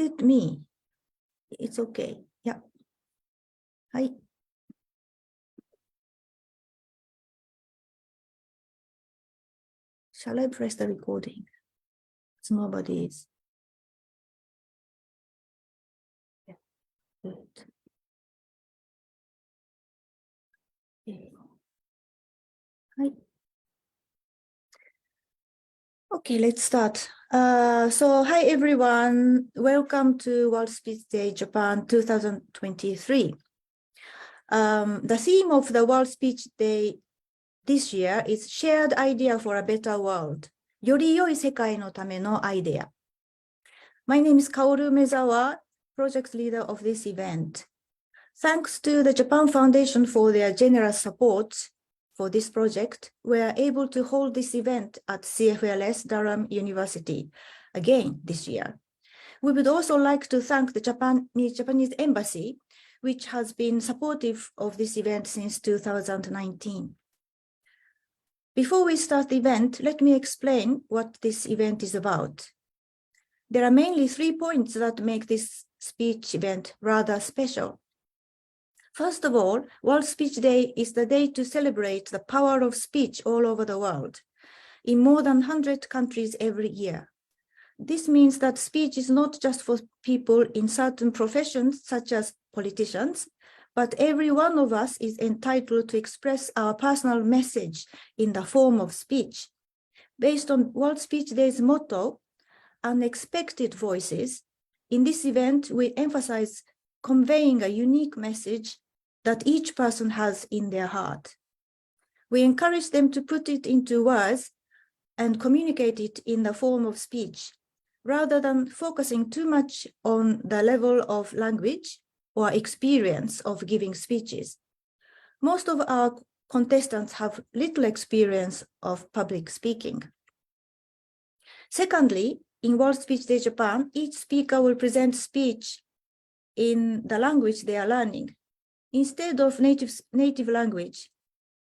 it me? It's okay. Yeah. Hi. Shall I press the recording? It's nobody is. Yeah. Good. Hi. Okay, let's start. So hi everyone. Welcome to Wsdj Japan 2023. The theme of the World Speech Day this year is Shared Idea for a Better World. より良い世界のためのアイデア。My name is Kaoru Mezawa, project leader of this event. Thanks to the Japan Foundation for their generous support for this project, we are able to hold this event at CFLS Durham University again this year. We would also like to thank the Japanese Embassy, which has been supportive of this event since 2019. Before we start the event, let me explain what this event is about. There are mainly 3 points that make this speech event rather special. First of all, World Speech Day is the day to celebrate the power of speech all over the world, in more than 100 countries every year. This means that speech is not just for people in certain professions, such as politicians, but every one of us is entitled to express our personal message in the form of speech. Based on World Speech Day's motto, Unexpected Voices, in this event, we emphasize conveying a unique message that each person has in their heart. We encourage them to put it into words and communicate it in the form of speech, rather than focusing too much on the level of language or experience of giving speeches. Most of our contestants have little experience of public speaking. Secondly, in World Speech Day Japan, each speaker will present speech in the language they are learning. Instead of native language,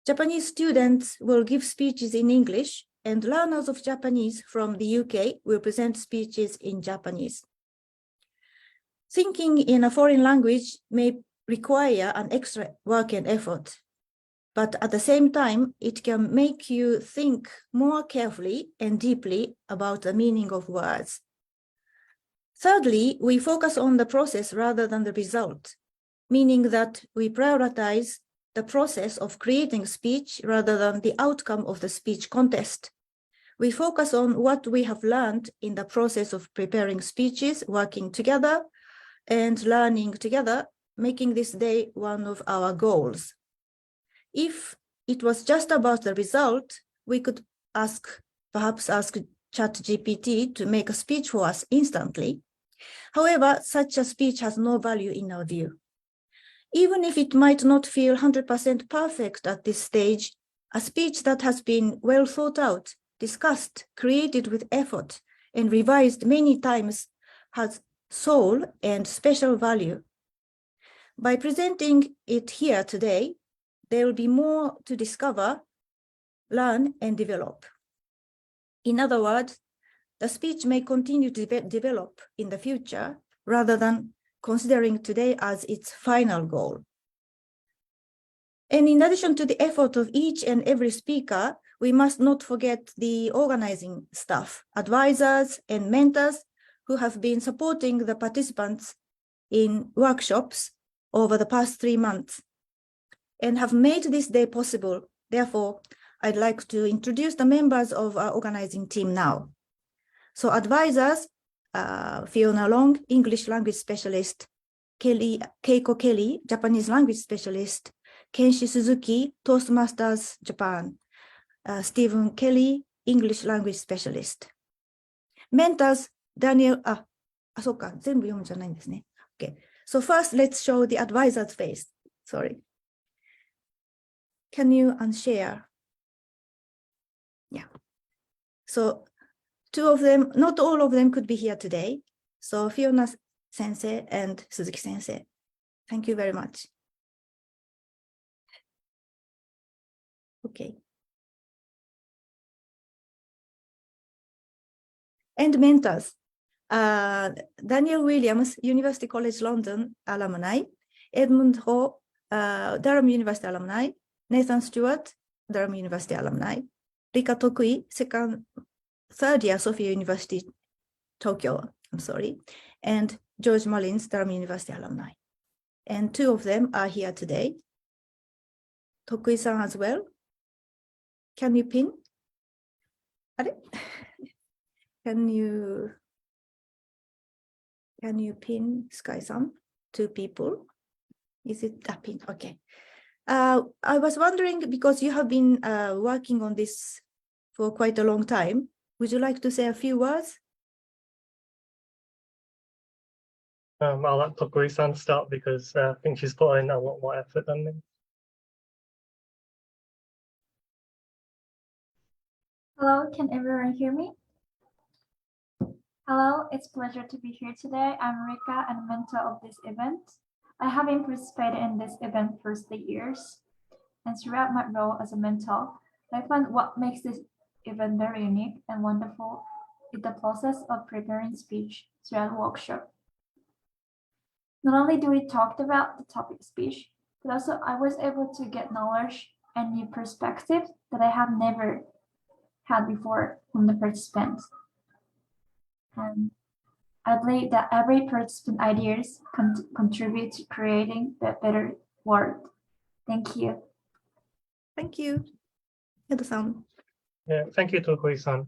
Japanese students will give speeches in English, and learners of Japanese from the UK will present speeches in Japanese. Thinking in a foreign language may require an extra work and effort, but at the same time, it can make you think more carefully and deeply about the meaning of words. Thirdly, we focus on the process rather than the result, meaning that we prioritize the process of creating speech rather than the outcome of the speech contest. We focus on what we have learned in the process of preparing speeches, working together, and learning together, making this day one of our goals. If it was just about the result, we could perhaps ask ChatGPT to make a speech for us instantly. However, such a speech has no value in our view. Even if it might not feel 100% perfect at this stage, a speech that has been well thought out, discussed, created with effort, and revised many times has soul and special value. By presenting it here today, there will be more to discover, learn, and develop. In other words, the speech may continue to develop in the future rather than considering today as its final goal. And in addition to the effort of each and every speaker, we must not forget the organizing staff, advisors, and mentors who have been supporting the participants in workshops over the past 3 months and have made this day possible. Therefore, I'd like to introduce the members of our organizing team now. So advisors, Fiona Long, English language specialist, Keiko Kelly, Japanese language specialist, Kenshi Suzuki, Toastmasters Japan, Stephen Kelly, English language specialist. Mentors, Daniel,そっか、全部読むんじゃないんですね。Okay. So first, let's show the advisor's face. Sorry. Can you unshare? Yeah. So 2 of them, not all of them could be here today. So Fiona Sensei and Suzuki Sensei, thank you very much. Okay. And mentors. Daniel Williams, University College London alumni, Edmund Ho, Durham University alumni, Nathan Stewart, Durham University alumni, Rika Tokui, third year Sophia University, Tokyo, I'm sorry, and George Mullins, Durham University alumni. And two of them are here today. Tokui-san as well. Can you pin? Can you pin Sky-san? Two people. Is it a pin? Okay. I was wondering, because you have been working on this for quite a long time, would you like to say a few words? I'll let Tokui-san start because I think she's put in a lot more effort than me. Hello, can everyone hear me? Hello, it's a pleasure to be here today. I'm Rika and mentor of this event. I have been participated in this event for 3 years, and throughout my role as a mentor, I find what makes this event very unique and wonderful is the process of preparing speech throughout the workshop. Not only do we talk about the topic speech, but also I was able to get knowledge and new perspective that I have never had before from the participants. And I believe that every participant ideas contribute to creating a better world. Thank you. Thank you. Edo-san. Yeah, thank you, Tokui-san.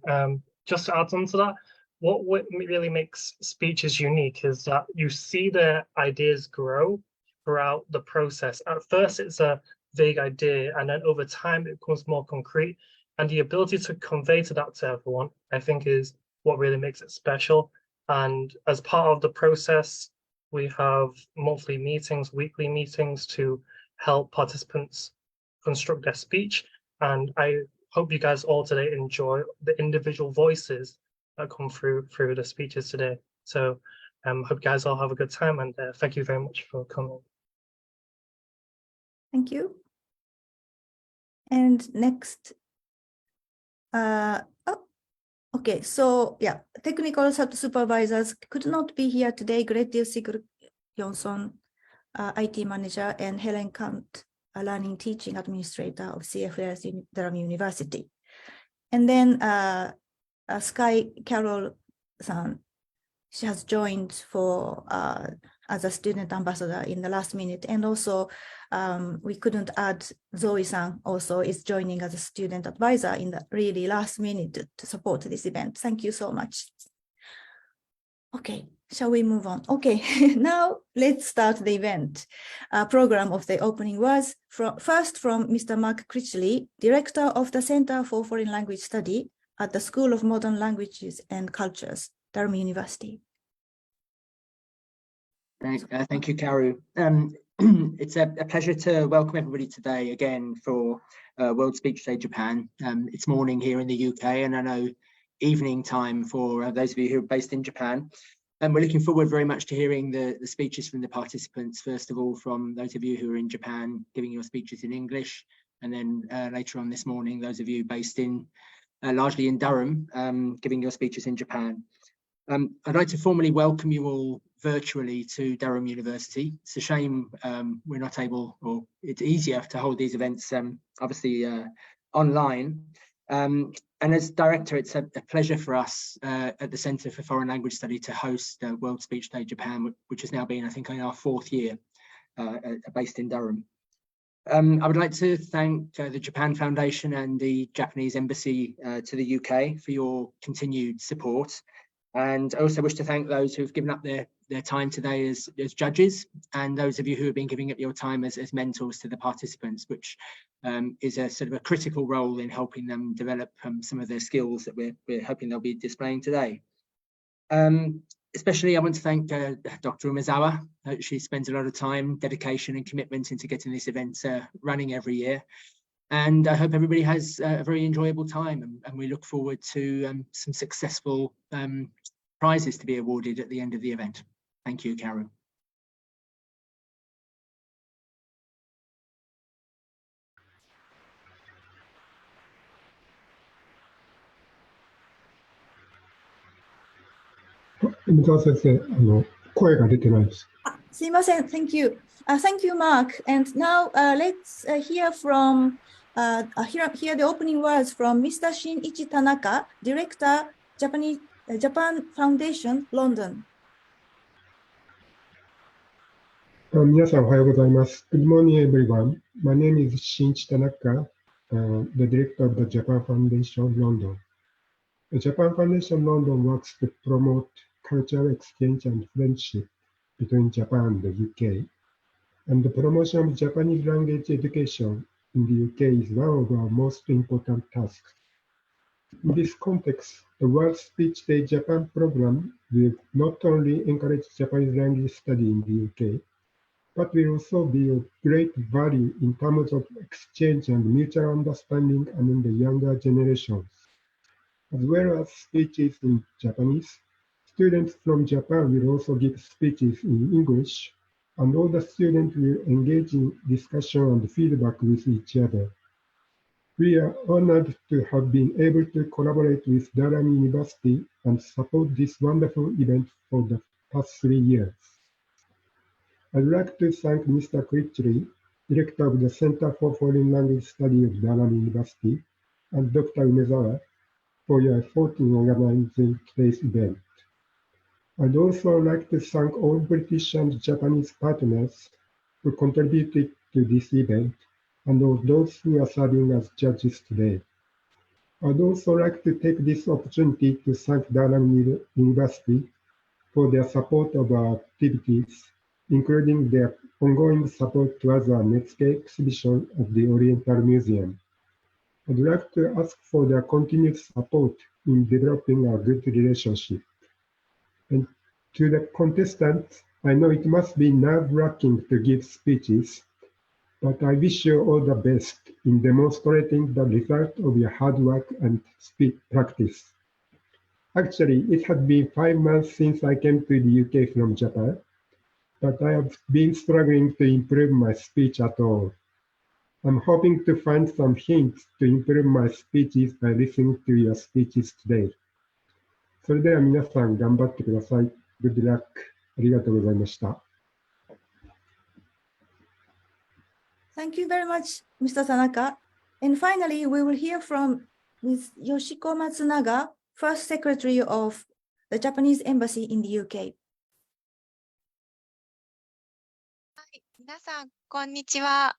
Just to add on to that, what really makes speeches unique is that you see the ideas grow throughout the process. At first, it's a vague idea, and then over time, it becomes more concrete. And the ability to convey that to everyone, I think, is what really makes it special. And as part of the process, we have monthly meetings, weekly meetings to help participants construct their speech. And I hope you guys all today enjoy the individual voices that come through the speeches today. So hope you guys all have a good time, and thank you very much for coming. Thank you. And next, okay, so yeah, technical supervisors could not be here today. Gretel Sigurjonsson, IT manager, and Helen Kant, a learning teaching administrator of CFS Durham University. And then Sky Carroll-san, she has joined for as a student ambassador in the last minute. And also we couldn't add Zoe-san also is joining as a student advisor in the really last minute to support this event. Thank you so much. Okay, shall we move on? Okay, now let's start the event. Program of the opening was first from Mr. Mark Critchley, Director of the Center for Foreign Language Study at the School of Modern Languages and Cultures, Durham University. Thank you, Karu. It's a pleasure to welcome everybody today again for World Speech Day Japan. It's morning here in the UK, and I know evening time for those of you who are based in Japan. And we're looking forward very much to hearing the speeches from the participants, first of all, from those of you who are in Japan, giving your speeches in English, and then later on this morning, those of you based in largely in Durham, giving your speeches in Japan. I'd like to formally welcome you all virtually to Durham University. It's a shame we're not able, or it's easier to hold these events obviously online. And as director, it's a pleasure for us at the Centre for Foreign Language Study to host World Speech Day Japan, which has now been, I think, in our 4th year, based in Durham. I would like to thank the Japan Foundation and the Japanese Embassy to the UK for your continued support. And I also wish to thank those who've given up their time today as judges, and those of you who have been giving up your time as mentors to the participants, which is a sort of a critical role in helping them develop some of their skills that we're hoping they'll be displaying today. Especially I want to thank Dr. Umezawa. She spends a lot of time, dedication and commitment into getting this event running every year. And I hope everybody has a very enjoyable time, and we look forward to some successful prizes to be awarded at the end of the event. Thank you, Karen. 三沢先生、声が出てないです。すいません. Thank you. Thank you, Mark. And now let's hear from hear the opening words from Mr. Shinichi Tanaka, Director, Japan Foundation, London. 皆さんおはようございます。Good morning, everyone. My name is Shinichi Tanaka, the Director of the Japan Foundation, London. The Japan Foundation, London works to promote cultural exchange and friendship between Japan and the UK. And the promotion of Japanese language education in the UK is one of our most important tasks. In this context, the World Speech Day Japan program will not only encourage Japanese language study in the UK, but will also be of great value in terms of exchange and mutual understanding among the younger generations. As well as speeches in Japanese, students from Japan will also give speeches in English, and all the students will engage in discussion and feedback with each other. We are honored to have been able to collaborate with Durham University and support this wonderful event for the past 3 years. I'd like to thank Mr. Critchley, Director of the Center for Foreign Language Study of Durham University, and Dr. Umezawa for your effort in organizing today's event. I'd also like to thank all British and Japanese partners who contributed to this event and all those who are serving as judges today. I'd also like to take this opportunity to thank Durham University for their support of our activities, including their ongoing support towards our Netscape exhibition at the Oriental Museum. I'd like to ask for their continued support in developing a good relationship. And to the contestants, I know it must be nerve-wracking to give speeches, but I wish you all the best in demonstrating the result of your hard work and speech practice. Actually, it has been 5 months since I came to the UK from Japan, but I have been struggling to improve my speech at all. I'm hoping to find some hints to improve my speeches by listening to your speeches today. それでは皆さん頑張ってください。Good luck. ありがとうございました。Thank you very much, Mr. Tanaka. And finally, we will hear from Ms. Yoshiko Matsunaga, First Secretary of the Japanese Embassy in the UK. 皆さん、こんにちは。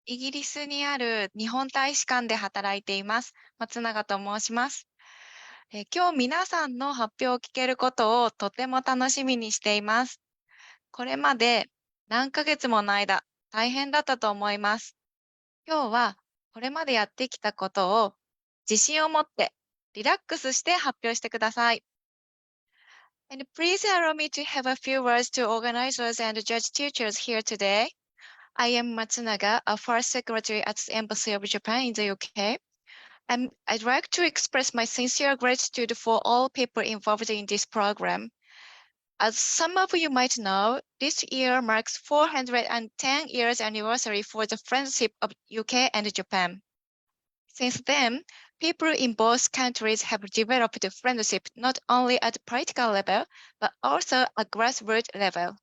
イギリスにある日本大使館で働いています。松永と申します。今日皆さんの発表を聞けることをとても楽しみにしています。これまで何ヶ月もの間、大変だったと思います。今日はこれまでやってきたことを自信を持ってリラックスして発表してください。And please allow me to have a few words to organizers and judge teachers here today. I am Matsunaga, a first secretary at the Embassy of Japan in the UK. And I'd like to express my sincere gratitude for all people involved in this program. As some of you might know, this year marks 410 years anniversary for the friendship of UK and Japan. Since then, people in both countries have developed friendship not only at political level, but also at grassroots level.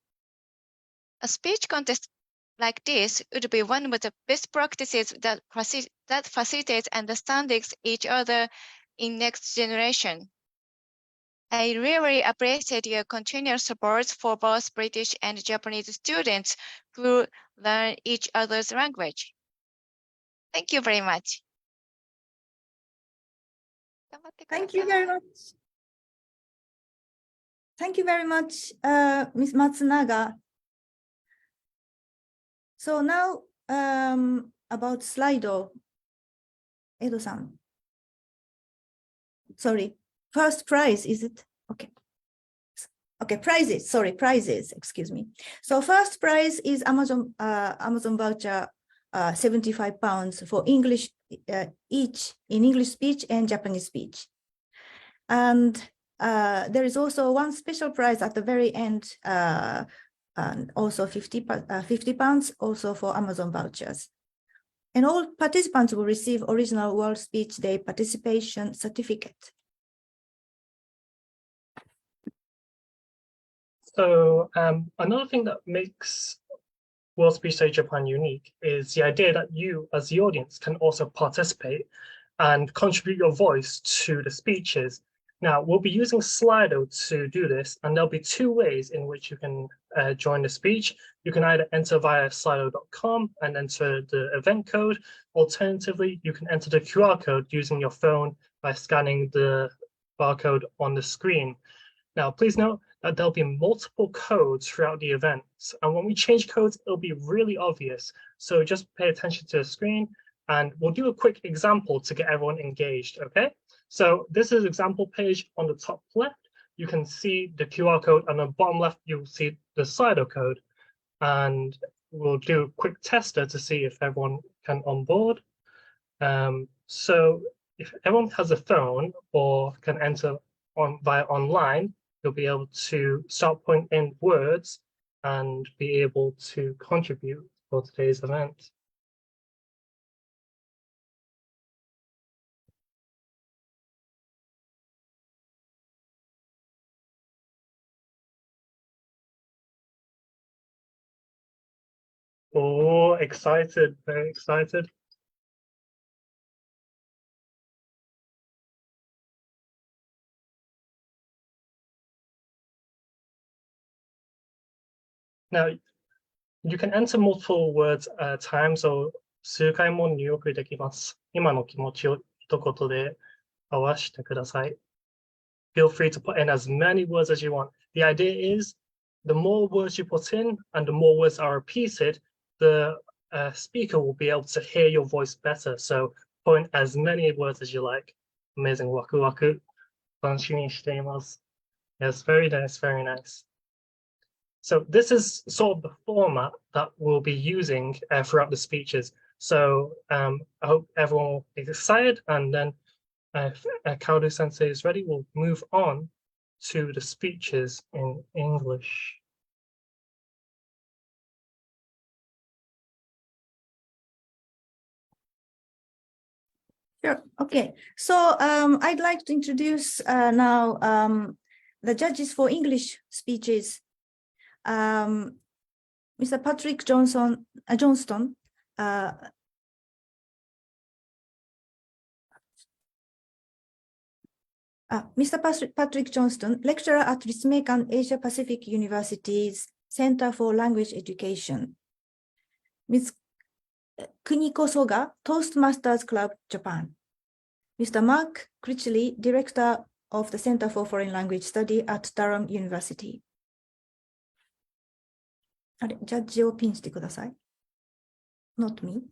A speech contest like this would be one of the best practices that facilitates understanding each other in next generation. I really appreciate your continued support for both British and Japanese students who learn each other's language. Thank you very much. Thank you very much. Thank you very much, Ms. Matsunaga. So now about Slido, Edo-san. Sorry, first prize, is it? Okay. Okay, prizes, sorry, prizes, excuse me. So first prize is Amazon voucher, £75 for English each in English speech and Japanese speech. And there is also one special prize at the very end, and also £50 also for Amazon vouchers. And all participants will receive original World Speech Day participation certificate. So another thing that makes World Speech Day Japan unique is the idea that you, as the audience, can also participate and contribute your voice to the speeches. Now, we'll be using Slido to do this, and there'll be two ways in which you can join the speech. You can either enter via slido.com and enter the event code. Alternatively, you can enter the QR code using your phone by scanning the barcode on the screen. Now, please note that there'll be multiple codes throughout the events, and when we change codes, it'll be really obvious. So just pay attention to the screen, and we'll do a quick example to get everyone engaged, okay? So this is example page on the top left. You can see the QR code, and on the bottom left, you'll see the Slido code. And we'll do a quick tester to see if everyone can onboard. So if everyone has a phone or can enter via online, you'll be able to start putting in words and be able to contribute for today's event. Oh, excited, very excited. Now, you can enter multiple words at a time, so 数回も入力できます。今の気持ちを一言で表してください。Feel free to put in as many words as you want. The idea is the more words you put in and the more words are repeated, the speaker will be able to hear your voice better. So put in as many words as you like. Amazing. ワクワク。楽しみにしています。Yes, very nice, very nice. So this is sort of the format that we'll be using throughout the speeches. So I hope everyone will be excited, and then if Kaoru Sensei is ready, we'll move on to the speeches in English. Sure. Okay. So I'd like to introduce now the judges for English speeches. Mr. Patrick Johnston, Mr. Patrick Johnston, lecturer at Ritsumeikan Asia Pacific University's Center for Language Education. Ms. Kuniko Soga, Toastmasters Club, Japan. Mr. Mark Critchley, director of the Center for Foreign Language Study at Durham University. あれ、ジャッジをピンしてください。Not me.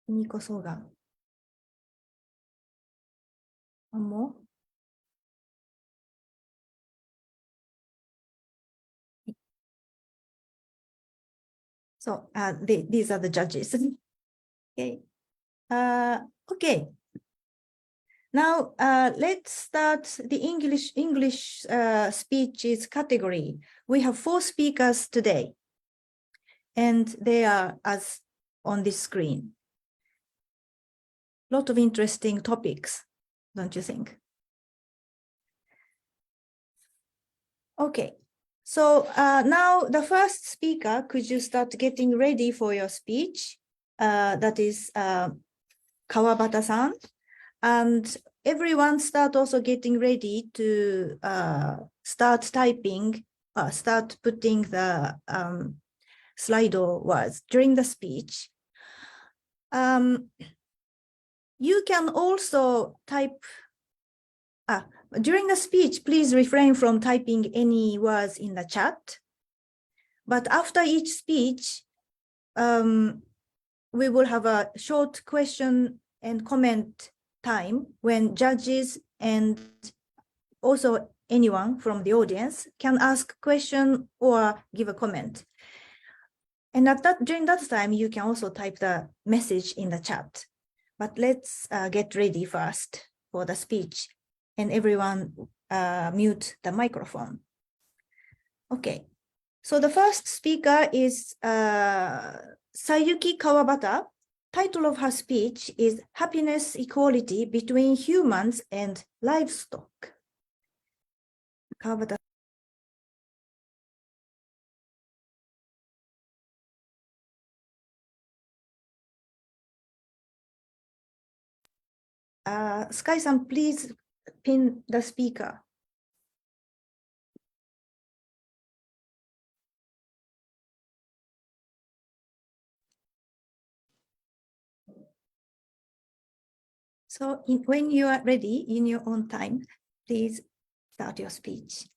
Kuniko Soga. One more. So these are the judges. Okay. Okay. Now let's start the English speeches category. We have 4 speakers today, and they are as on this screen. Lot of interesting topics, don't you think? Okay. So now the first speaker, could you start getting ready for your speech? That is Kawabata-san. And everyone start also getting ready to start typing, start putting the Slido words during the speech. You can also type, during the speech, please refrain from typing any words in the chat. But after each speech, we will have a short question and comment time when judges and also anyone from the audience can ask question or give a comment. And during that time, you can also type the message in the chat. But let's get ready first for the speech, and everyone mute the microphone. Okay, so the first speaker is Sayuki Kawabata, title of her speech is Happiness Equality Between Humans and Livestock. Kawabata. Sky-san, please pin the speaker. So when you are ready in your own time, please start your speech.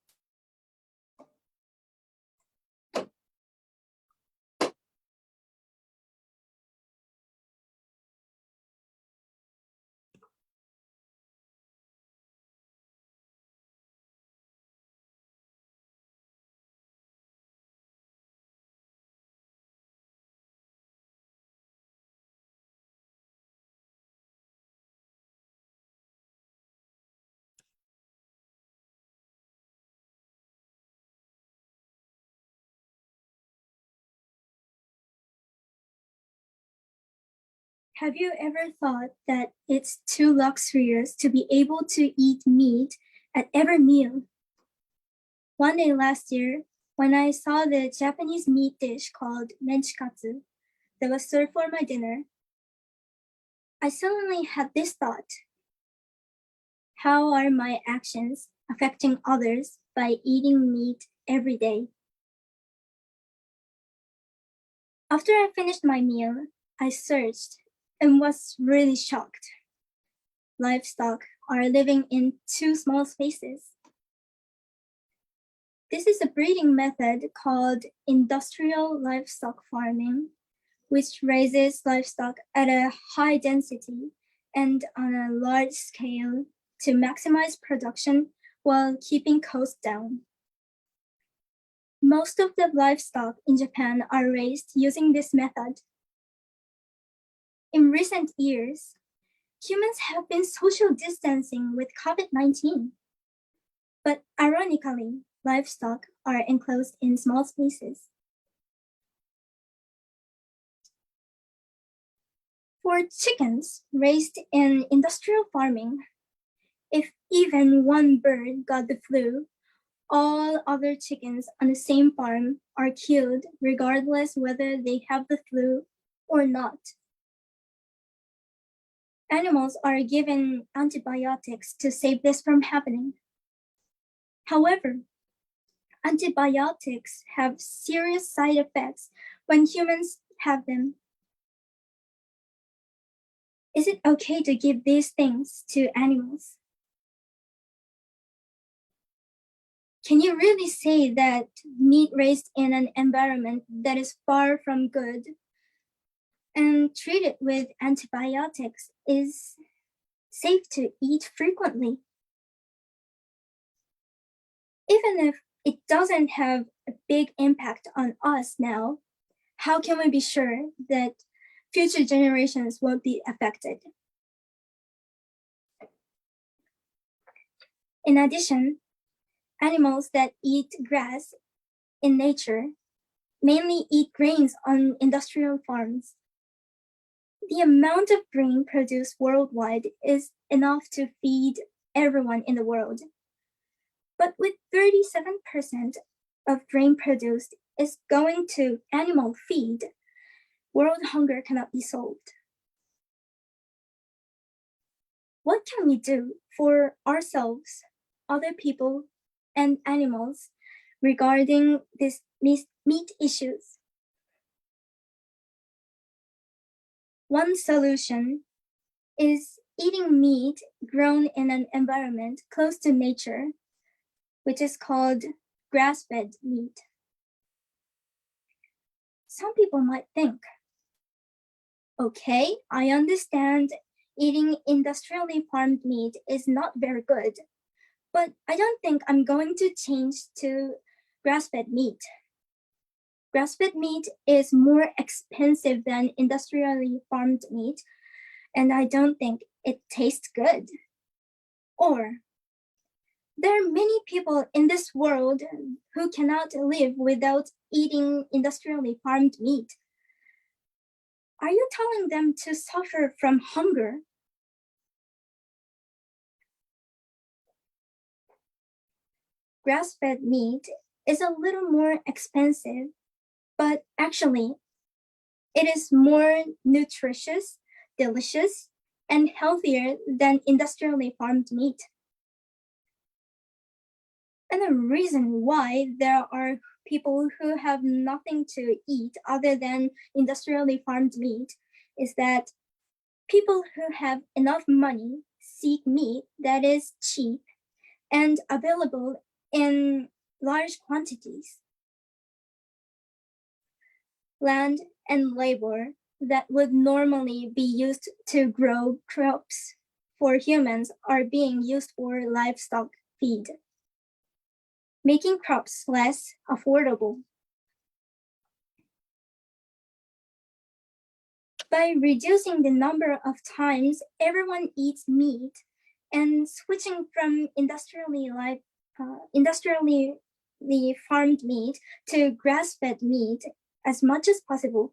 Have you ever thought that it's too luxurious to be able to eat meat at every meal? One day last year, when I saw the Japanese meat dish called menchikatsu that was served for my dinner, I suddenly had this thought. How are my actions affecting others by eating meat every day? After I finished my meal, I searched and was really shocked. Livestock are living in 2 small spaces. This is a breeding method called industrial livestock farming, which raises livestock at a high density and on a large scale to maximize production while keeping costs down. Most of the livestock in Japan are raised using this method. In recent years, humans have been social distancing with COVID-19. But ironically, livestock are enclosed in small spaces. For chickens raised in industrial farming, if even one bird got the flu, all other chickens on the same farm are killed regardless whether they have the flu or not. Animals are given antibiotics to save this from happening. However, antibiotics have serious side effects when humans have them. Is it okay to give these things to animals? Can you really say that meat raised in an environment that is far from good and treated with antibiotics is safe to eat frequently? Even if it doesn't have a big impact on us now, how can we be sure that future generations won't be affected? In addition, animals that eat grass in nature mainly eat grains on industrial farms. The amount of grain produced worldwide is enough to feed everyone in the world. But with 37% of grain produced is going to animal feed, world hunger cannot be solved. What can we do for ourselves, other people, and animals regarding these meat issues? One solution is eating meat grown in an environment close to nature, which is called grass-fed meat. Some people might think, okay, I understand eating industrially farmed meat is not very good, but I don't think I'm going to change to grass-fed meat. Grass-fed meat is more expensive than industrially farmed meat, and I don't think it tastes good. Or, there are many people in this world who cannot live without eating industrially farmed meat. Are you telling them to suffer from hunger? Grass-fed meat is a little more expensive, but actually, it is more nutritious, delicious, and healthier than industrially farmed meat. And the reason why there are people who have nothing to eat other than industrially farmed meat is that people who have enough money seek meat that is cheap and available in large quantities. Land and labor that would normally be used to grow crops for humans are being used for livestock feed, making crops less affordable. By reducing the number of times everyone eats meat and switching from industrially farmed meat to grass-fed meat as much as possible,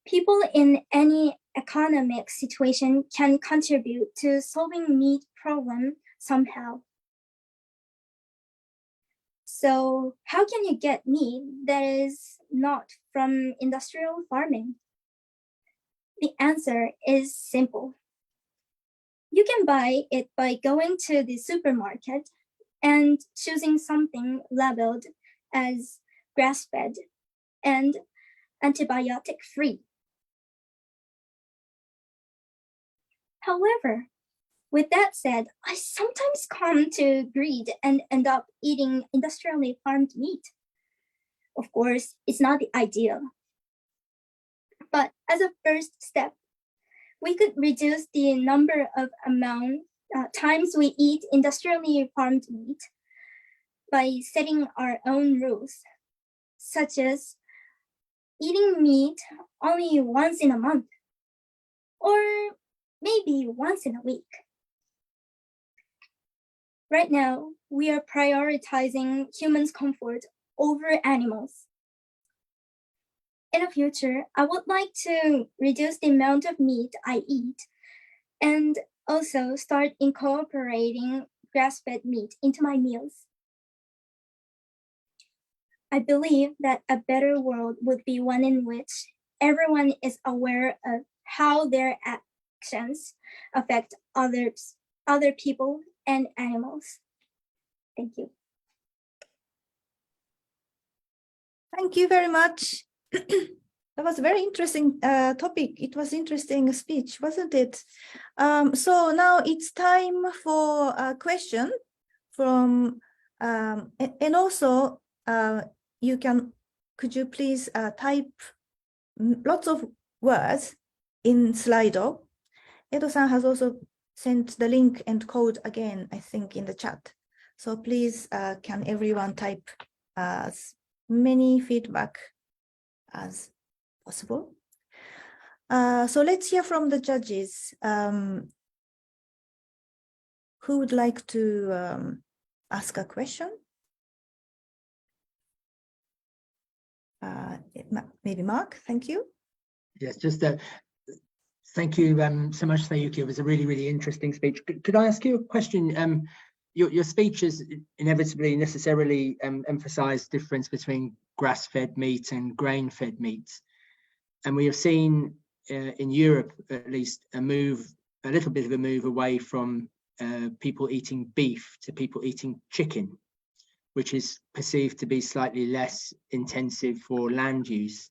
people in any economic situation can contribute to solving meat problem somehow. So how can you get meat that is not from industrial farming? The answer is simple. You can buy it by going to the supermarket and choosing something labeled as grass-fed and antibiotic-free. However, with that said, I sometimes come to greed and end up eating industrially farmed meat. Of course, it's not the ideal. But as a first step, we could reduce the number of times we eat industrially farmed meat by setting our own rules, such as eating meat only once in a month, or maybe once in a week. Right now, we are prioritizing humans' comfort over animals. In the future, I would like to reduce the amount of meat I eat and also start incorporating grass-fed meat into my meals. I believe that a better world would be one in which everyone is aware of how their actions affect other people and animals. Thank you. Thank you very much. That was a very interesting topic. It was interesting speech, wasn't it? So now it's time for a question from, and also could you please type lots of words in Slido? Edo-san has also sent the link and code again, I think, in the chat. So please, can everyone type as many feedback as possible? So let's hear from the judges. Who would like to ask a question? Maybe Mark, thank you. Yes, just thank you so much, Sayuki. It was a really, really interesting speech. Could I ask you a question? Your speech has inevitably necessarily emphasized the difference between grass-fed meat and grain-fed meat. And we have seen in Europe, at least, a little bit of a move away from people eating beef to people eating chicken, which is perceived to be slightly less intensive for land use.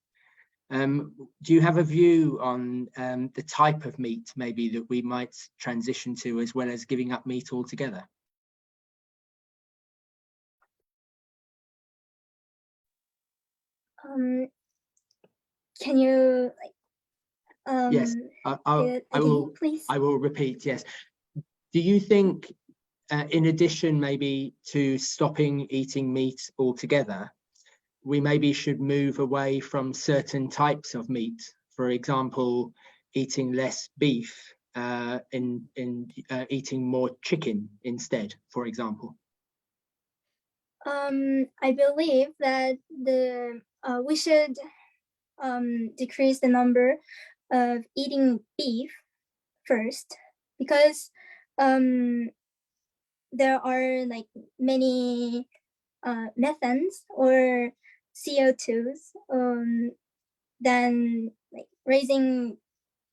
Do you have a view on the type of meat maybe that we might transition to, as well as giving up meat altogether? Can you yes, I will. Please? I will repeat. Yes. Do you think, in addition, maybe to stopping eating meat altogether, we maybe should move away from certain types of meat? For example, eating less beef, in eating more chicken instead, for example. I believe that we should decrease the number of eating beef first, because there are like many methanes or CO2s than like raising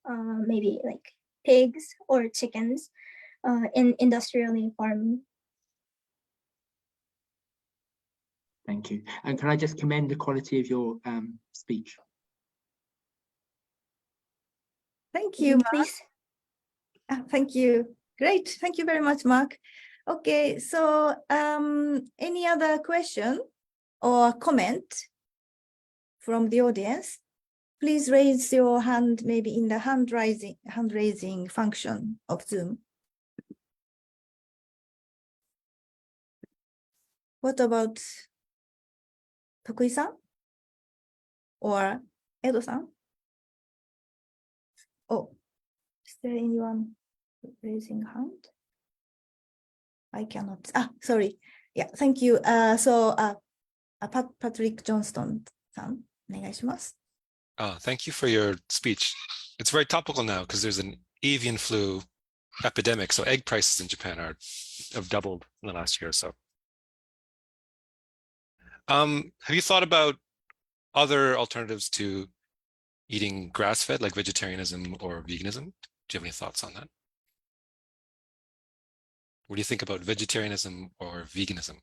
maybe like pigs or chickens in industrially farming. Thank you. And can I just commend the quality of your speech? Thank you, Mark. Please. Thank you. Great. Thank you very much, Mark. Okay, so any other question or comment from the audience? Please raise your hand, maybe in the hand raising function of Zoom. What about Takui-san or Edo-san? Oh, is there anyone raising hand? I cannot. Sorry. Yeah, thank you. Patrick Johnston-san, お願いします. Thank you for your speech. It's very topical now because there's an avian flu epidemic. So egg prices in Japan have doubled in the last year or so. Have you thought about other alternatives to eating grass-fed, like vegetarianism or veganism? Do you have any thoughts on that? What do you think about vegetarianism or veganism?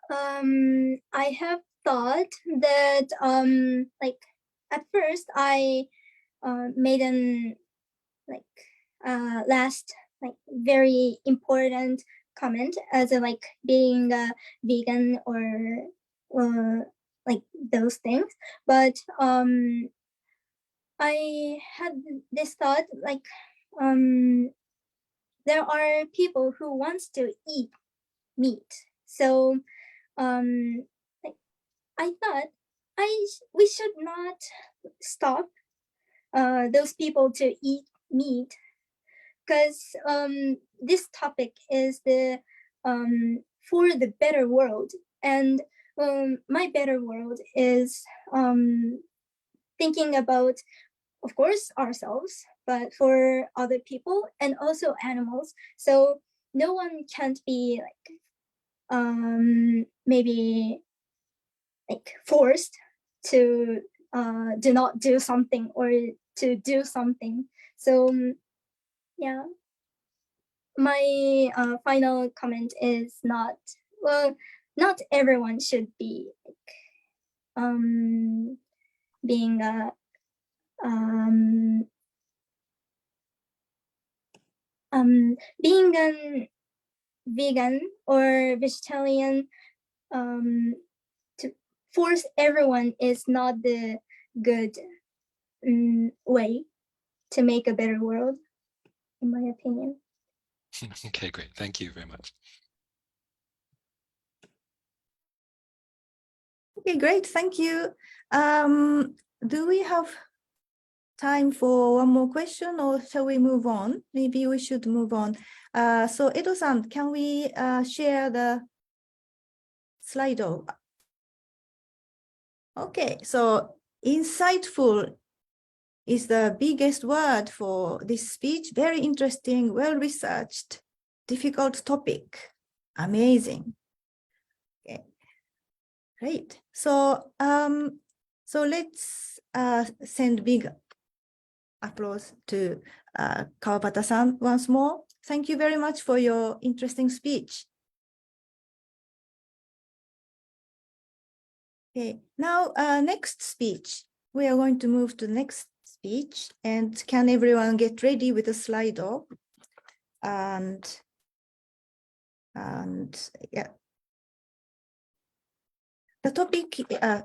I have thought that like at first I made an last very important comment as like being a vegan or like those things, but I had this thought like there are people who wants to eat meat, so like I thought we should not stop those people to eat meat, because this topic is the for the better world, and my better world is thinking about, of course, ourselves, but for other people and also animals. So no one can't be like maybe like forced to do not do something or to do something. So yeah, my final comment is not, well, not everyone should be like being a being a vegan or vegetarian to force everyone is not the good way to make a better world, in my opinion. Okay, great. Thank you very much. Okay, great. Thank you. Do we have time for one more question, or shall we move on? Maybe we should move on. So Edo-san, can we share the Slido? Okay, so insightful is the biggest word for this speech. Very interesting, well-researched, difficult topic. Amazing. Okay, great. So, so let's send big applause to Kawabata-san once more. Thank you very much for your interesting speech. Okay, now next speech. We are going to move to the next speech, and can everyone get ready with a Slido? And yeah. The topic,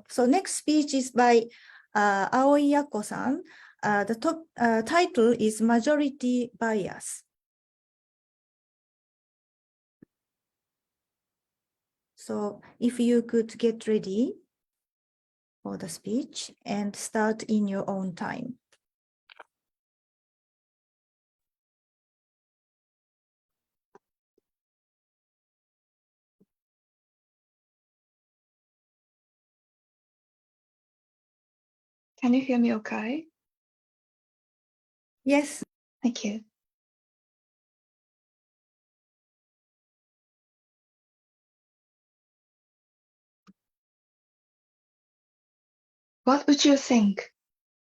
so next speech is by Aoi Yako-san. The title is Majority Bias. So if you could get ready for the speech and start in your own time. Can you hear me okay? Yes. Thank you. What would you think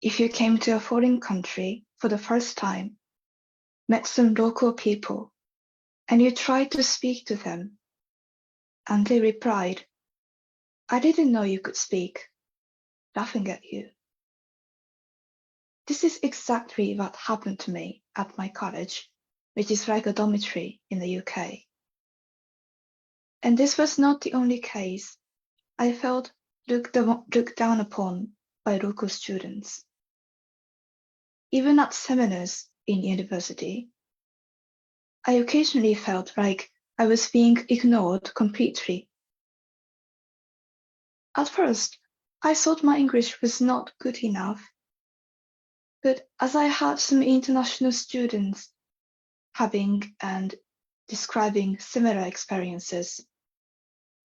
if you came to a foreign country for the first time, met some local people, and you tried to speak to them, and they replied, "I didn't know you could speak," laughing at you? This is exactly what happened to me at my college, which is like a dormitory in the UK. And this was not the only case. I felt looked down upon by local students. Even at seminars in university, I occasionally felt like I was being ignored completely. At first, I thought my English was not good enough, but as I had some international students having and describing similar experiences,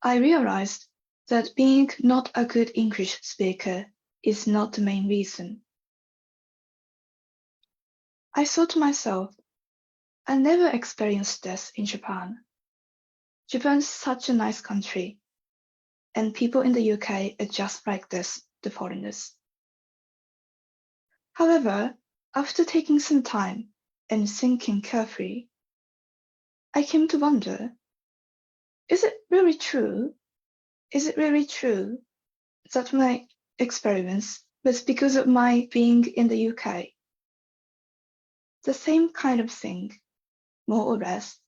I realized that being not a good English speaker is not the main reason. I thought to myself, I never experienced this in Japan. Japan's such a nice country, and people in the UK are just like this, the foreigners. However, after taking some time and thinking carefully, I came to wonder, is it really true? Is it really true that my experience was because of my being in the UK? The same kind of thing, more or less,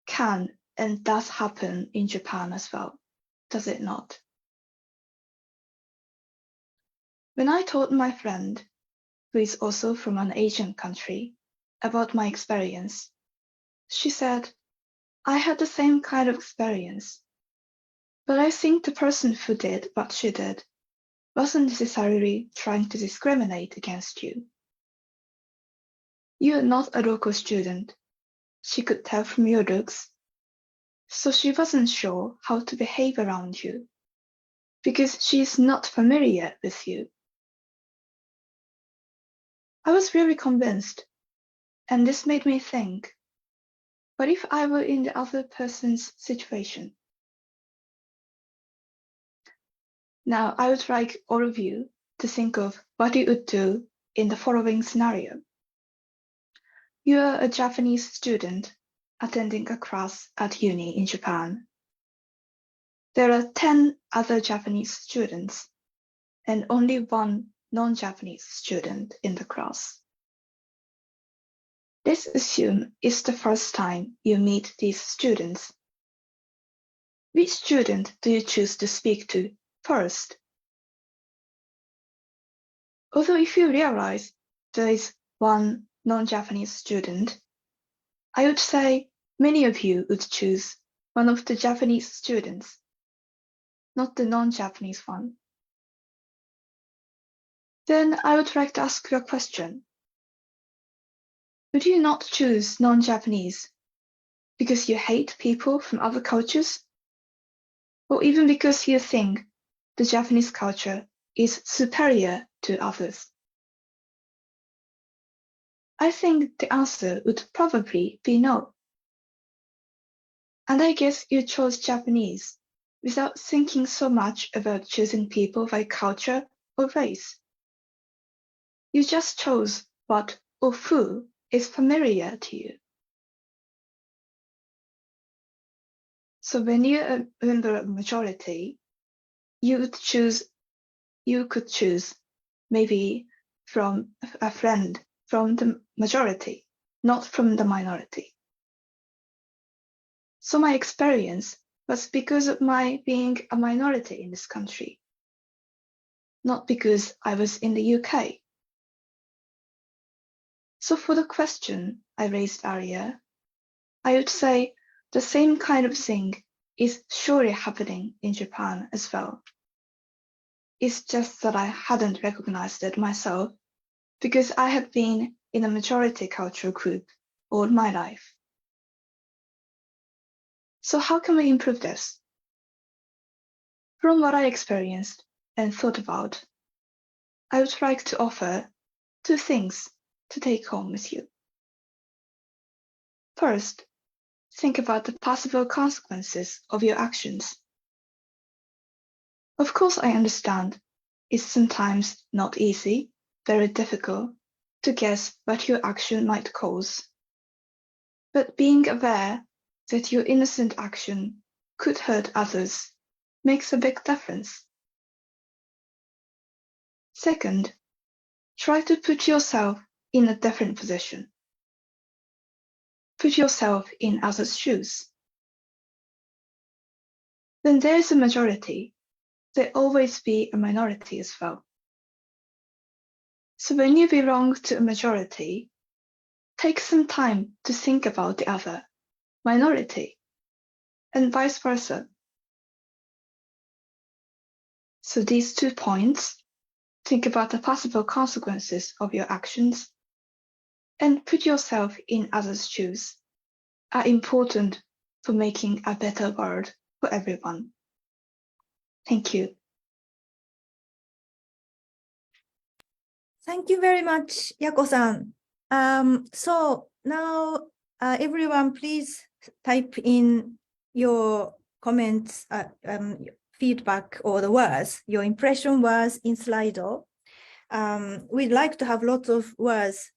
can and does happen in Japan as well, does it not? When I told my friend, who is also from an Asian country, about my experience, she said, I had the same kind of experience, but I think the person who did what she did wasn't necessarily trying to discriminate against you. You're not a local student, she could tell from your looks, so she wasn't sure how to behave around you, because she is not familiar with you. I was really convinced, and this made me think, what if I were in the other person's situation? Now, I would like all of you to think of what you would do in the following scenario. You are a Japanese student attending a class at uni in Japan. There are 10 other Japanese students and only one non-Japanese student in the class. Let's assume it's the first time you meet these students. Which student do you choose to speak to first? Although if you realize there is one non-Japanese student, I would say many of you would choose one of the Japanese students, not the non-Japanese one. Then I would like to ask you a question. Would you not choose non-Japanese because you hate people from other cultures? Or even because you think the Japanese culture is superior to others? I think the answer would probably be no. And I guess you chose Japanese without thinking so much about choosing people by culture or race. You just chose what or who is familiar to you. So when you're a member of majority, you could choose maybe from a friend from the majority, not from the minority. So my experience was because of my being a minority in this country, not because I was in the UK. So for the question I raised earlier, I would say the same kind of thing is surely happening in Japan as well. It's just that I hadn't recognized it myself because I had been in a majority cultural group all my life. So how can we improve this? From what I experienced and thought about, I would like to offer 2 things to take home with you. First, think about the possible consequences of your actions. Of course, I understand it's sometimes not easy, very difficult to guess what your action might cause. But being aware that your innocent action could hurt others makes a big difference. Second, try to put yourself in a different position. Put yourself in others' shoes. When there is a majority, there always be a minority as well. So when you belong to a majority, take some time to think about the other minority, and vice versa. So these 2 points, think about the possible consequences of your actions, and put yourself in others' shoes, are important for making a better world for everyone. Thank you. Thank you very much, Yako-san. So now everyone please type in your comments, feedback or the words, your impression words in Slido. We'd like to have lots of words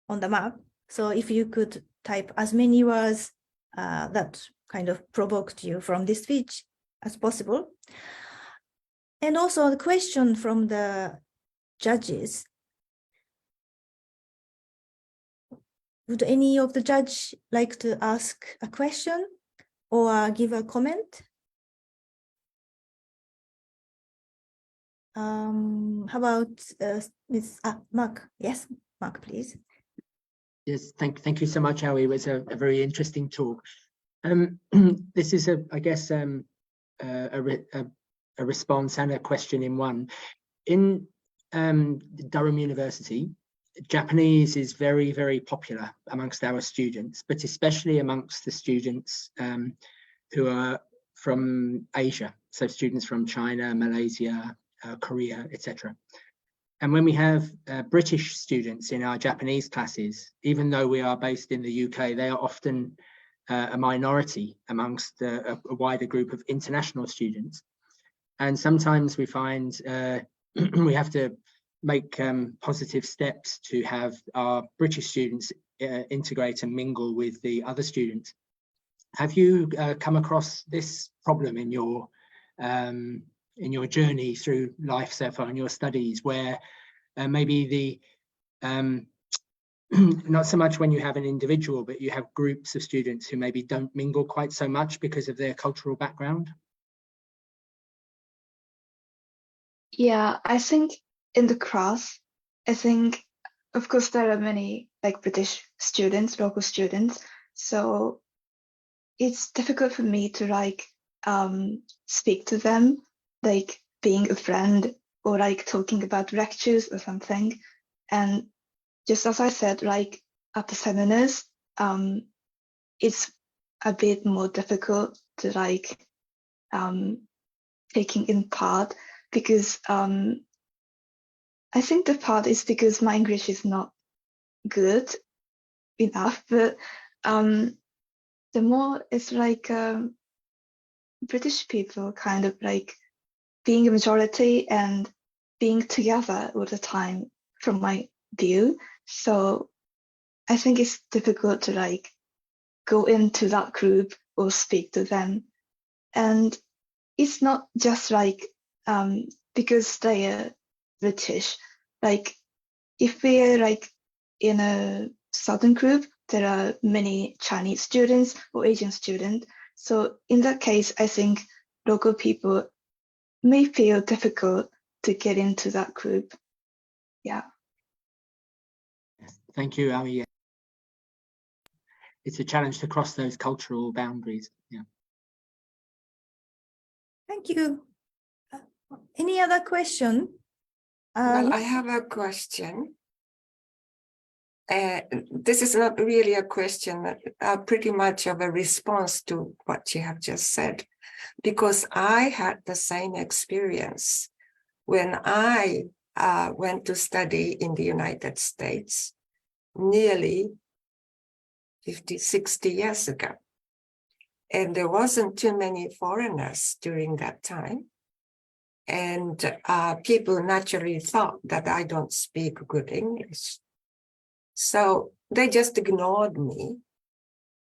on the map. So if you could type as many words that kind of provoked you from this speech as possible. And also the question from the judges. Would any of the judge like to ask a question or give a comment? How about Mark? Yes, Mark, please. Yes, thank you so much, Aoi. It was a very interesting talk. This is I guess a response and a question in one. In Durham University, Japanese is very, very popular amongst our students, but especially amongst the students who are from Asia, so students from China, Malaysia, Korea, etc. And when we have British students in our Japanese classes, even though we are based in the UK, they are often a minority amongst a wider group of international students. And sometimes we find we have to make positive steps to have our British students integrate and mingle with the other students. Have you come across this problem in your journey through life so far in your studies, where maybe the not so much when you have an individual, but you have groups of students who maybe don't mingle quite so much because of their cultural background? Yeah, I think in the class, of course, there are many like British students, local students. So it's difficult for me to like speak to them, like being a friend or like talking about lectures or something. And just as I said, like at the seminars, it's a bit more difficult to like taking in part, because I think the part is because my English is not good enough, but the more it's like British people kind of like being a majority and being together all the time from my view. So I think it's difficult to like go into that group or speak to them. And it's not just like because they are British, like if we are like in a southern group, there are many Chinese students or Asian students. So in that case, I think local people may feel difficult to get into that group. Yeah. Thank you, Aoi. It's a challenge to cross those cultural boundaries. Yeah. Thank you. Any other question? Well, I have a question. This is not really a question, pretty much of a response to what you have just said, because I had the same experience when I went to study in the United States nearly 50, 60 years ago. And there wasn't too many foreigners during that time. And people naturally thought that I don't speak good English. So they just ignored me.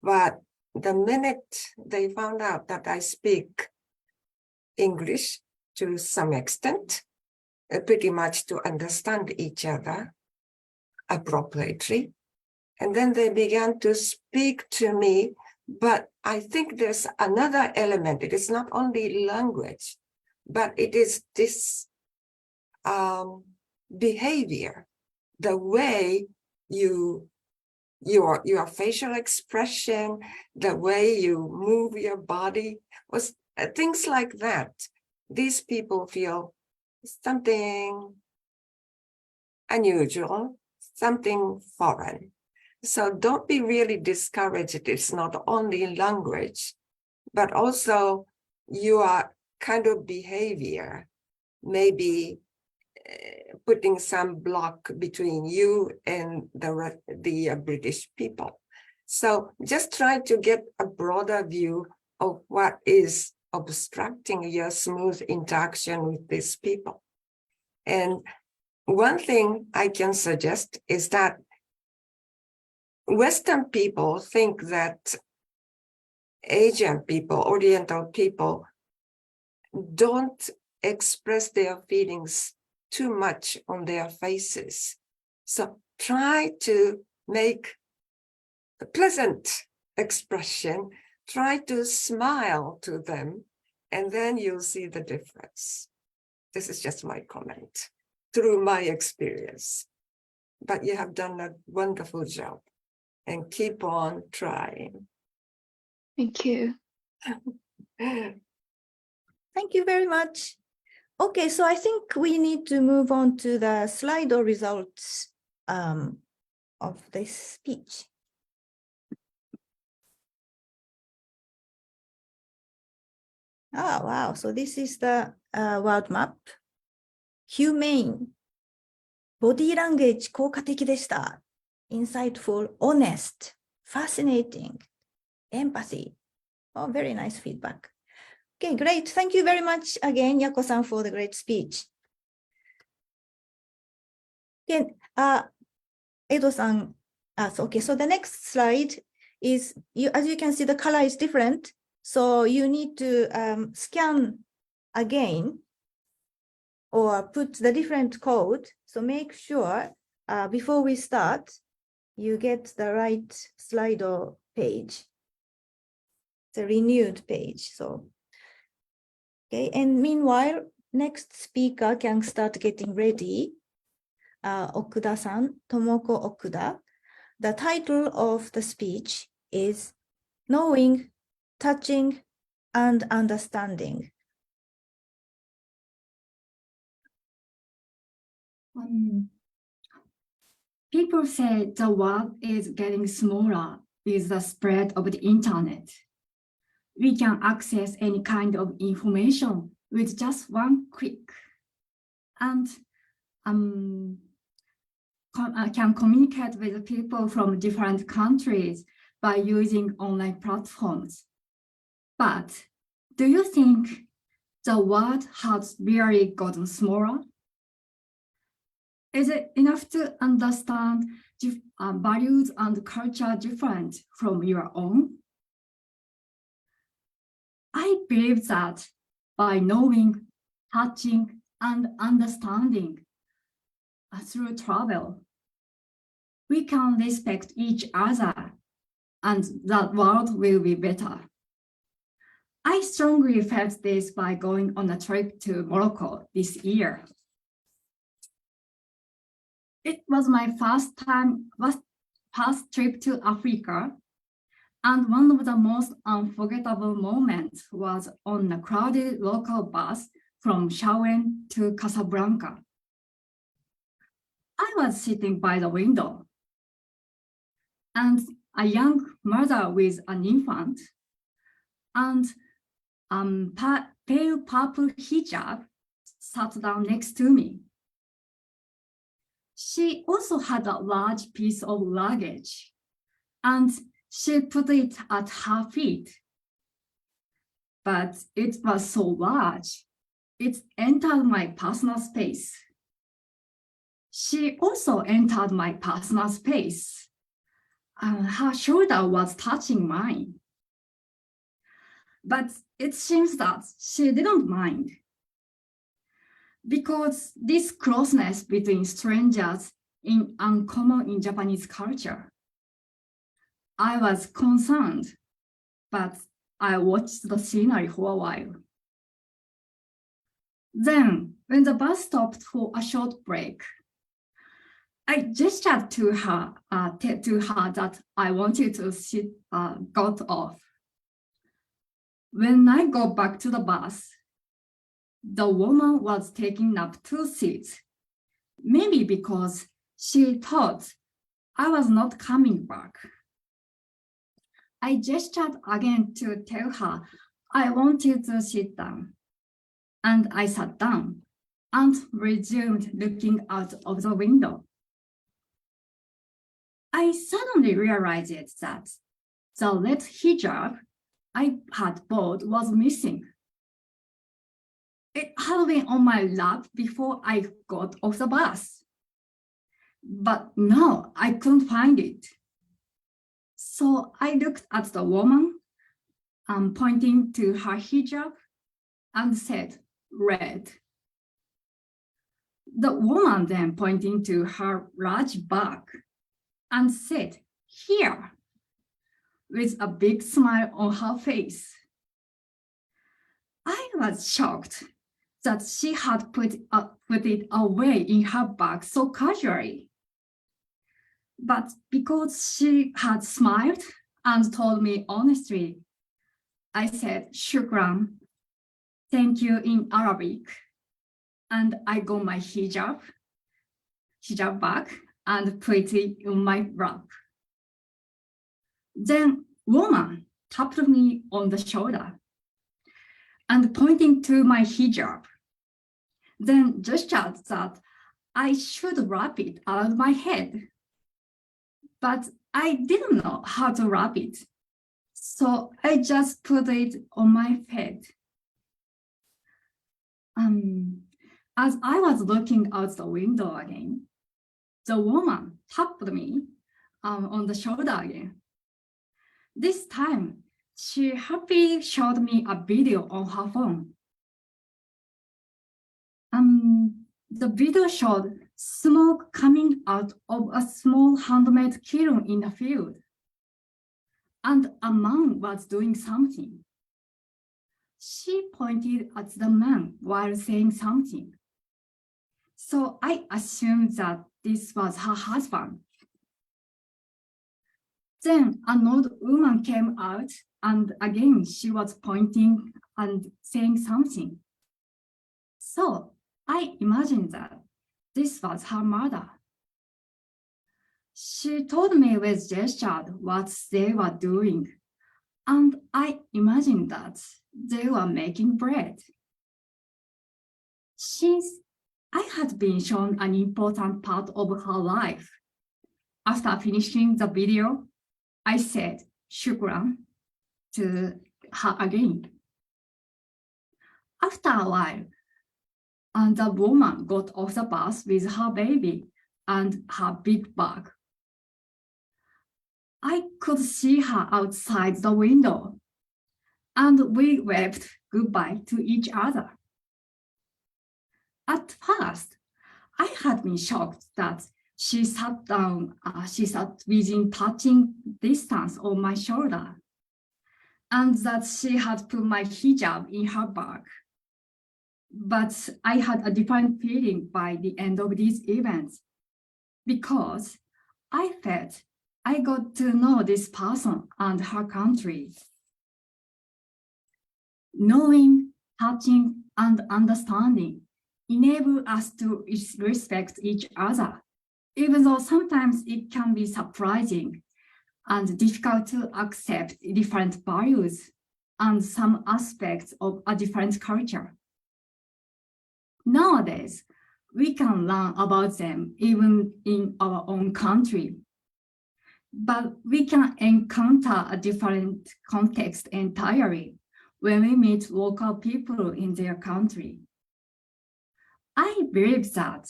But the minute they found out that I speak English to some extent, pretty much to understand each other appropriately, and then they began to speak to me. But I think there's another element. It is not only language, but it is this behavior, the way your facial expression, the way you move your body, was things like that. These people feel something unusual, something foreign. So don't be really discouraged. It's not only language, but also your kind of behavior, maybe putting some block between you and the British people. So just try to get a broader view of what is obstructing your smooth interaction with these people. And one thing I can suggest is that Western people think that Asian people, Oriental people, don't express their feelings too much on their faces. So try to make a pleasant expression, try to smile to them, and then you'll see the difference. This is just my comment through my experience. But you have done a wonderful job, and keep on trying. Thank you. Thank you very much. Okay, so I think we need to move on to the Slido results of this speech. Oh, wow. So this is the word map. Humane. Body language 効果的でした。Insightful, honest, fascinating, empathy. Oh, very nice feedback. Okay, great. Thank you very much again, Yako-san, for the great speech. Again, Edo-san, okay, so the next slide is, as you can see, the color is different. So you need to scan again or put the different code. So make sure before we start, you get the right Slido page, the renewed page. So, okay, and meanwhile, next speaker can start getting ready. Okuda-san, Tomoko Okuda. The title of the speech is Knowing, Touching, and Understanding. People say the world is getting smaller with the spread of the internet. We can access any kind of information with just one click, and can communicate with people from different countries by using online platforms. But do you think the world has really gotten smaller? Is it enough to understand values and culture different from your own? I believe that by knowing, touching, and understanding through travel, we can respect each other and the world will be better. I strongly felt this by going on a trip to Morocco this year. It was my first trip to Africa, and one of the most unforgettable moments was on a crowded local bus from Shawen to Casablanca. I was sitting by the window, and a young mother with an infant and pale purple hijab sat down next to me. She also had a large piece of luggage, and she put it at her feet. But it was so large, it entered my personal space. She also entered my personal space, and her shoulder was touching mine. But it seems that she didn't mind, because this closeness between strangers is uncommon in Japanese culture. I was concerned, but I watched the scenery for a while. Then, when the bus stopped for a short break, I gestured to her that I wanted to sit, got off. When I got back to the bus, the woman was taking up 2 seats, maybe because she thought I was not coming back. I gestured again to tell her I wanted to sit down, and I sat down and resumed looking out of the window. I suddenly realized that the red hijab I had bought was missing. It had been on my lap before I got off the bus, but now I couldn't find it. So I looked at the woman, pointing to her hijab, and said, "Red." The woman then pointing to her large bag and said, "Here," with a big smile on her face. I was shocked that she had put it away in her bag so casually. But because she had smiled and told me honestly, I said, "Shukran," thank you in Arabic, and I got my hijab bag and put it in my lap. Then woman tapped me on the shoulder and pointing to my hijab, then gestured that I should wrap it around my head. But I didn't know how to wrap it, so I just put it on my head. As I was looking out the window again, the woman tapped me on the shoulder again. This time, she happily showed me a video on her phone. The video showed smoke coming out of a small handmade kiln in the field, and a man was doing something. She pointed at the man while saying something. So I assumed that this was her husband. Then an old woman came out, and again she was pointing and saying something. So I imagined that this was her mother. She told me with gesture what they were doing, and I imagined that they were making bread. Since I had been shown an important part of her life, after finishing the video, I said "Shukran" to her again. After a while, and the woman got off the bus with her baby and her big bag. I could see her outside the window, and we waved goodbye to each other. At first, I had been shocked that she sat within touching distance on my shoulder, and that she had put my hijab in her bag. But I had a different feeling by the end of these events, because I felt I got to know this person and her country. Knowing, touching, and understanding enable us to respect each other, even though sometimes it can be surprising and difficult to accept different values and some aspects of a different culture. Nowadays, we can learn about them even in our own country. But we can encounter a different context entirely when we meet local people in their country. I believe that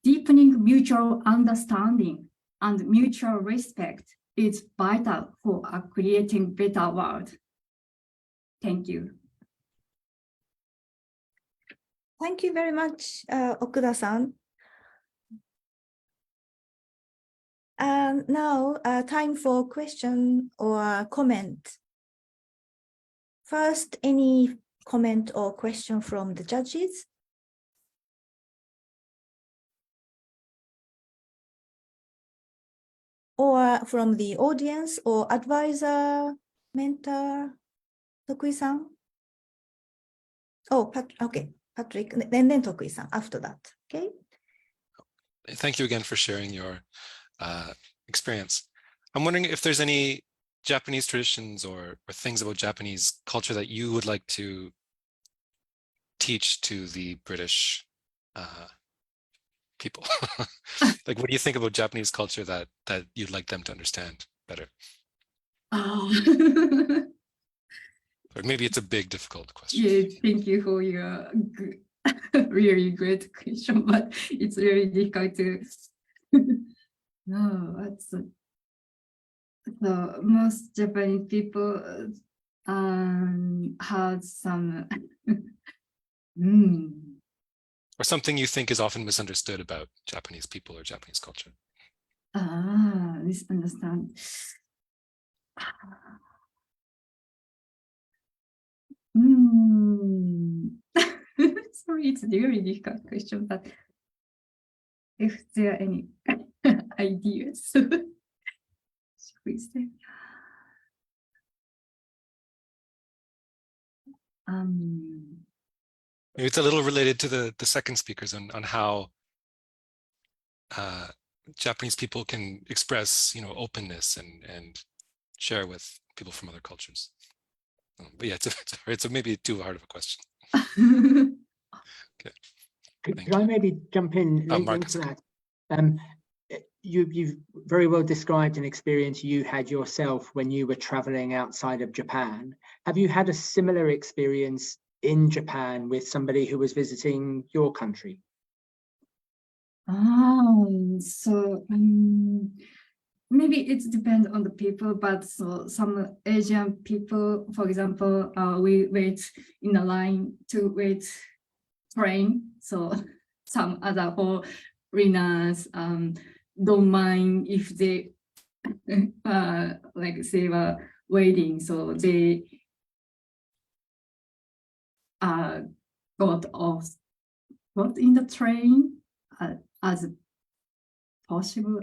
deepening mutual understanding and mutual respect is vital for creating better world. Thank you. Thank you very much, Okuda-san. And now, time for question or comment. First, any comment or question from the judges? Or from the audience or advisor, mentor, Tokui-san? Oh, okay, Patrick, and then Tokui-san after that, okay? Thank you again for sharing your experience. I'm wondering if there's any Japanese traditions or things about Japanese culture that you would like to teach to the British people. Like, what do you think about Japanese culture that you'd like them to understand better? Or maybe it's a big, difficult question. Yeah, thank you for your really great question, but it's very difficult to. No, that's so most Japanese people have some. Or something you think is often misunderstood about Japanese people or Japanese culture. Misunderstand. Sorry, it's a really difficult question, but if there are any ideas, should we say? Maybe it's a little related to the second speakers on how Japanese people can express, openness and share with people from other cultures. But yeah, it's maybe too hard of a question. Okay. Could I maybe jump in into that? You've very well described an experience you had yourself when you were traveling outside of Japan. Have you had a similar experience in Japan with somebody who was visiting your country? Maybe it depends on the people, but so some Asian people, for example, we wait in a line to wait train. So some other foreigners don't mind if they like they were waiting, so they got in the train as possible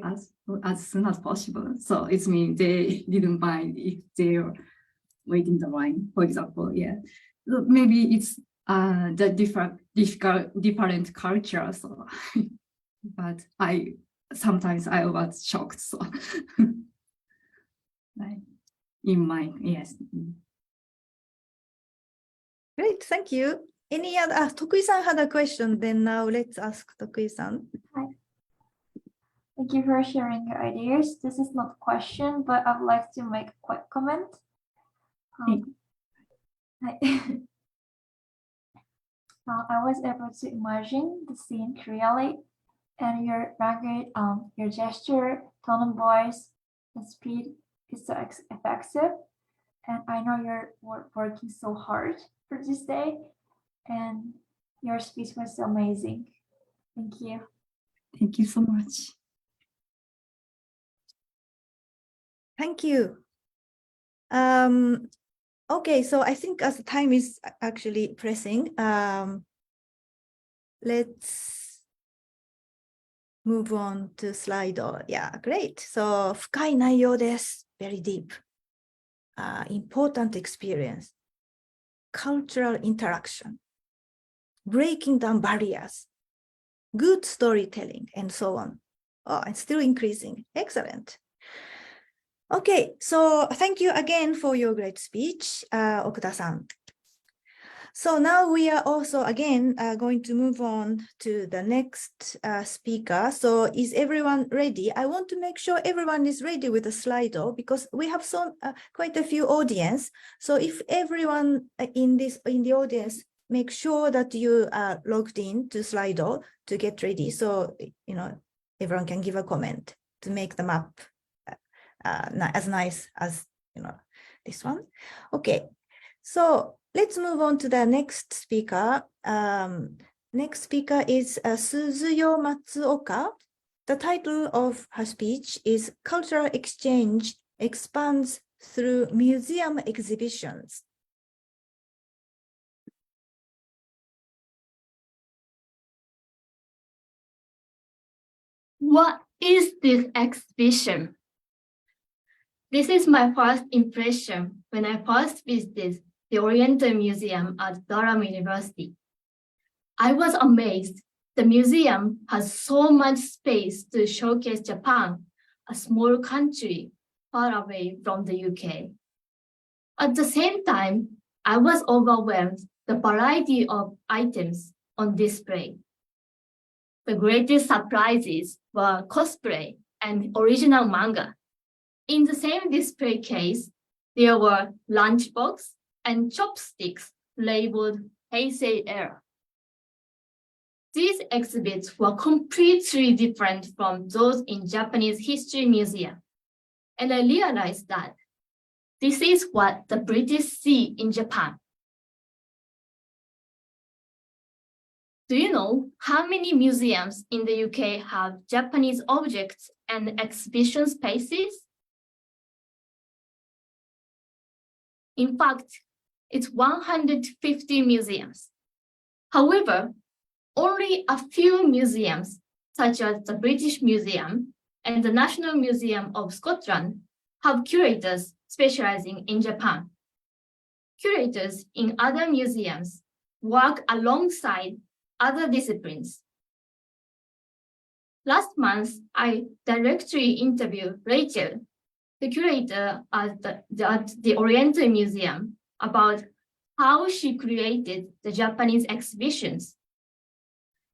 as soon as possible. So it means they didn't mind if they're waiting the line, for example. Yeah, so maybe it's the different culture. So, but sometimes I was shocked. So, yes. Great, thank you. Any other? Tokui-san had a question. Then now let's ask Tokui-san. Hi. Thank you for sharing your ideas. This is not a question, but I'd like to make a quick comment. I was able to imagine the scene clearly, and your language, your gesture, tone of voice, and speed is so effective. And I know you're working so hard for this day, and your speech was so amazing. Thank you. Thank you so much. Thank you. Okay, so I think as the time is actually pressing, let's move on to slide. Yeah, great. So 深い内容です。Very deep. Important experience. Cultural interaction. Breaking down barriers. Good storytelling, and so on. Oh, it's still increasing. Excellent. Okay, so thank you again for your great speech, Okuda-san. So now we are also again going to move on to the next speaker. So is everyone ready? I want to make sure everyone is ready with the Slido because we have quite a few audience. So if everyone in the audience, make sure that you are logged in to Slido to get ready. So everyone can give a comment to make the map as nice as this one. Okay, so let's move on to the next speaker. Next speaker is Suzuyo Matsuoka. The title of her speech is Cultural Exchange Expands Through Museum Exhibitions. What is this exhibition? This is my first impression when I first visited the Oriental Museum at Durham University. I was amazed. The museum has so much space to showcase Japan, a small country far away from the UK. At the same time, I was overwhelmed the variety of items on display. The greatest surprises were cosplay and original manga. In the same display case, there were lunchbox and chopsticks labeled Heisei era. These exhibits were completely different from those in Japanese History Museum, and I realized that this is what the British see in Japan. Do you know how many museums in the UK have Japanese objects and exhibition spaces? In fact, it's 150 museums. However, only a few museums, such as the British Museum and the National Museum of Scotland, have curators specializing in Japan. Curators in other museums work alongside other disciplines. Last month, I directly interviewed Rachel, the curator at the Oriental Museum, about how she created the Japanese exhibitions.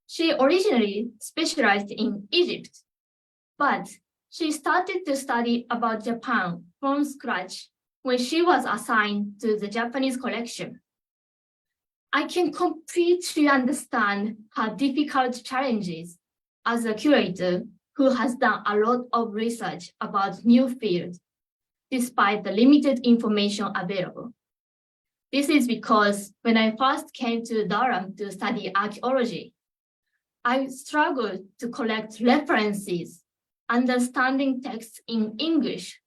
She originally specialized in Egypt, but she started to study about Japan from scratch when she was assigned to the Japanese collection. I can completely understand her difficult challenges as a curator who has done a lot of research about new fields, despite the limited information available. This is because when I first came to Durham to study archaeology, I struggled to collect references, understanding texts in English,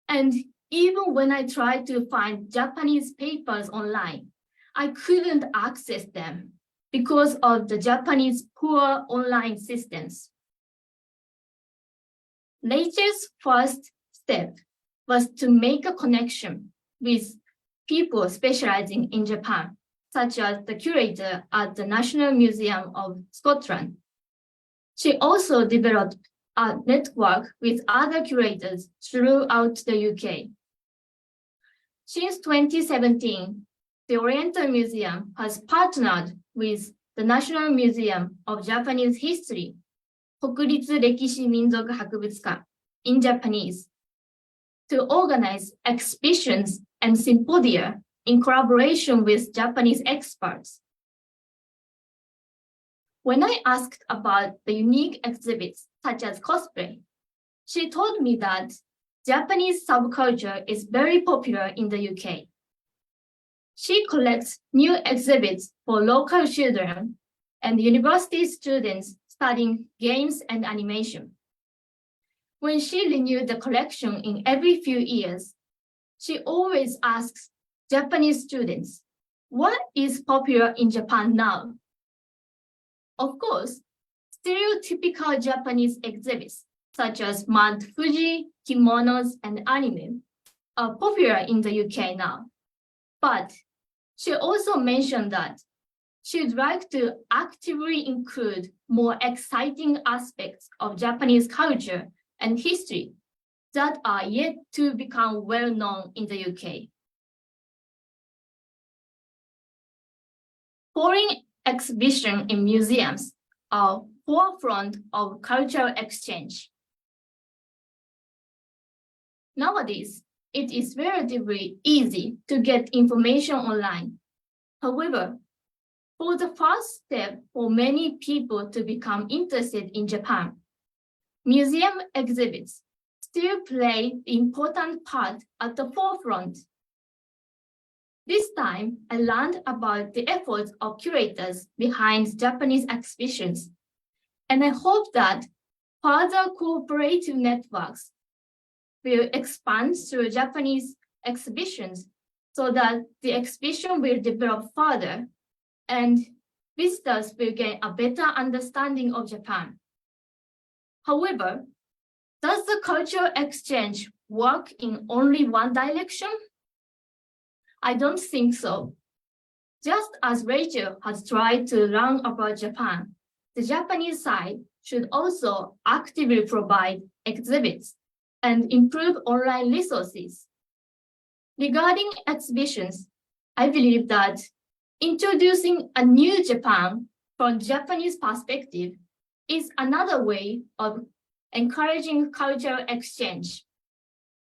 and even when I tried to find Japanese papers online, I couldn't access them because of the Japanese poor online systems. Rachel's first step was to make a connection with people specializing in Japan, such as the curator at the National Museum of Scotland. She also developed a network with other curators throughout the UK. Since 2017, the Oriental Museum has partnered with the National Museum of Japanese History, 国立歴史民族博物館 in Japanese, to organize exhibitions and symposia in collaboration with Japanese experts. When I asked about the unique exhibits such as cosplay, she told me that Japanese subculture is very popular in the UK. She collects new exhibits for local children and university students studying games and animation. When she renewed the collection in every few years, she always asks Japanese students, what is popular in Japan now? Of course, stereotypical Japanese exhibits such as Mount Fuji, kimonos, and anime are popular in the UK now. But she also mentioned that she'd like to actively include more exciting aspects of Japanese culture and history that are yet to become well known in the UK. foreign exhibition in museums are forefront of cultural exchange. Nowadays, it is relatively easy to get information online. However, for the first step for many people to become interested in Japan, museum exhibits still play an important part at the forefront. This time, I learned about the efforts of curators behind Japanese exhibitions, and I hope that further cooperative networks will expand through Japanese exhibitions so that the exhibition will develop further and visitors will gain a better understanding of Japan. However, does the cultural exchange work in only one direction? I don't think so. Just as Rachel has tried to learn about Japan, the Japanese side should also actively provide exhibits and improve online resources. Regarding exhibitions, I believe that introducing a new Japan from Japanese perspective is another way of encouraging cultural exchange.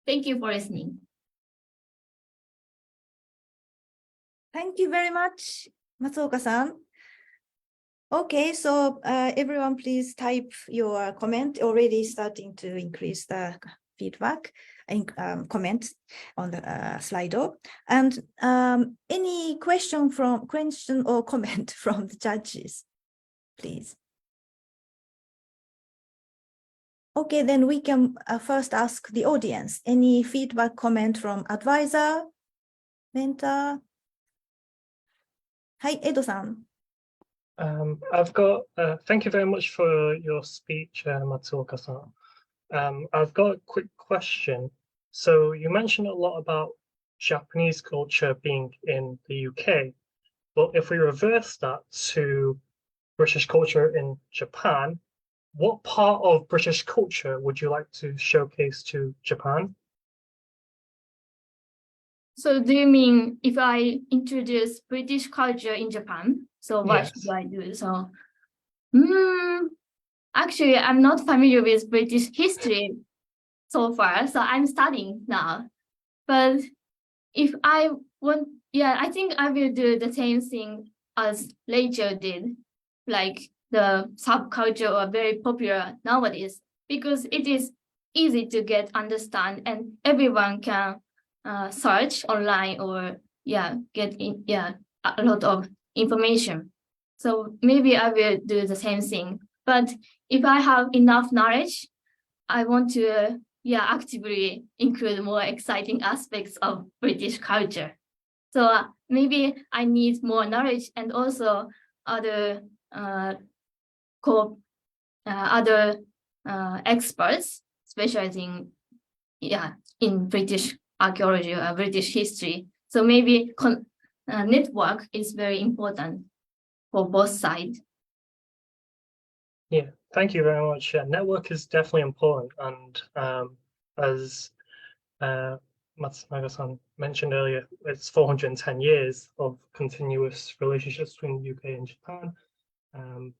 Thank you for listening. Thank you very much, Matsuoka-san. Okay, so everyone please type your comment, already starting to increase the feedback and comments on the Slido. And any question or comment from the judges, please. Okay, then we can first ask the audience. Any feedback, comment from advisor, mentor? Hi, Edo-san. I've got, thank you very much for your speech, Matsuoka-san. I've got a quick question. So you mentioned a lot about Japanese culture being in the UK, but if we reverse that to British culture in Japan, what part of British culture would you like to showcase to Japan? So do you mean if I introduce British culture in Japan? So what Yes. should I do? So, actually, I'm not familiar with British history so far, so I'm studying now. But if I want, I think I will do the same thing as Rachel did, like the subculture are very popular nowadays because it is easy to understand and everyone can search online or get a lot of information. So maybe I will do the same thing. But if I have enough knowledge, I want to actively include more exciting aspects of British culture. So maybe I need more knowledge and also other experts specializing in British archaeology or British history. So maybe network is very important for both sides. Yeah, thank you very much. Network is definitely important, and as Matsunaga-san mentioned earlier, it's 410 years of continuous relationships between the UK and Japan, and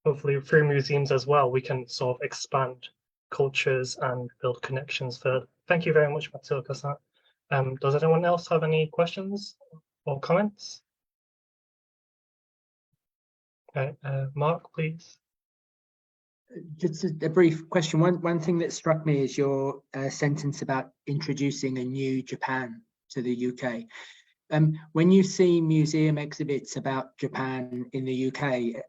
hopefully through museums as well, we can sort of expand cultures and build connections further. Thank you very much, Matsuoka-san. Does anyone else have any questions or comments? Okay, Mark, please. Just a brief question. One thing that struck me is your sentence about introducing a new Japan to the UK. When you see museum exhibits about Japan in the UK,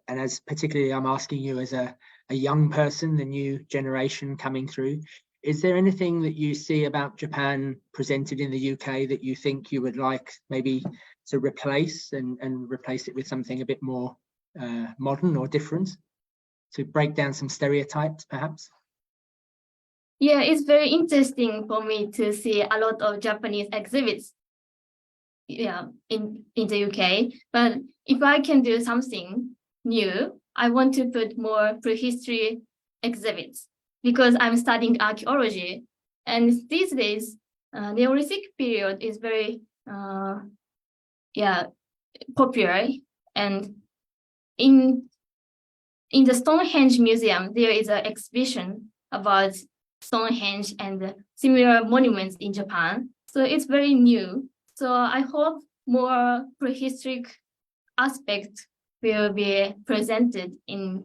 and as particularly I'm asking you as a young person, the new generation coming through, is there anything that you see about Japan presented in the UK that you think you would like maybe to replace and replace it with something a bit more modern or different, to break down some stereotypes perhaps? Yeah, it's very interesting for me to see a lot of Japanese exhibits in the UK. But if I can do something new, I want to put more prehistory exhibits because I'm studying archaeology. And these days, Neolithic period is very popular And in the Stonehenge Museum, there is an exhibition about Stonehenge and similar monuments in Japan. So it's very new. So I hope more prehistoric aspects will be presented in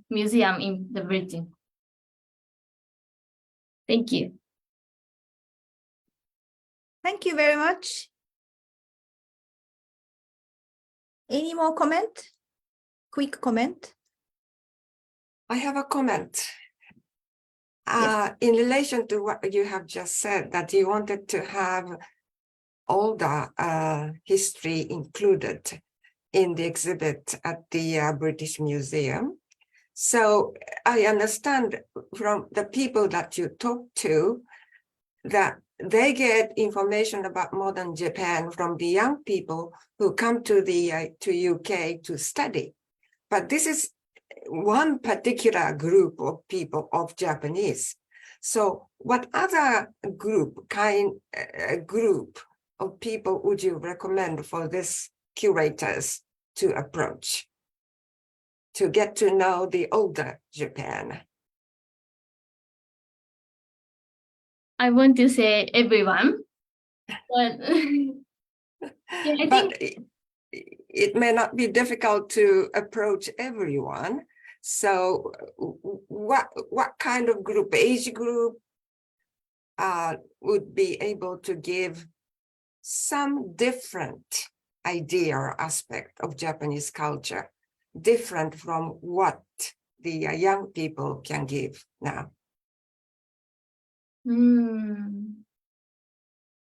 museum in the Britain. Thank you. Thank you very much. Any more comment? Quick comment? I have a comment. In relation to what you have just said, that you wanted to have all the history included in the exhibit at the British Museum. So I understand from the people that you talk to that they get information about modern Japan from the young people who come to the UK to study. But this is one particular group of people of Japanese. So what other group of people would you recommend for this curators to approach to get to know the older Japan? I want to say everyone, but yeah, I But think it may not be difficult to approach everyone. So what kind of group, age group, would be able to give some different idea or aspect of Japanese culture, different from what the young people can give now?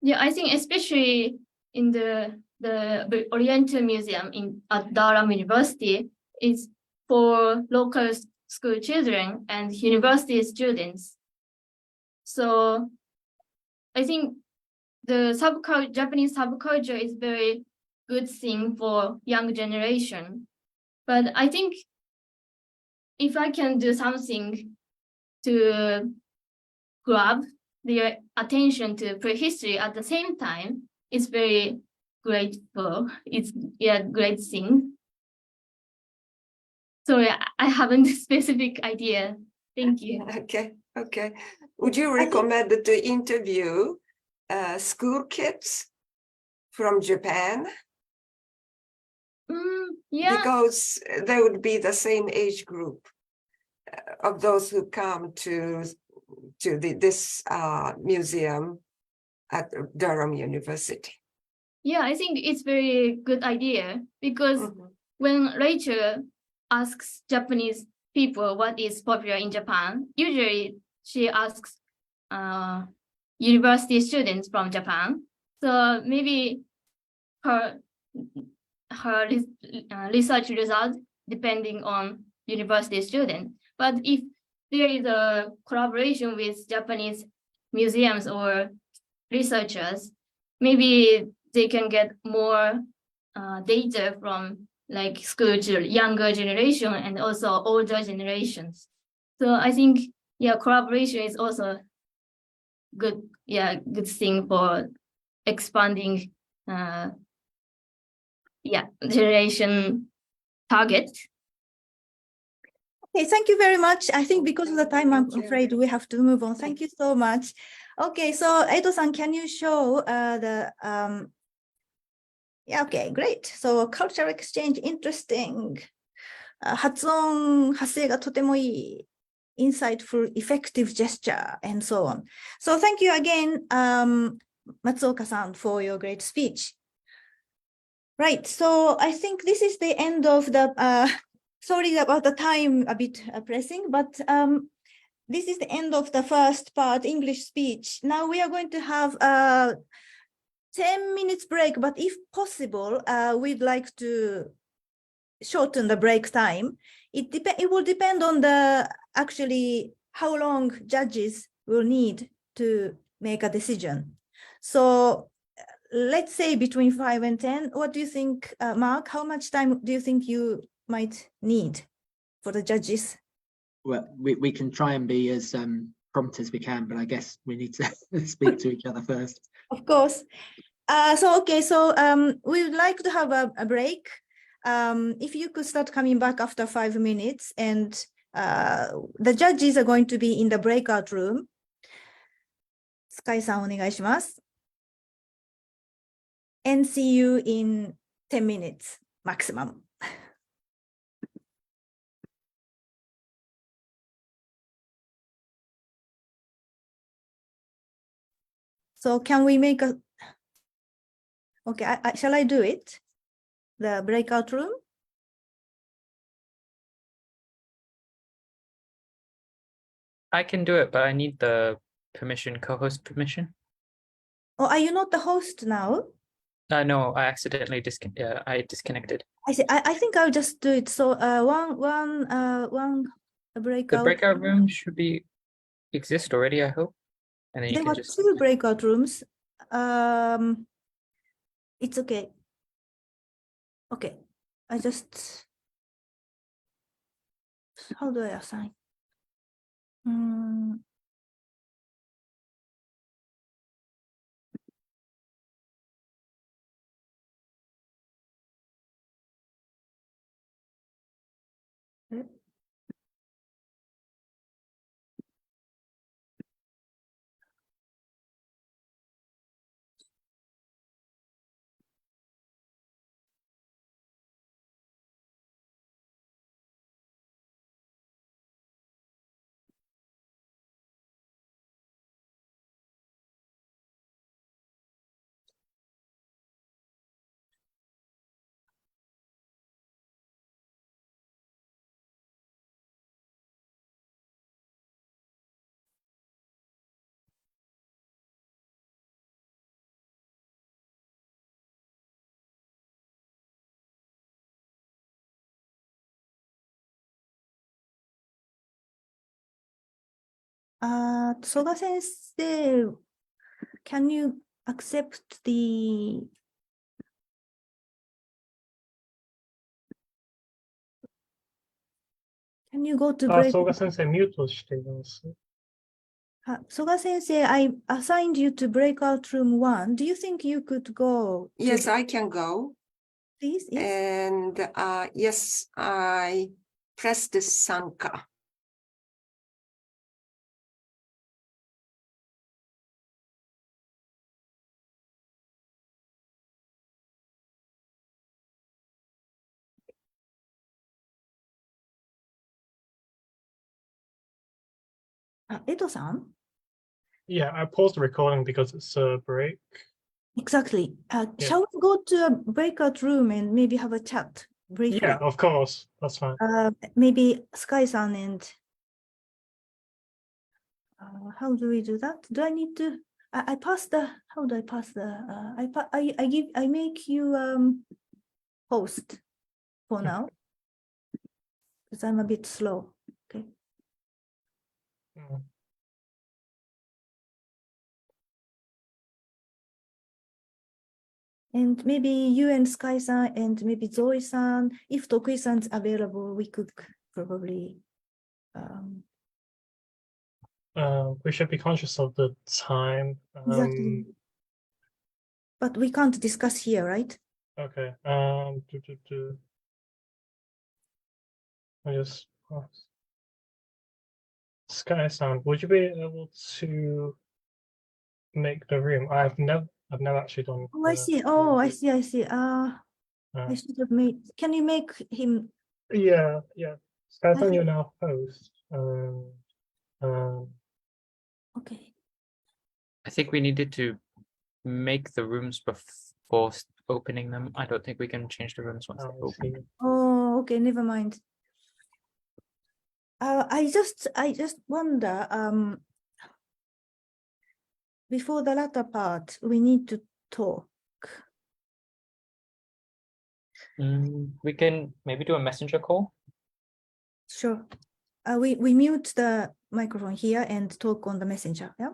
Yeah, I think especially in the Oriental Museum at Durham University is for local school children and university students. So I think the Japanese subculture is very good thing for young generation. But I think if I can do something to grab their attention to prehistory at the same time, it's very grateful. It's great thing. So I haven't a specific idea. Thank you. Okay. Would you recommend to interview school kids from Japan? Yeah. Because they would be the same age group of those who come to this museum at Durham University. Yeah, I think it's very good idea because when Rachel asks Japanese people what is popular in Japan, usually she asks university students from Japan. So maybe her research results depending on university student. But if there is a collaboration with Japanese museums or researchers, maybe they can get more data from like younger generation and also older generations. So I think collaboration is also good thing for expanding generation target. Okay, thank you very much. I think because of the time, I'm afraid we have to move on. Thank you so much. Okay, so Edo-san, can you show okay, great. So cultural exchange, interesting. 発音、発声がとてもいい。Insightful, effective gesture, and so on. So thank you again, Matsuoka-san, for your great speech. Right, so I think this is the end of the, sorry about the time, a bit pressing, but this is the end of the first part, English speech. Now we are going to have a 10 minutes break, but if possible, we'd like to shorten the break time. It will depend on actually how long judges will need to make a decision. So let's say between 5 and 10. What do you think, Mark? How much time do you think you might need for the judges? Well, we can try and be as prompt as we can, but I guess we need to speak to each other first. Of course. So we would like to have a break. if you could start coming back after 5 minutes, and the judges are going to be in the breakout room. Sky-san, お願いします。And see you in 10 minutes maximum. So can we make a, okay, shall I do it? The breakout room? I can do it, but I need the permission, co-host permission. Oh, are you not the host now? No, I accidentally disconnected. I see. I think I'll just do it. So one The breakout. breakout room should exist already, I hope. And then you There can were just 2 breakout rooms. It's okay. Okay. I just, how do I assign? Soga sensei, can you accept the, can you go to break? ソガ先生、ミュートしています。Soga sensei, I assigned you to breakout room 1. Do you think you could go? Yes, I can go. Please, yes. And yes, I pressed the Sanka. Edo-san? Yeah, I paused the recording because it's a break. Exactly. Shall we go to a breakout room and maybe have a chat briefly? Yeah, of course. That's fine. Maybe Sky-san and how do we do that? Do I need to? I pass the. How do I pass the? I make you host for now because I'm a bit slow. Okay. And maybe you and Sky-san and maybe Zoe-san, if Tokui-san's available, we could probably. We should be conscious of the time. Exactly. But we can't discuss here, right? Okay. I just Sky-san, would you be able to make the room? I've never actually done. Oh, I see. Oh, I see. I see. I should have made. Can you make him? Yeah. Sky-san, you're now host. Okay. I think we needed to make the rooms before opening them. I don't think we can change the rooms once they open. Oh, okay. Never mind. I just wonder. Before the latter part, we need to talk. We can maybe do a messenger call. Sure. We mute the microphone here and talk on the messenger. Yeah.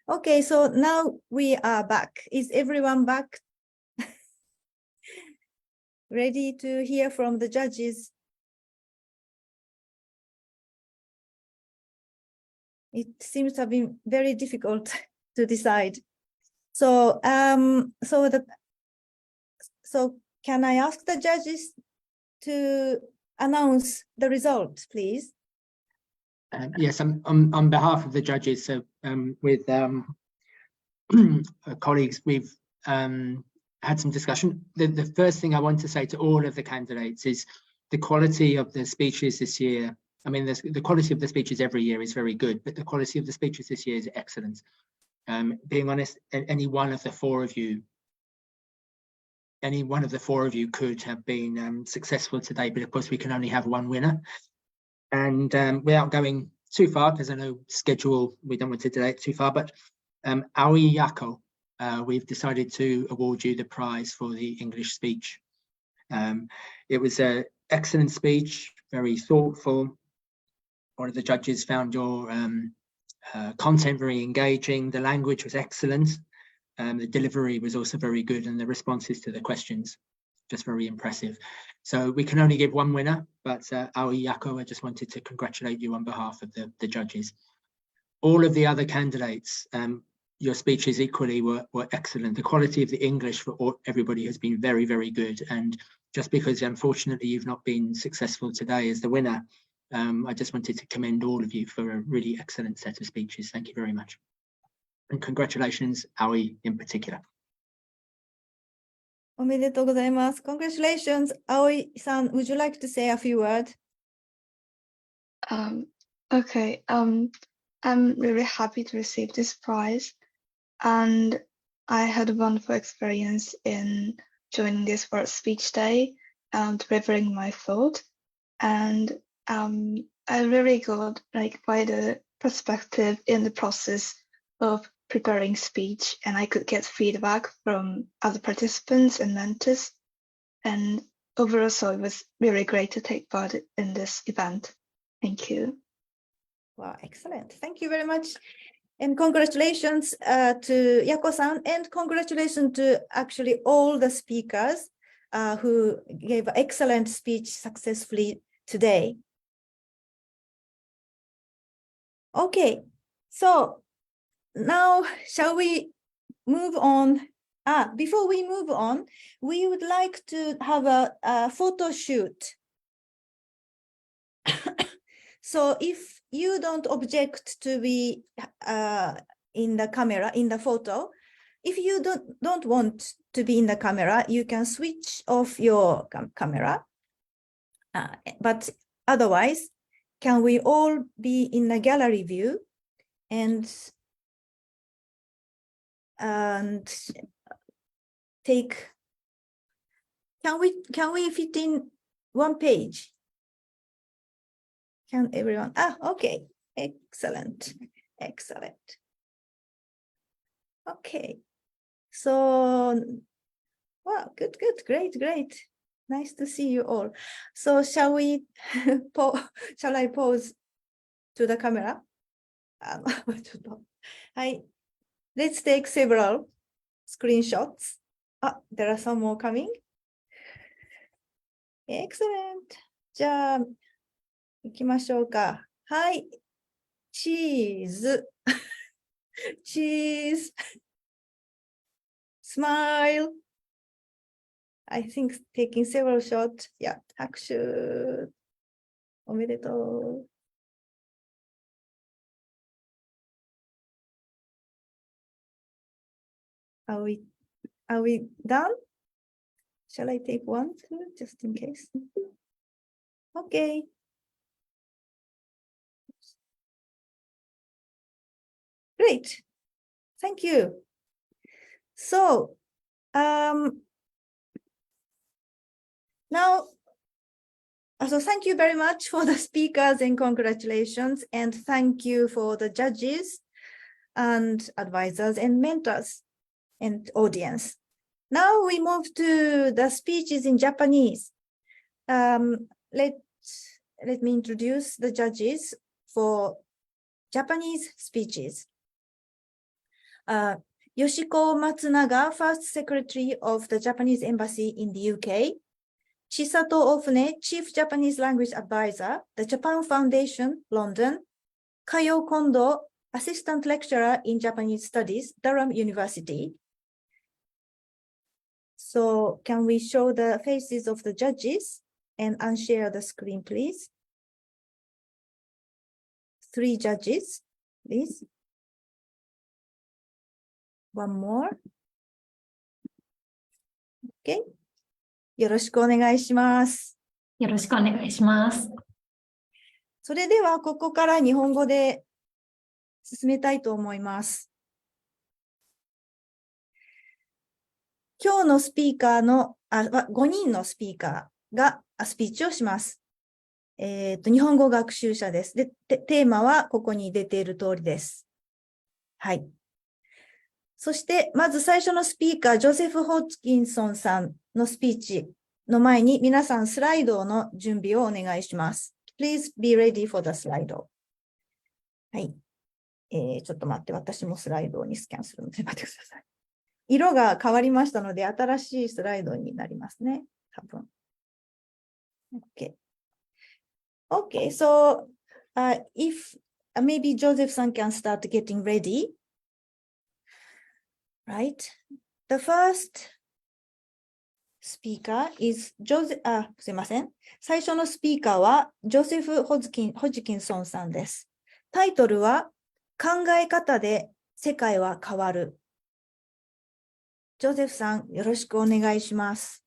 Okay, so now we are back. Is everyone back? Ready to hear from the judges? It seems to have been very difficult to decide. So, so can I ask the judges to announce the result, please? Yes, on behalf of the judges, so with colleagues, we've had some discussion. The first thing I want to say to all of the candidates is the quality of the speeches this year. I mean, the quality of the speeches every year is very good, but the quality of the speeches this year is excellent. Being honest, any one of the four of you could have been successful today, but of course we can only have one winner. And without going too far, because I know schedule, we don't want to delay it too far, but Aoi Yako, we've decided to award you the prize for the English speech. It was an excellent speech, very thoughtful. One of the judges found your content very engaging. The language was excellent. The delivery was also very good, and the responses to the questions just very impressive. So we can only give one winner, but Aoi Yako, I just wanted to congratulate you on behalf of the judges. All of the other candidates, your speeches equally were excellent. The quality of the English for everybody has been very, very good. And just because unfortunately you've not been successful today as the winner, I just wanted to commend all of you for a really excellent set of speeches. Thank you very much. And congratulations, Aoi in particular. おめでとうございます。Congratulations, Aoi-san. Would you like to say a few words? Okay. I'm really happy to receive this prize, and I had a wonderful experience in joining this World Speech Day and delivering my thought. And I really got quite a perspective in the process of preparing speech, and I could get feedback from other participants and mentors. And overall, so it was really great to take part in this event. Thank you. Wow, excellent. Thank you very much. And congratulations to Yako-san, and congratulations to actually all the speakers who gave an excellent speech successfully today. Okay, so now shall we move on? Before we move on, we would like to have a photo shoot. So if you don't object to be in the camera, in the photo, if you don't want to be in the camera, you can switch off your camera. But otherwise, can we all be in the gallery view and take? Can we fit in one page? Can everyone? Okay, excellent. Okay, so wow, good, great. Nice to see you all. So shall we? Shall I pose to the camera? Hi. Let's take several screenshots. There are some more coming. Excellent. じゃあ行きましょうか。はい。チーズ。チーズ。Smile. I think taking several shots. Yeah. 拍手。おめでとう。Are we done? Shall I take one, two, just in case? Okay. Great. Thank you. So, now, so thank you very much for the speakers and congratulations, and thank you for the judges and advisors and mentors and audience. Now we move to the speeches in Japanese. Let me introduce the judges for Japanese speeches. Yoshiko Matsunaga, first secretary of the Japanese embassy in the UK. Chisato Ofune, chief Japanese language advisor, the Japan Foundation, London. Kayo Kondo, assistant lecturer in Japanese studies, Durham University. So can we show the faces of the judges and unshare the screen, please? 3 judges, please. One more. Okay. よろしくお願いします。よろしくお願いします。それではここから日本語で進めたいと思います。今日のスピーカーの5人のスピーカーがスピーチをします。日本語学習者です。で、テーマはここに出ている通りです。はい。そして、まず最初のスピーカー、ジョセフ・ホチキンソンさんのスピーチの前に、皆さんスライドの準備をお願いします。Please be ready for the slide. はい。ちょっと待って、私もスライドにスキャンするので待ってください。色が変わりましたので、新しいスライドになりますね。多分。Okay. Okay, so if maybe Joseph-san can start getting ready. Right. The first speaker is Joseph, すいません。最初のスピーカーはジョセフ・ホジキンソンさんです。タイトルは考え方で世界は変わる。ジョセフさん、よろしくお願いします。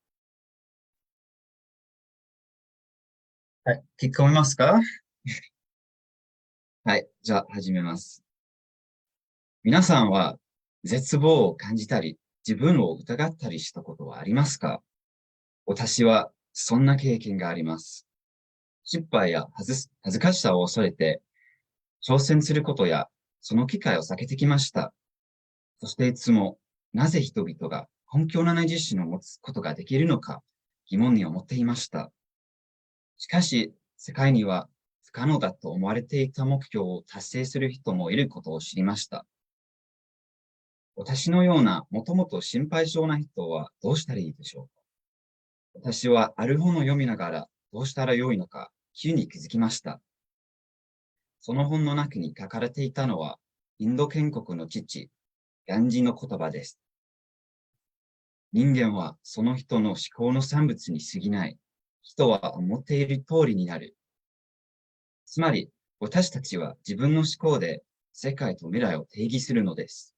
はい、聞こえますか？はい、じゃあ始めます。皆さんは絶望を感じたり、自分を疑ったりしたことはありますか？私はそんな経験があります。失敗や恥ずかしさを恐れて、挑戦することやその機会を避けてきました。そしていつも、なぜ人々が根拠のない自信を持つことができるのか疑問に思っていました。しかし、世界には不可能だと思われていた目標を達成する人もいることを知りました。私のようなもともと心配性な人はどうしたらいいでしょうか？私はある本を読みながらどうしたらよいのか急に気づきました。その本の中に書かれていたのはインド建国の父、ガンジーの言葉です。人間はその人の思考の産物に過ぎない。人は思っている通りになる。つまり、私たちは自分の思考で世界と未来を定義するのです。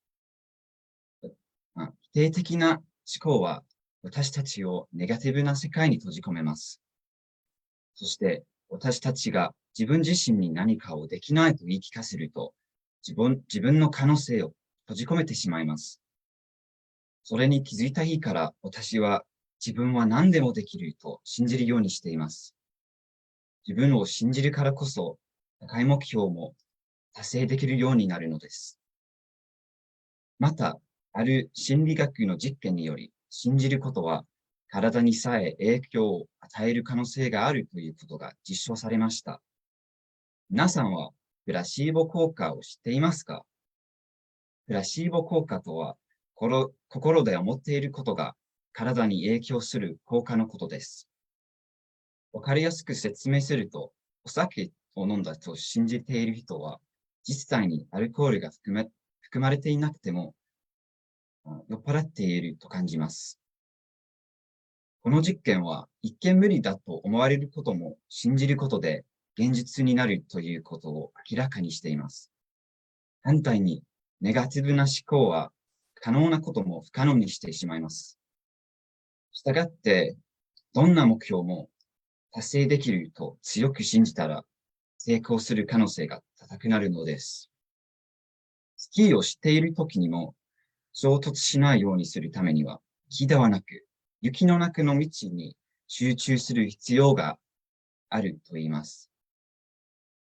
否定的な思考は私たちをネガティブな世界に閉じ込めます。そして私たちが自分自身に何かをできないと言い聞かせると、自分の可能性を閉じ込めてしまいます。それに気づいた日から私は自分は何でもできると信じるようにしています。自分を信じるからこそ高い目標も達成できるようになるのです。また、ある心理学の実験により、信じることは体にさえ影響を与える可能性があるということが実証されました。皆さんはプラシーボ効果を知っていますか？プラシーボ効果とは、心で思っていることが体に影響する効果のことです。わかりやすく説明すると、お酒を飲んだと信じている人は、実際にアルコールが含まれていなくても、酔っ払っていると感じます。この実験は一見無理だと思われることも信じることで現実になるということを明らかにしています。反対に、ネガティブな思考は可能なことも不可能にしてしまいます。したがって、どんな目標も達成できると強く信じたら成功する可能性が高くなるのです。スキーをしているときにも衝突しないようにするためには、木ではなく雪の中の道に集中する必要があると言います。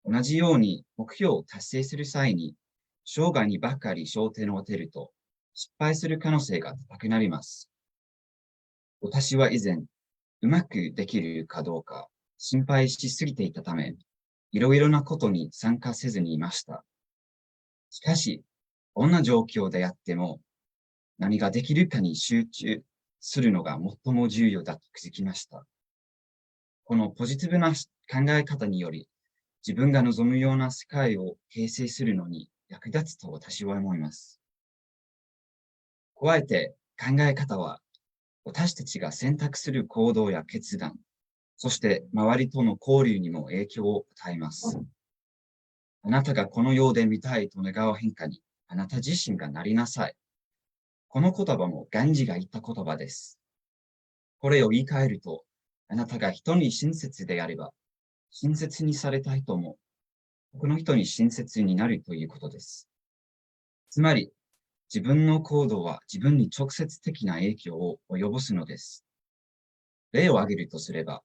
同じように目標を達成する際に、生涯にばかり焦点を当てると失敗する可能性が高くなります。私は以前、うまくできるかどうか心配しすぎていたため、いろいろなことに参加せずにいました。しかし、どんな状況であっても何ができるかに集中するのが最も重要だと気づきました。このポジティブな考え方により、自分が望むような世界を形成するのに役立つと私は思います。加えて考え方は、私たちが選択する行動や決断、そして周りとの交流にも影響を与えます。あなたがこの世で見たいと願う変化に、あなた自身がなりなさい。この言葉もガンジが言った言葉です。これを言い換えると、あなたが人に親切であれば、親切にされた人も、他の人に親切になるということです。つまり、自分の行動は自分に直接的な影響を及ぼすのです。例を挙げるとすれば、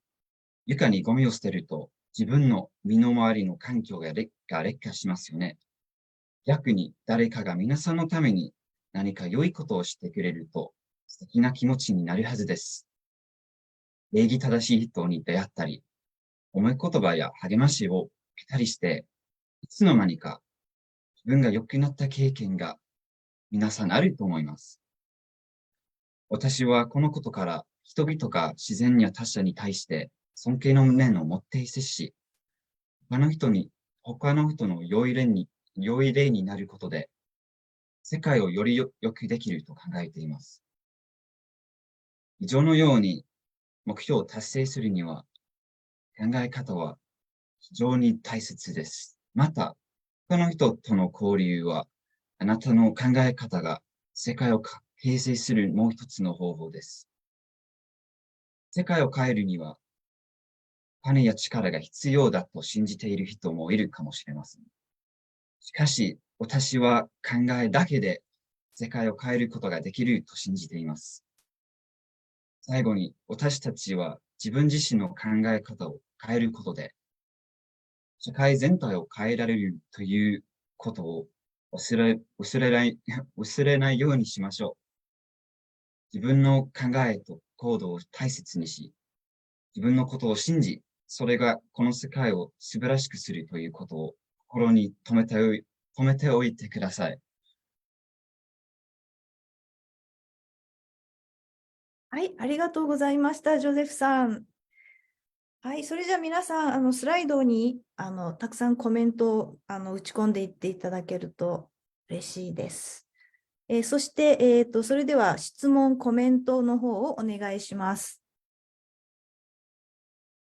床にゴミを捨てると、自分の身の回りの環境が劣化しますよね。逆に誰かが皆さんのために何か良いことをしてくれると素敵な気持ちになるはずです。礼儀正しい人に出会ったり、褒め言葉や励ましを受けたりして、いつの間にか自分が良くなった経験が皆さんあると思います。私はこのことから人々が自然や他者に対して尊敬の念を持って接し、他の人の良い例になることで、世界をより良くできると考えています。以上のように目標を達成するには、考え方は非常に大切です。また、他の人との交流は、あなたの考え方が世界を形成するもう一つの方法です。世界を変えるには、金や力が必要だと信じている人もいるかもしれません。しかし、私は考えだけで世界を変えることができると信じています。最後に、私たちは自分自身の考え方を変えることで、社会全体を変えられるということを忘れないようにしましょう。自分の考えと行動を大切にし、自分のことを信じ、それがこの世界を素晴らしくするということを心に留めておいてください。はい、ありがとうございました、ジョゼフさん。はい、それじゃあ皆さん、スライドにたくさんコメントを打ち込んでいっていただけると嬉しいです。そして、それでは質問、コメントの方をお願いします。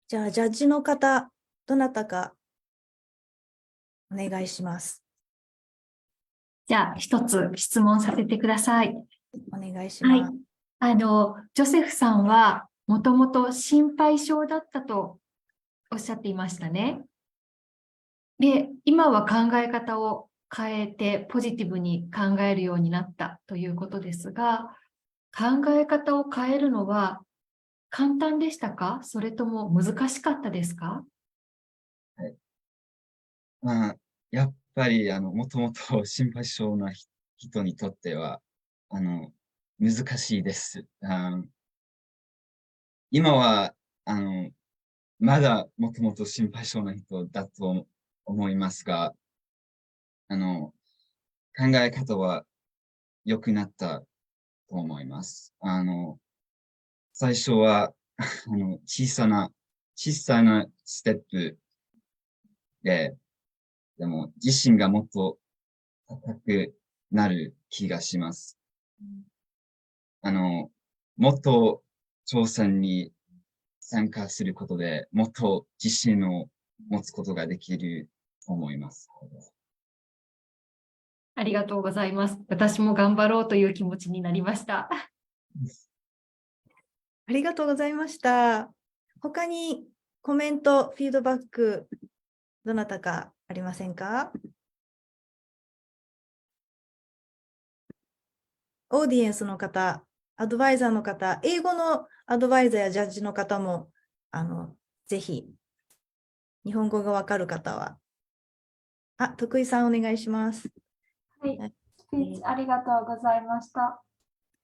じゃあ、ジャッジの方、どなたかお願いします。じゃあ、一つ質問させてください。お願いしはい。ます。ジョセフさんは、もともと心配性だったとおっしゃっていましたね。で、今は考え方を変えて、ポジティブに考えるようになったということですが、考え方を変えるのは簡単でしたか？それとも難しかったですか？はい。まあ、やっぱり、もともと心配性な人にとっては、難しいです。今は、まだもともと心配性な人だと思いますが、考え方は良くなったと思います。最初は、小さなステップで、でも自信がもっと高くなる気がします。もっと挑戦に参加することでもっと自信を持つことができると思います。ありがとうございます。私も頑張ろうという気持ちになりました。ありがとうございました。他にコメント、フィードバック、どなたかありませんか？オーディエンスの方、アドバイザーの方、英語のアドバイザーやジャッジの方も、ぜひ、日本語がわかる方は。徳井さんお願いします。はい、スピーチありがとうございました。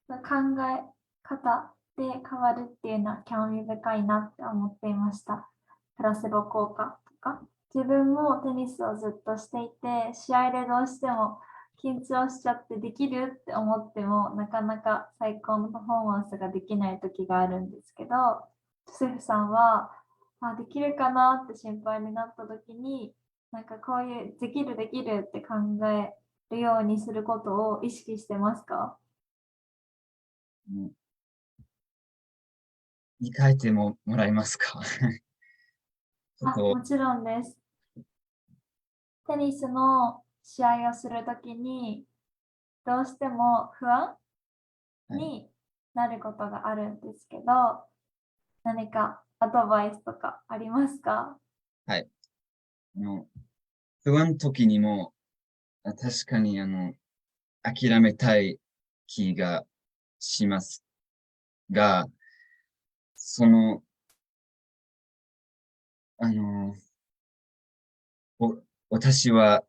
考え方で変わるっていうのは興味深いなって思っていました。プラセボ効果とか。自分もテニスをずっとしていて、試合でどうしても緊張しちゃってできるって思ってもなかなか最高のパフォーマンスができない時があるんですけど、ジョセフさんはできるかなって心配になった時に、なんかこういうできるって考えるようにすることを意識してますか？言い換えてもらえますか？もちろんです。テニスの試合をするときに、どうしても不安になることがあるんですけど、何かアドバイスとかありますか？はい。不安の時にも、確かに諦めたい気がしますが、私は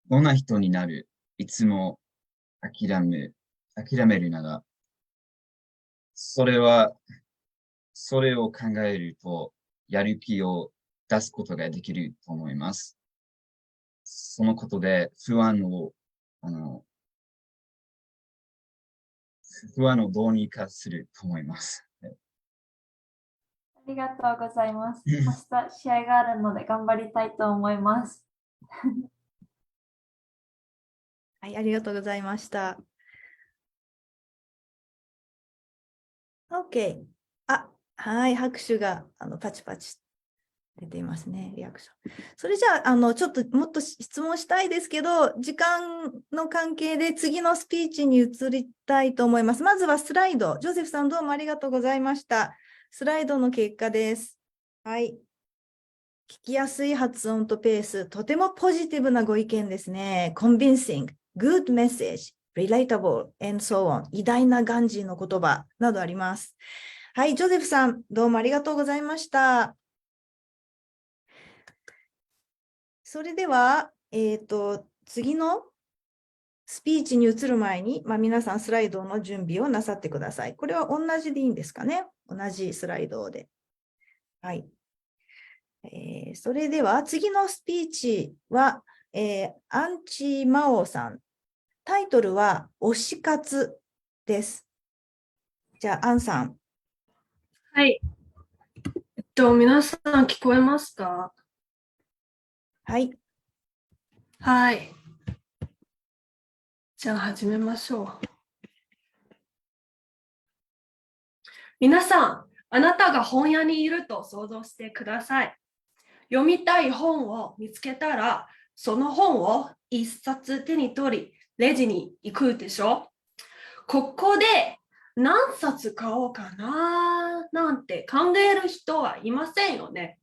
どんな人になる、いつも諦めるなら、それを考えると、やる気を出すことができると思います。そのことで不安をどうにかすると思います。ありがとうございます。明日試合があるので頑張りたいと思います。はい、ありがとうございました。OK。はい、拍手がパチパチ出ていますね、リアクション。それじゃあ、ちょっともっと質問したいですけど、時間の関係で次のスピーチに移りたいと思います。まずはスライド。ジョセフさん、どうもありがとうございました。スライドの結果です。はい。聞きやすい発音とペース、とてもポジティブなご意見ですね。convincing, good message, relatable, and so on. 偉大なガンジーの言葉などあります。はい、ジョセフさん、どうもありがとうございました。それでは、次のスピーチに移る前に、皆さんスライドの準備をなさってください。これは同じでいいんですかね？同じスライドで。はい。それでは次のスピーチは、アンチマオさん。タイトルは推し活です。じゃあ、アンさん。はい。皆さん聞こえますか？はい。はい。じゃあ始めましょう。皆さん、あなたが本屋にいると想像してください。読みたい本を見つけたら、その本を一冊手に取り、レジに行くでしょ。ここで何冊買おうかななんて考える人はいませんよね。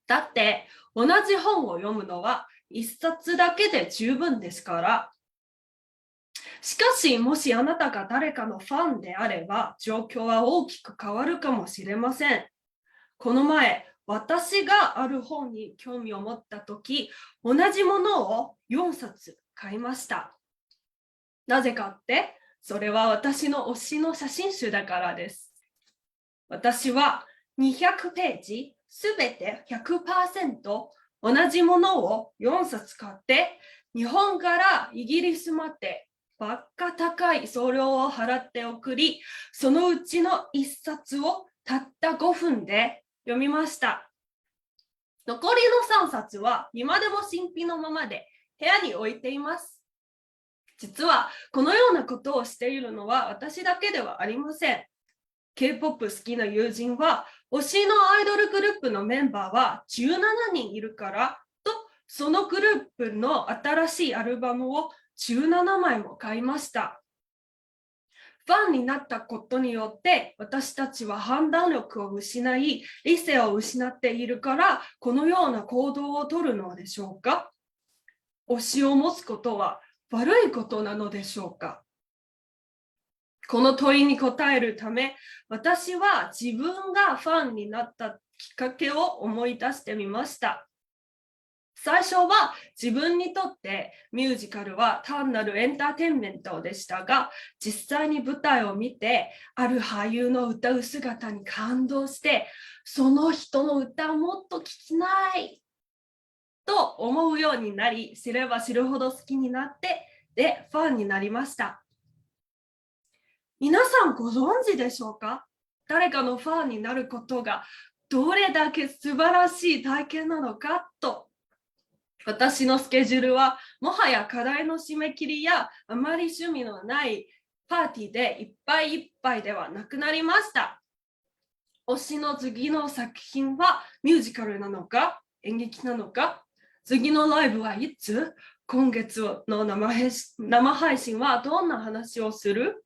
だって同じ本を読むのは一冊だけで十分ですから。しかし、もしあなたが誰かのファンであれば、状況は大きく変わるかもしれません。この前、私がある本に興味を持ったとき、同じものを4冊買いました。なぜかって、それは私の推しの写真集だからです。私は200ページすべて 100% 同じものを4冊買って、日本からイギリスまでばっか高い送料を払って送り、そのうちの1冊をたった5分で読みました。残りの3冊は今でも新品のままで部屋に置いています。実はこのようなことをしているのは私だけではありません。K-POP 好きな友人は推しのアイドルグループのメンバーは17人いるからと、そのグループの新しいアルバムを17枚も買いました。ファンになったことによって私たちは判断力を失い、理性を失っているから、このような行動をとるのでしょうか？推しを持つことは悪いことなのでしょうか？この問いに答えるため、私は自分がファンになったきっかけを思い出してみました。最初は自分にとってミュージカルは単なるエンターテインメントでしたが、実際に舞台を見て、ある俳優の歌う姿に感動して、その人の歌をもっと聴きたいと思うようになり、知れば知るほど好きになって、で、ファンになりました。皆さんご存知でしょうか？誰かのファンになることがどれだけ素晴らしい体験なのかと。私のスケジュールはもはや課題の締め切りやあまり趣味のないパーティーでいっぱいいっぱいではなくなりました。推しの次の作品はミュージカルなのか演劇なのか、次のライブはいつ、今月の生配信はどんな話をする。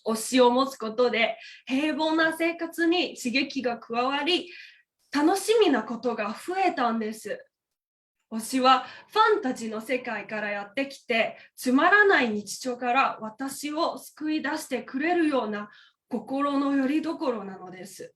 推しを持つことで平凡な生活に刺激が加わり、楽しみなことが増えたんです。推しはファンたちの世界からやってきて、つまらない日常から私を救い出してくれるような心の拠り所なのです。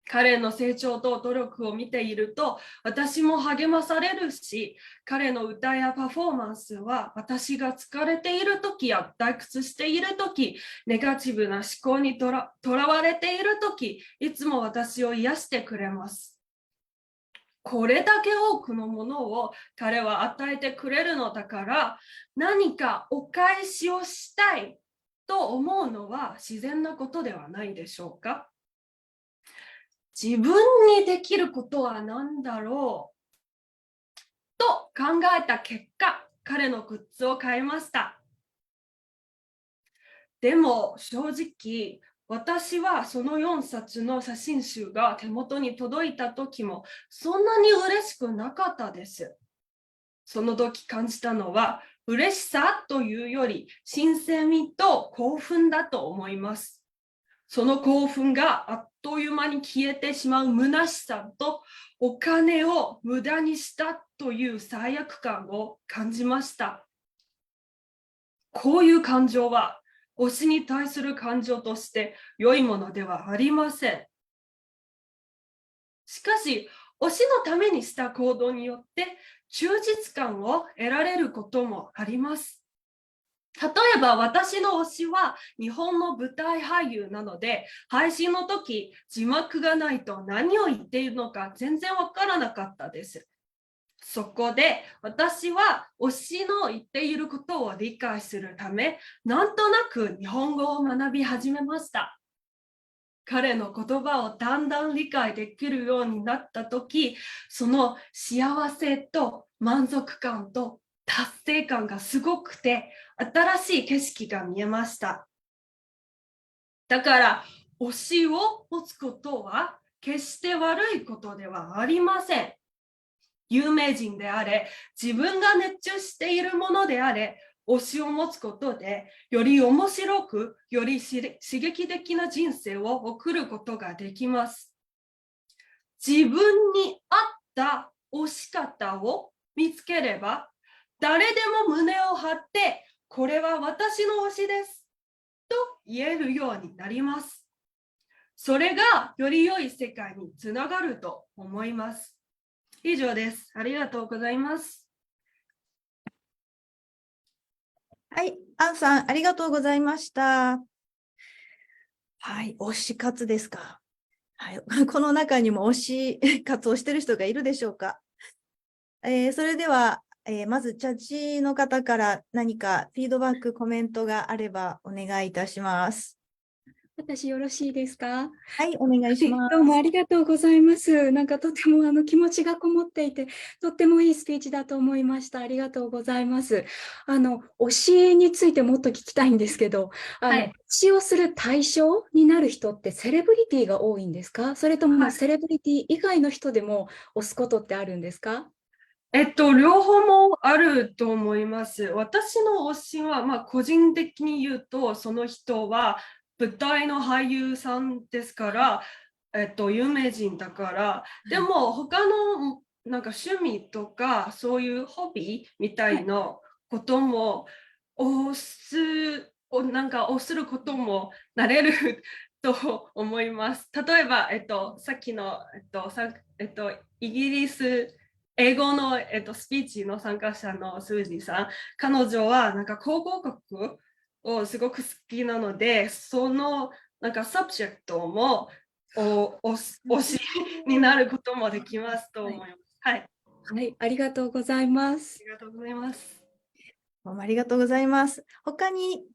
彼の成長と努力を見ていると私も励まされるし、彼の歌やパフォーマンスは私が疲れている時や退屈している時、ネガティブな思考にとらわれている時、いつも私を癒してくれます。これだけ多くのものを彼は与えてくれるのだから、何かお返しをしたいと思うのは自然なことではないでしょうか。自分にできることは何だろうと考えた結果、彼のグッズを買いました。でも正直、私はその4冊の写真集が手元に届いた時もそんなに嬉しくなかったです。その時感じたのは嬉しさというより新鮮味と興奮だと思います。その興奮があっという間に消えてしまう虚しさと、お金を無駄にしたという罪悪感を感じました。こういう感情は推しに対する感情として良いものではありません。しかし、推しのためにした行動によって忠実感を得られることもあります。例えば私の推しは日本の舞台俳優なので、配信の時字幕がないと何を言っているのか全然わからなかったです。そこで私は推しの言っていることを理解するため、なんとなく日本語を学び始めました。彼の言葉をだんだん理解できるようになった時、その幸せと満足感と達成感がすごくて、新しい景色が見えました。だから推しを持つことは決して悪いことではありません。有名人であれ、自分が熱中しているものであれ、推しを持つことでより面白く、より刺激的な人生を送ることができます。自分に合った推し方を見つければ、誰でも胸を張って、これは私の推しですと言えるようになります。それがより良い世界につながると思います。以上です。ありがとうございます。はい、アンさん、ありがとうございました。はい、推し活ですか。はい、この中にも推し活をしている人がいるでしょうか。それでは、まずチャッチの方から何かフィードバック、コメントがあればお願いいたします。私よろしいですか？はい、お願いします。どうもありがとうございます。なんかとても気持ちがこもっていて、とってもいいスピーチだと思いました。ありがとうございます。推しについてもっと聞きたいんですけど、推しをする対象になる人ってセレブリティが多いんですか？それともセレブリティ以外の人でも推すことってあるんですか？両方もあると思います。私の推しは、個人的に言うと、その人は舞台の俳優さんですから、有名人だから、でも他のなんか趣味とかそういうホビーみたいなことも推することもなれると思います。例えば、さっきの、イギリス英語の、スピーチの参加者のスージーさん、彼女はなんか考古学をすごく好きなので、そのなんかサブジェクトも推しになることもできますと思います。はい。はい、ありがとうございますあ。りがとうございます。どうもありがとうございます。他に、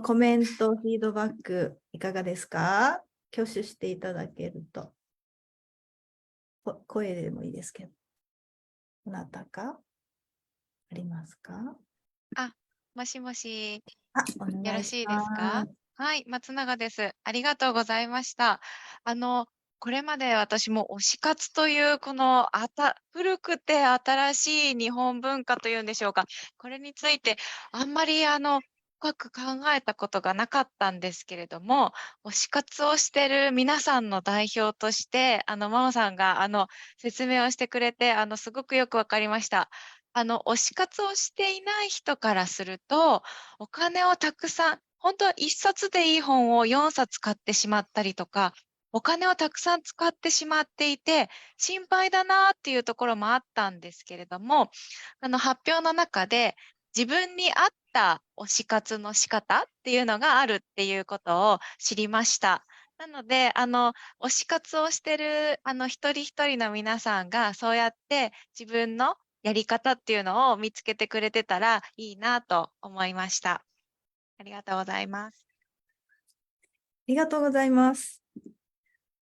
コメント、フィードバック、いかがですか？挙手していただけると。声でもいいですけど。どなたかありますか？あ、もしもし、お願いします。よろしいですか？はい、松永です。ありがとうございました。これまで私も推し活というこの古くて新しい日本文化というんでしょうか。これについてあんまり深く考えたことがなかったんですけれども、推し活をしてる皆さんの代表として、ママさんが説明をしてくれて、すごくよくわかりました。推し活をしていない人からすると、お金をたくさん、本当は1冊でいい本を4冊買ってしまったりとか、お金をたくさん使ってしまっていて、心配だなっていうところもあったんですけれども、発表の中で自分に合った推し活の仕方っていうのがあるっていうことを知りました。なので、推し活をしてる、一人一人の皆さんが、そうやって自分のやり方っていうのを見つけてくれてたらいいなと思いました。ありがとうございます。ありがとうございます。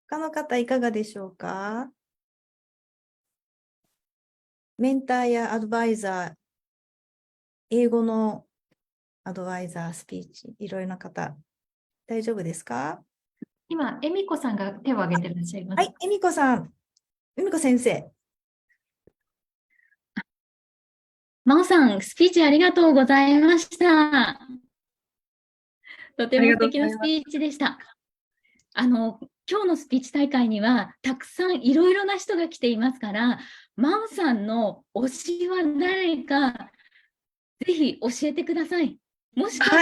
他の方いかがでしょうか？メンターやアドバイザー、英語のアドバイザー、スピーチ、いろいろな方、大丈夫ですか？今、恵美子さんが手を挙げてらっしゃいます。はい、恵美子さん、恵美子先生。真央さん、スピーチありがとうございました。とても素敵なスピーチでした。今日のスピーチ大会には、たくさんいろいろな人が来ていますから、真央さんの推しは誰か、ぜひ教えてください。もしかした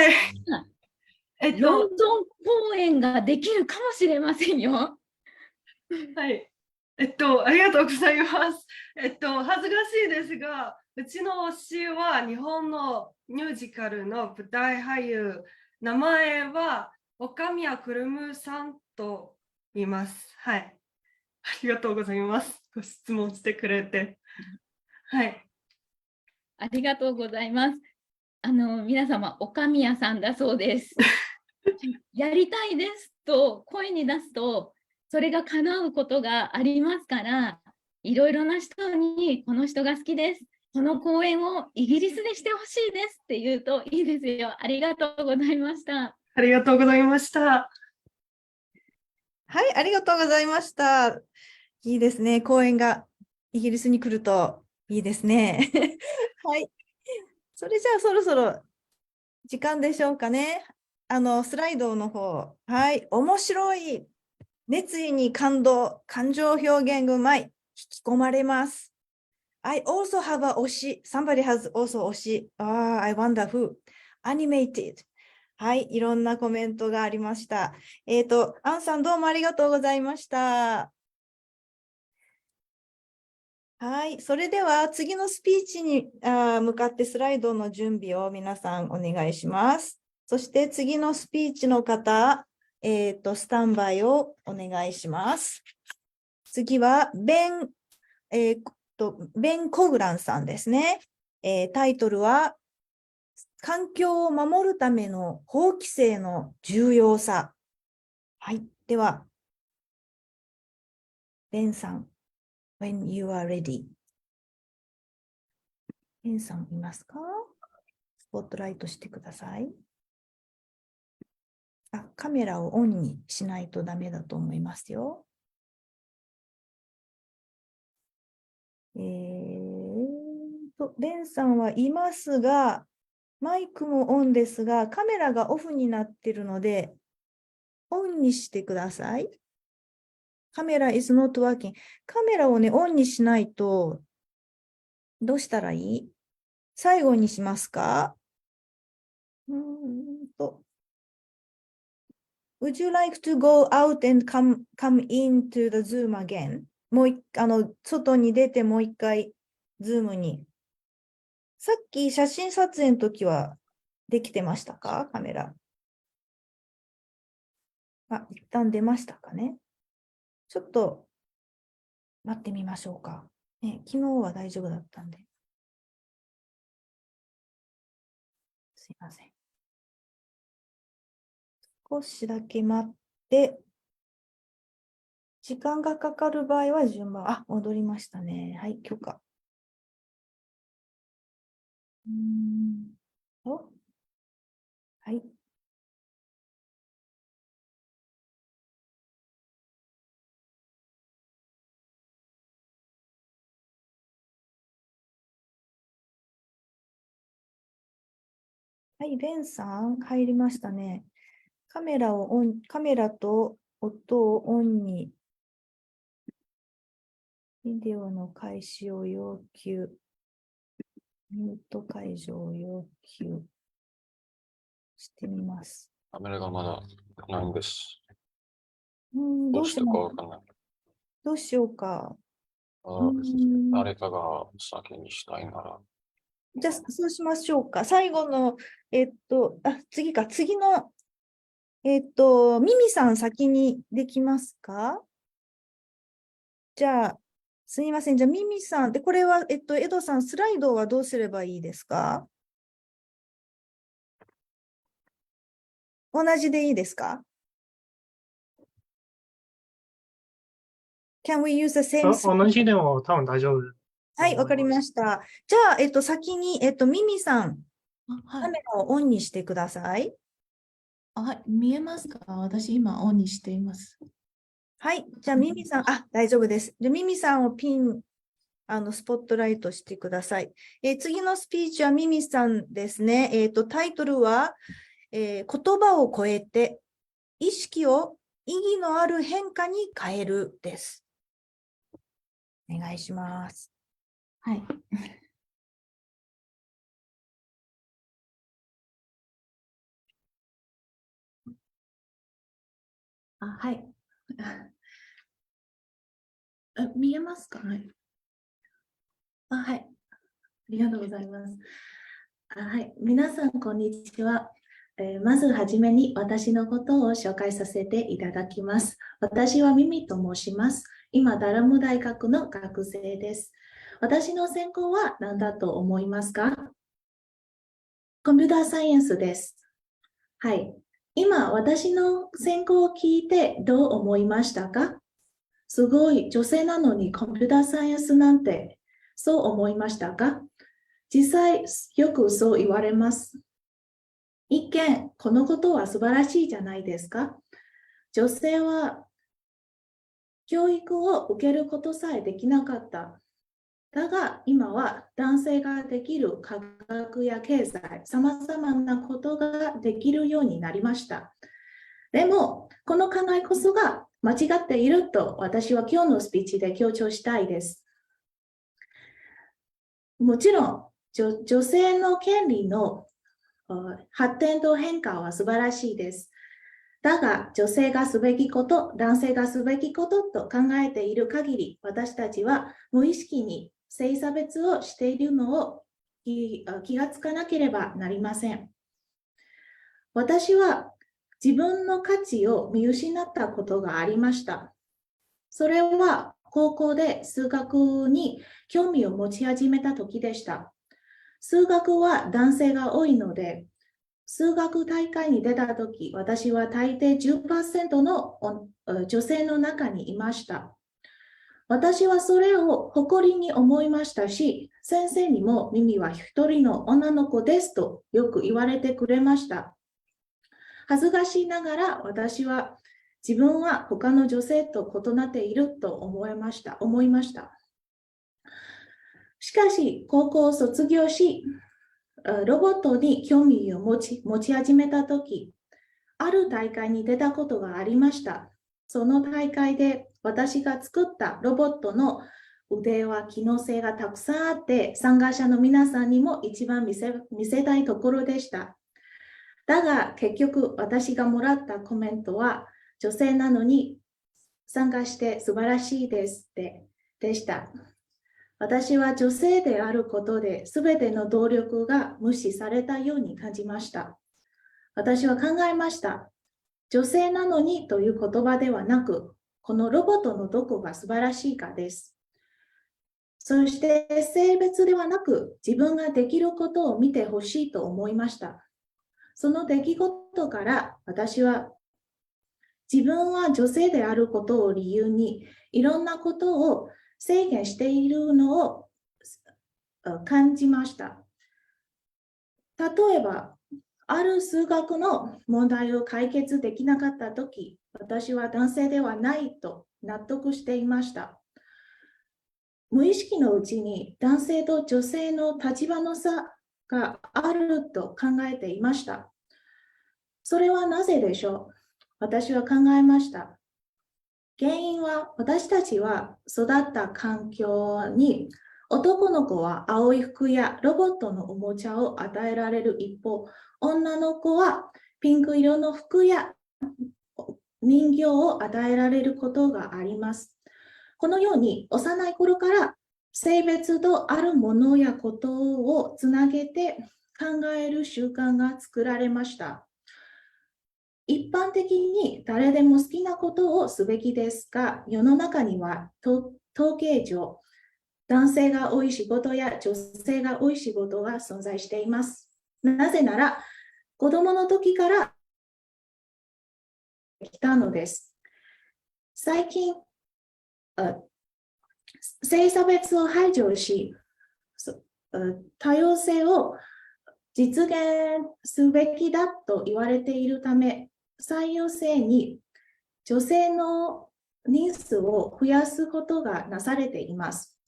ら、ロンドン公演ができるかもしれませんよ。はい。ありがとうございます。恥ずかしいですが、うちの推しは日本のミュージカルの舞台俳優、名前は岡宮くるむさんと言います。はい。ありがとうございます。ご質問してくれて。はい。ありがとうございます。皆様、岡宮さんだそうです。やりたいですと声に出すと、それが叶うことがありますから、いろいろな人にこの人が好きです。この公演をイギリスでしてほしいですって言うといいですよ。ありがとうございました。ありがとうございました。はい、ありがとうございました。いいですね。公演がイギリスに来るといいですね。はい。それじゃあそろそろ時間でしょうかね。スライドの方。はい。面白い。熱意に感動。感情表現がうまい。引き込まれます。I also have a 推し。Somebody has also 推し。I wonder who. Animated. はい。いろんなコメントがありました。アンさんどうもありがとうございました。はい。それでは次のスピーチに向かってスライドの準備を皆さんお願いします。そして次のスピーチの方、スタンバイをお願いします。次はベン・コグランさんですね。タイトルは、環境を守るための法規制の重要さ。はい。では、ベンさん、when you are ready。ベンさんいますか？スポットライトしてください。カメラをオンにしないとダメだと思いますよ。ベンさんはいますが、マイクもオンですが、カメラがオフになっているので、オンにしてください。カメラ is not working。カメラをね、オンにしないと、どうしたらいい？最後にしますか？Would you like to go out and come into the Zoom again? もう外に出てもう一回、Zoom に。さっき写真撮影の時はできてましたか？カメラ。一旦出ましたかね。ちょっと待ってみましょうか。ね、昨日は大丈夫だったんで。すいません。少しだけ待って、時間がかかる場合は順番、戻りましたね。はい、許可。はい。はい、ベンさん、入りましたね。カメラと音をオンに、ビデオの開始を要求、ミュート解除を要求してみます。カメラがまだないんです。どうどうしたかもわかんない。どうしようか。誰かが先にしたいなら。じゃあ、そうしましょうか。最後の、次か。次の、ミミさん先にできますか？じゃあ、すみません。じゃあ、ミミさん。で、これは、エドさん、スライドはどうすればいいですか？同じでいいですか？ Can we use the same? 同じでも多分大丈夫。はい、わかりました。じゃあ、先に、ミミさん、カメラをオンにしてください。はい、見えますか？私今オンにしています。はい、じゃあミミさん、大丈夫です。じゃあミミさんをピン、スポットライトしてください。次のスピーチはミミさんですね。タイトルは、言葉を超えて意識を意義のある変化に変えるです。お願いします。はい。はい。見えますか？はい。はい。ありがとうございます。はい。皆さん、こんにちは。まずはじめに私のことを紹介させていただきます。私はミミと申します。今、ダラム大学の学生です。私の専攻は何だと思いますか？コンピューターサイエンスです。はい。今、私の専攻を聞いてどう思いましたか？すごい、女性なのにコンピューターサイエンスなんて、そう思いましたか？実際、よくそう言われます。一見、このことは素晴らしいじゃないですか。女性は教育を受けることさえできなかった。だが、今は男性ができる科学や経済、さまざまなことができるようになりました。でも、この考えこそが間違っていると私は今日のスピーチで強調したいです。もちろん、女性の権利の発展と変化は素晴らしいです。だが、女性がすべきこと、男性がすべきことと考えている限り、私たちは無意識に性差別をしているのを気がつかなければなりません。私は自分の価値を見失ったことがありました。それは高校で数学に興味を持ち始めた時でした。数学は男性が多いので、数学大会に出た時、私は大抵 10% の女性の中にいました。私はそれを誇りに思いましたし、先生にもミミは一人の女の子ですとよく言われてくれました。恥ずかしながら私は自分は他の女性と異なっていると思いました。しかし、高校を卒業し、ロボットに興味を持ち始めたとき、ある大会に出たことがありました。その大会で私が作ったロボットの腕は機能性がたくさんあって、参加者の皆さんにも一番見せたいところでした。だが結局私がもらったコメントは、女性なのに参加して素晴らしいですでした。私は女性であることで全ての努力が無視されたように感じました。私は考えました。女性なのにという言葉ではなく、このロボットのどこが素晴らしいかです。そして性別ではなく自分ができることを見てほしいと思いました。その出来事から私は自分は女性であることを理由にいろんなことを制限しているのを感じました。例えば、ある数学の問題を解決できなかったとき、私は男性ではないと納得していました。無意識のうちに男性と女性の立場の差があると考えていました。それはなぜでしょう？私は考えました。原因は私たちは育った環境に男の子は青い服やロボットのおもちゃを与えられる一方、女の子はピンク色の服や人形を与えられることがあります。このように幼い頃から性別とあるものやことをつなげて考える習慣が作られました。一般的に誰でも好きなことをすべきですが、世の中には統計上、男性が多い仕事や女性が多い仕事が存在しています。なぜなら、子供の時から来たのです。最近、性差別を排除し、多様性を実現すべきだと言われているため、採用性に女性の人数を増やすことがなされています。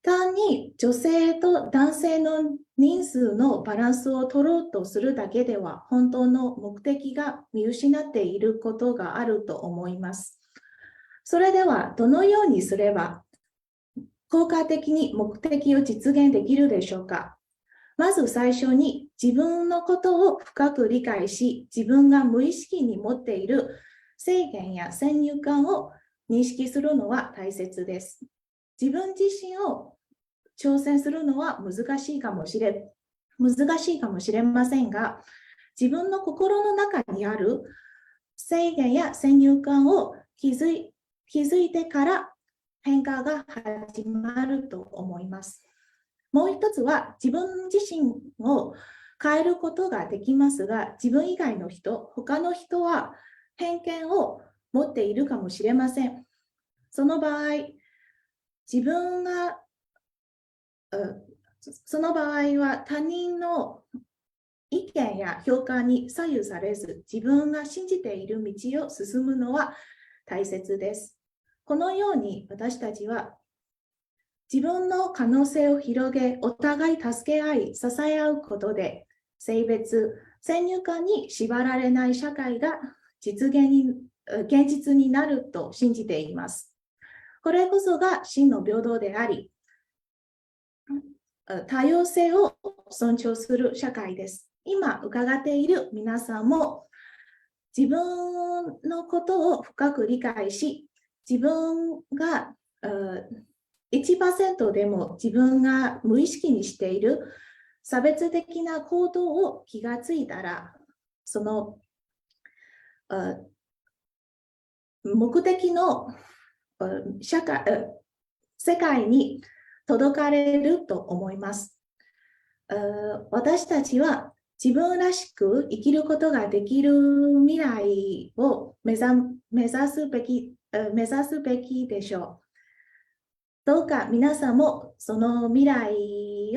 単に女性と男性の人数のバランスを取ろうとするだけでは本当の目的が見失っていることがあると思います。それではどのようにすれば効果的に目的を実現できるでしょうか？まず最初に自分のことを深く理解し、自分が無意識に持っている制限や先入観を認識するのは大切です。自分自身を挑戦するのは難しいかもしれませんが、自分の心の中にある制限や先入観を気づいてから変化が始まると思います。もう一つは自分自身を変えることができますが、自分以外の人、他の人は偏見を持っているかもしれません。その場合は他人の意見や評価に左右されず、自分が信じている道を進むのは大切です。このように私たちは自分の可能性を広げ、お互い助け合い、支え合うことで、性別、先入観に縛られない社会が現実になると信じています。これこそが真の平等であり、多様性を尊重する社会です。今伺っている皆さんも自分のことを深く理解し、自分が1% でも自分が無意識にしている差別的な行動を気がついたら、その目的の世界に届かれると思います。私たちは自分らしく生きることができる未来を目指すべきでしょう。どうか皆さんもその未来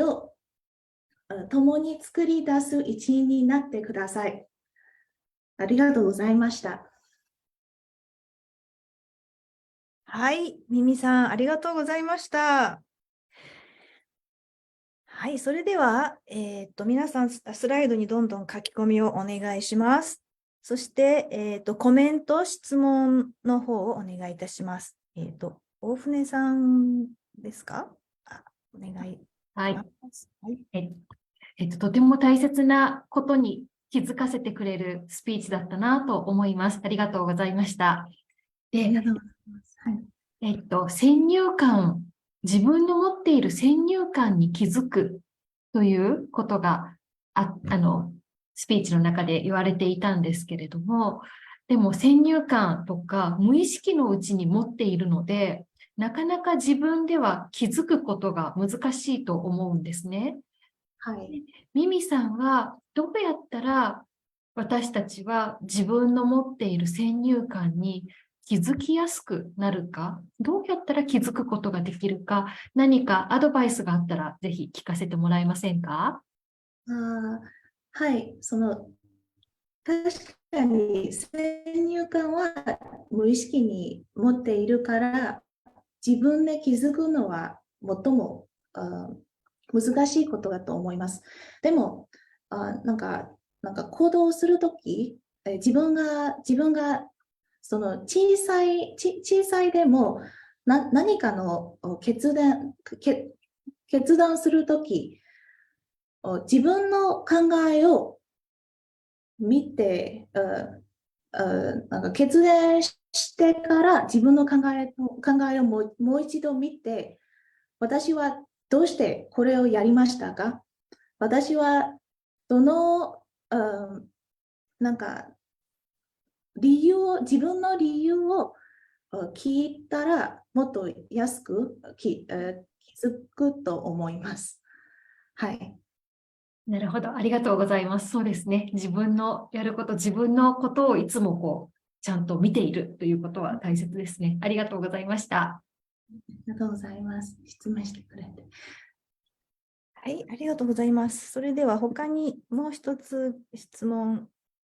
を共に作り出す一員になってください。ありがとうございました。はい、ミミさん、ありがとうございました。はい、それでは、皆さん、スライドにどんどん書き込みをお願いします。そして、コメント、質問の方をお願いいたします。大船さんですか？お願いします。はい。とても大切なことに気づかせてくれるスピーチだったなと思います。ありがとうございました。で、先入観、自分の持っている先入観に気づくということがスピーチの中で言われていたんですけれども、でも先入観とか無意識のうちに持っているので、なかなか自分では気づくことが難しいと思うんですね。はい。ミミさんはどうやったら私たちは自分の持っている先入観に気づきやすくなるか、どうやったら気づくことができるか、何かアドバイスがあったらぜひ聞かせてもらえませんか？はい、確かに先入観は無意識に持っているから、自分で気づくのは最も難しいことだと思います。でも、なんか行動するとき、自分がその小さいでも何かの決断するとき、自分の考えを見て、なんか決断してから自分の考えをもう一度見て、私はどうしてこれをやりましたか？私はどの、なんか自分の理由を聞いたらもっと安く気づくと思います。はい。なるほど。ありがとうございます。そうですね。自分のやること、自分のことをいつもちゃんと見ているということは大切ですね。ありがとうございました。ありがとうございます。質問してくれて。はい、ありがとうございます。それでは他にもう一つ質問、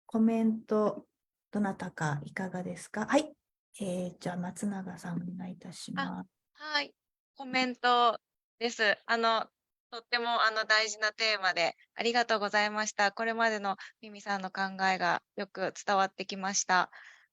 コメント、どなたかいかがですか？はい。じゃあ松永さんお願いいたします。はい、コメントです。とっても大事なテーマでありがとうございました。これまでのミミさんの考えがよく伝わってきました。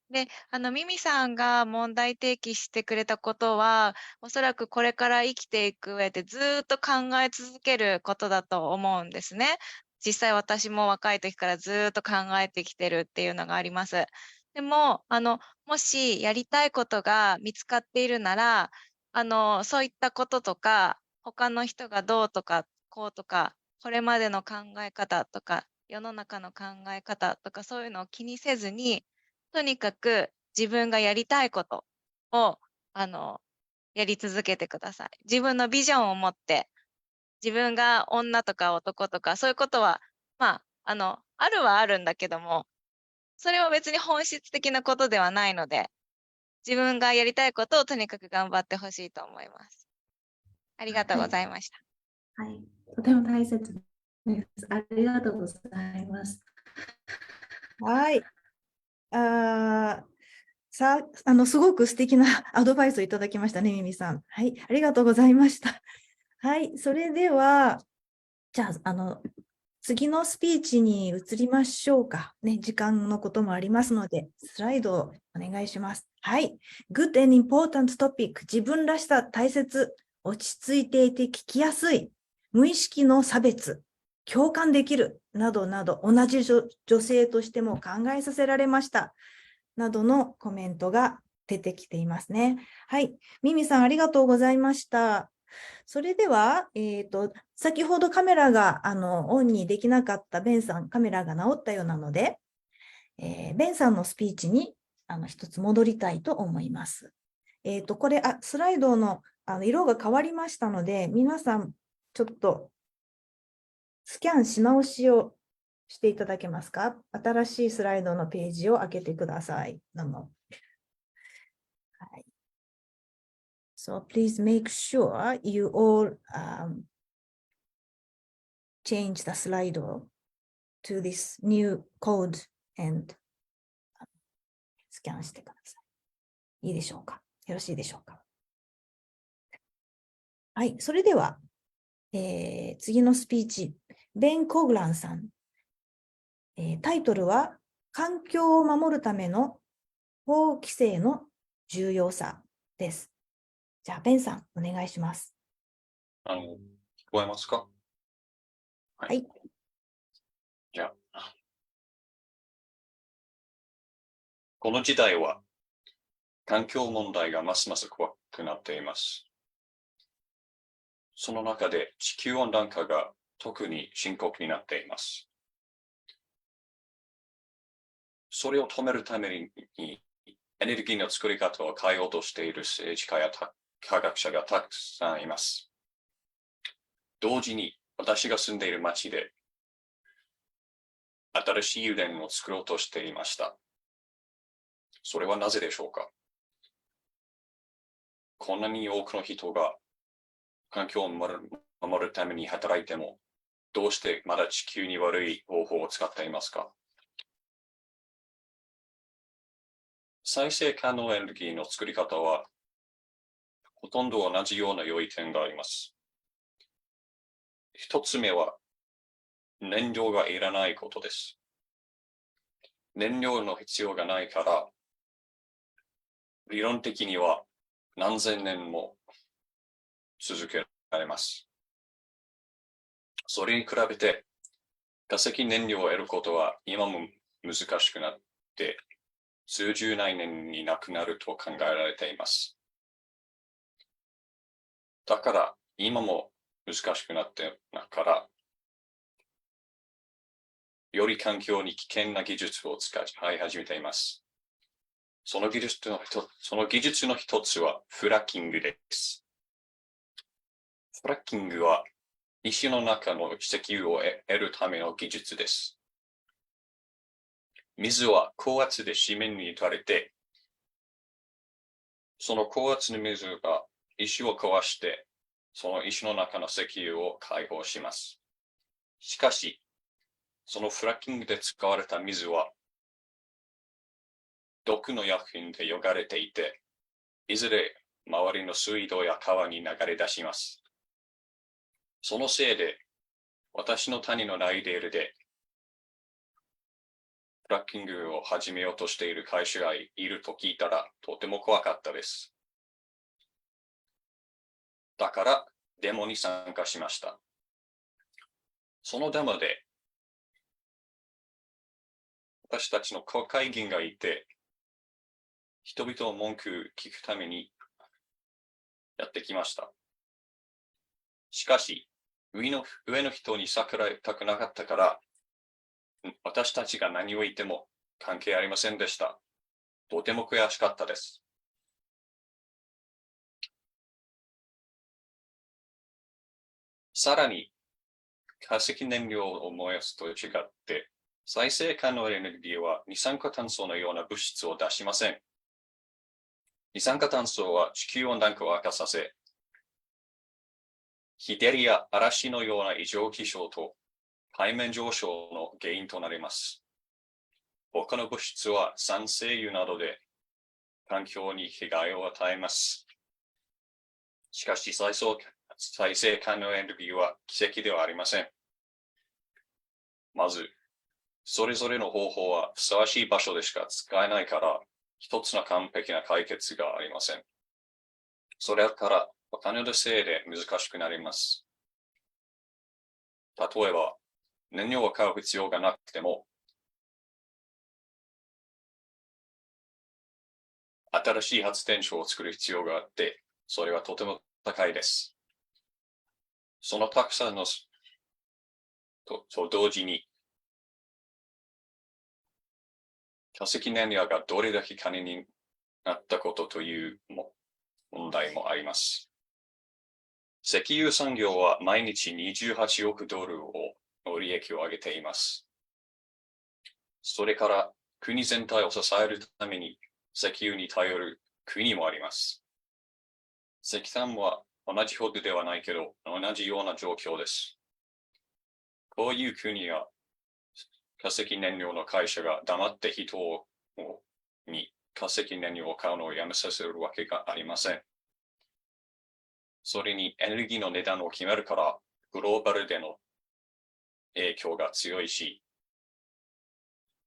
で、ミミさんが問題提起してくれたことは、おそらくこれから生きていく上でずーっと考え続けることだと思うんですね。実際私も若い時からずーっと考えてきてるっていうのがあります。でも、もしやりたいことが見つかっているなら、そういったこととか、他の人がどうとか、こうとか、これまでの考え方とか、世の中の考え方とか、そういうのを気にせずに、とにかく自分がやりたいことを、やり続けてください。自分のビジョンを持って、自分が女とか男とか、そういうことは、まあ、あるはあるんだけども、それは別に本質的なことではないので、自分がやりたいことをとにかく頑張ってほしいと思います。ありがとうございました。はい、とても大切です。ありがとうございます。はい。すごく素敵なアドバイスをいただきましたね、ミミさん。はい、ありがとうございました。はい、それでは、じゃあ、次のスピーチに移りましょうか。ね、時間のこともありますので、スライドをお願いします。はい。Good and important topic。自分らしさ大切。落ち着いていて聞きやすい。無意識の差別。共感できる。などなど、同じ女性としても考えさせられました。などのコメントが出てきていますね。はい。ミミさん、ありがとうございました。それでは、先ほどカメラがオンにできなかったベンさん、カメラが直ったようなので、ベンさんのスピーチに一つ戻りたいと思います。これスライドの色が変わりましたので、皆さんちょっとスキャンし直しをしていただけますか？新しいスライドのページを開けてください。はい。So please make sure you all change the slide to this new code and スキャンしてください。いいでしょうか？よろしいでしょうか？はい、それでは、次のスピーチ、ベン・コグランさん。タイトルは、環境を守るための法規制の重要さです。じゃあ、ベンさん、お願いします。聞こえますか？はい。じゃあ、この時代は環境問題がますます怖くなっています。その中で地球温暖化が特に深刻になっています。それを止めるためにエネルギーの作り方を変えようとしている政治家や企科学者がたくさんいます。同時に私が住んでいる町で新しい油田を作ろうとしていました。それはなぜでしょうか？こんなに多くの人が環境を守るために働いても、どうしてまだ地球に悪い方法を使っていますか？再生可能エネルギーの作り方は、ほとんど同じような良い点があります。一つ目は、燃料がいらないことです。燃料の必要がないから、理論的には何千年も続けられます。それに比べて、化石燃料を得ることは今も難しくなって、数十何年になくなると考えられています。だから、今も難しくなってから、より環境に危険な技術を使い始めています。その技術の一つはフラッキングです。フラッキングは石の中の石油を得るための技術です。水は高圧で地面に打たれて、その高圧の水が石を壊して、その石の中の石油を解放します。しかし、そのフラッキングで使われた水は、毒の薬品で汚れていて、いずれ周りの水道や川に流れ出します。そのせいで、私の谷のライデールで、フラッキングを始めようとしている会社がいると聞いたら、とても怖かったです。だから、デモに参加しました。そのデモで、私たちの国会議員がいて、人々の文句を聞くためにやってきました。しかし、上の人に逆らいたくなかったから、私たちが何を言っても関係ありませんでした。とても悔しかったです。さらに、化石燃料を燃やすと違って、再生可能エネルギーは二酸化炭素のような物質を出しません。二酸化炭素は地球温暖化を悪化させ、日照りや嵐のような異常気象と海面上昇の原因となります。他の物質は酸性油などで環境に被害を与えます。しかし再生可能エネルギーは奇跡ではありません。まず、それぞれの方法はふさわしい場所でしか使えないから、一つの完璧な解決がありません。それからお金のせいで難しくなります。例えば、燃料を買う必要がなくても、新しい発電所を作る必要があって、それはとても高いです。そのたくさんのと同時に、化石燃料がどれだけ金になったことという問題もあります。石油産業は毎日28億ドルの利益を上げています。それから国全体を支えるために石油に頼る国もあります。石炭は同じほどではないけど同じような状況です。こういう国や化石燃料の会社が黙って人に化石燃料を買うのをやめさせるわけがありません。それにエネルギーの値段を決めるからグローバルでの影響が強いし、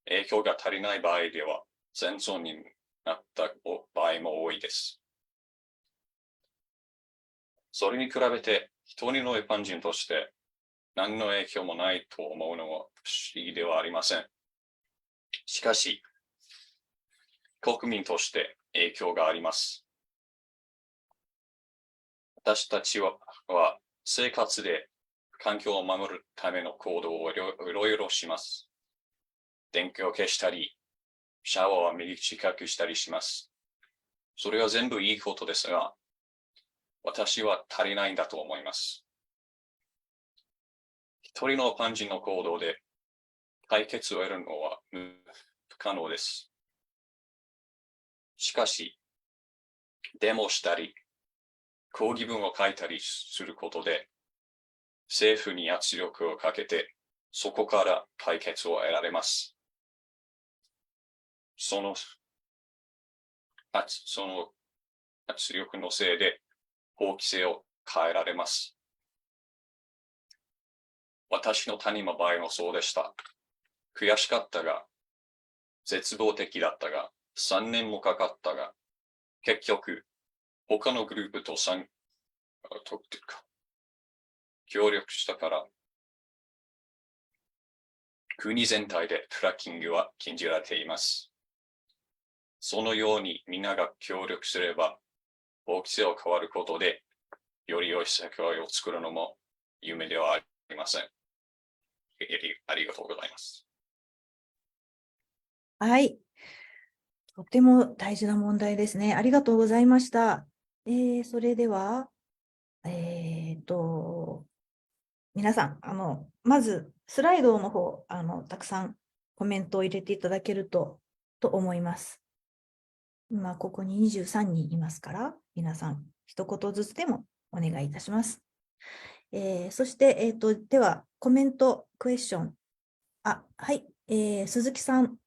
影響が足りない場合では戦争になった場合も多いです。それに比べて一人の一般人として何の影響もないと思うのは不思議ではありません。しかし、国民として影響があります。私たちは生活で環境を守るための行動をいろいろします。電気を消したり、シャワーを短くしたりします。それは全部いいことですが、私は足りないんだと思います。一人の肝心の行動で解決を得るのは不可能です。しかし、デモしたり、抗議文を書いたりすることで、政府に圧力をかけて、そこから解決を得られます。その圧力のせいで法規制を変えられます。私の谷の場合もそうでした。悔しかったが、絶望的だったが、3年もかかったが、結局、他のグループと協力したから、国全体でフラッキングは禁じられています。そのようにみんなが協力すれば、法規制を変わることで、より良い世界を作るのも夢ではありません。ありがとうございます。はい。とても大事な問題ですね。ありがとうございました。それでは、皆さん、まずスライドの方、たくさんコメントを入れていただけると思います。今、ここに23人いますから、皆さん、一言ずつでもお願いいたします。そして、では、コメント、クエスチョン。はい、鈴木さん。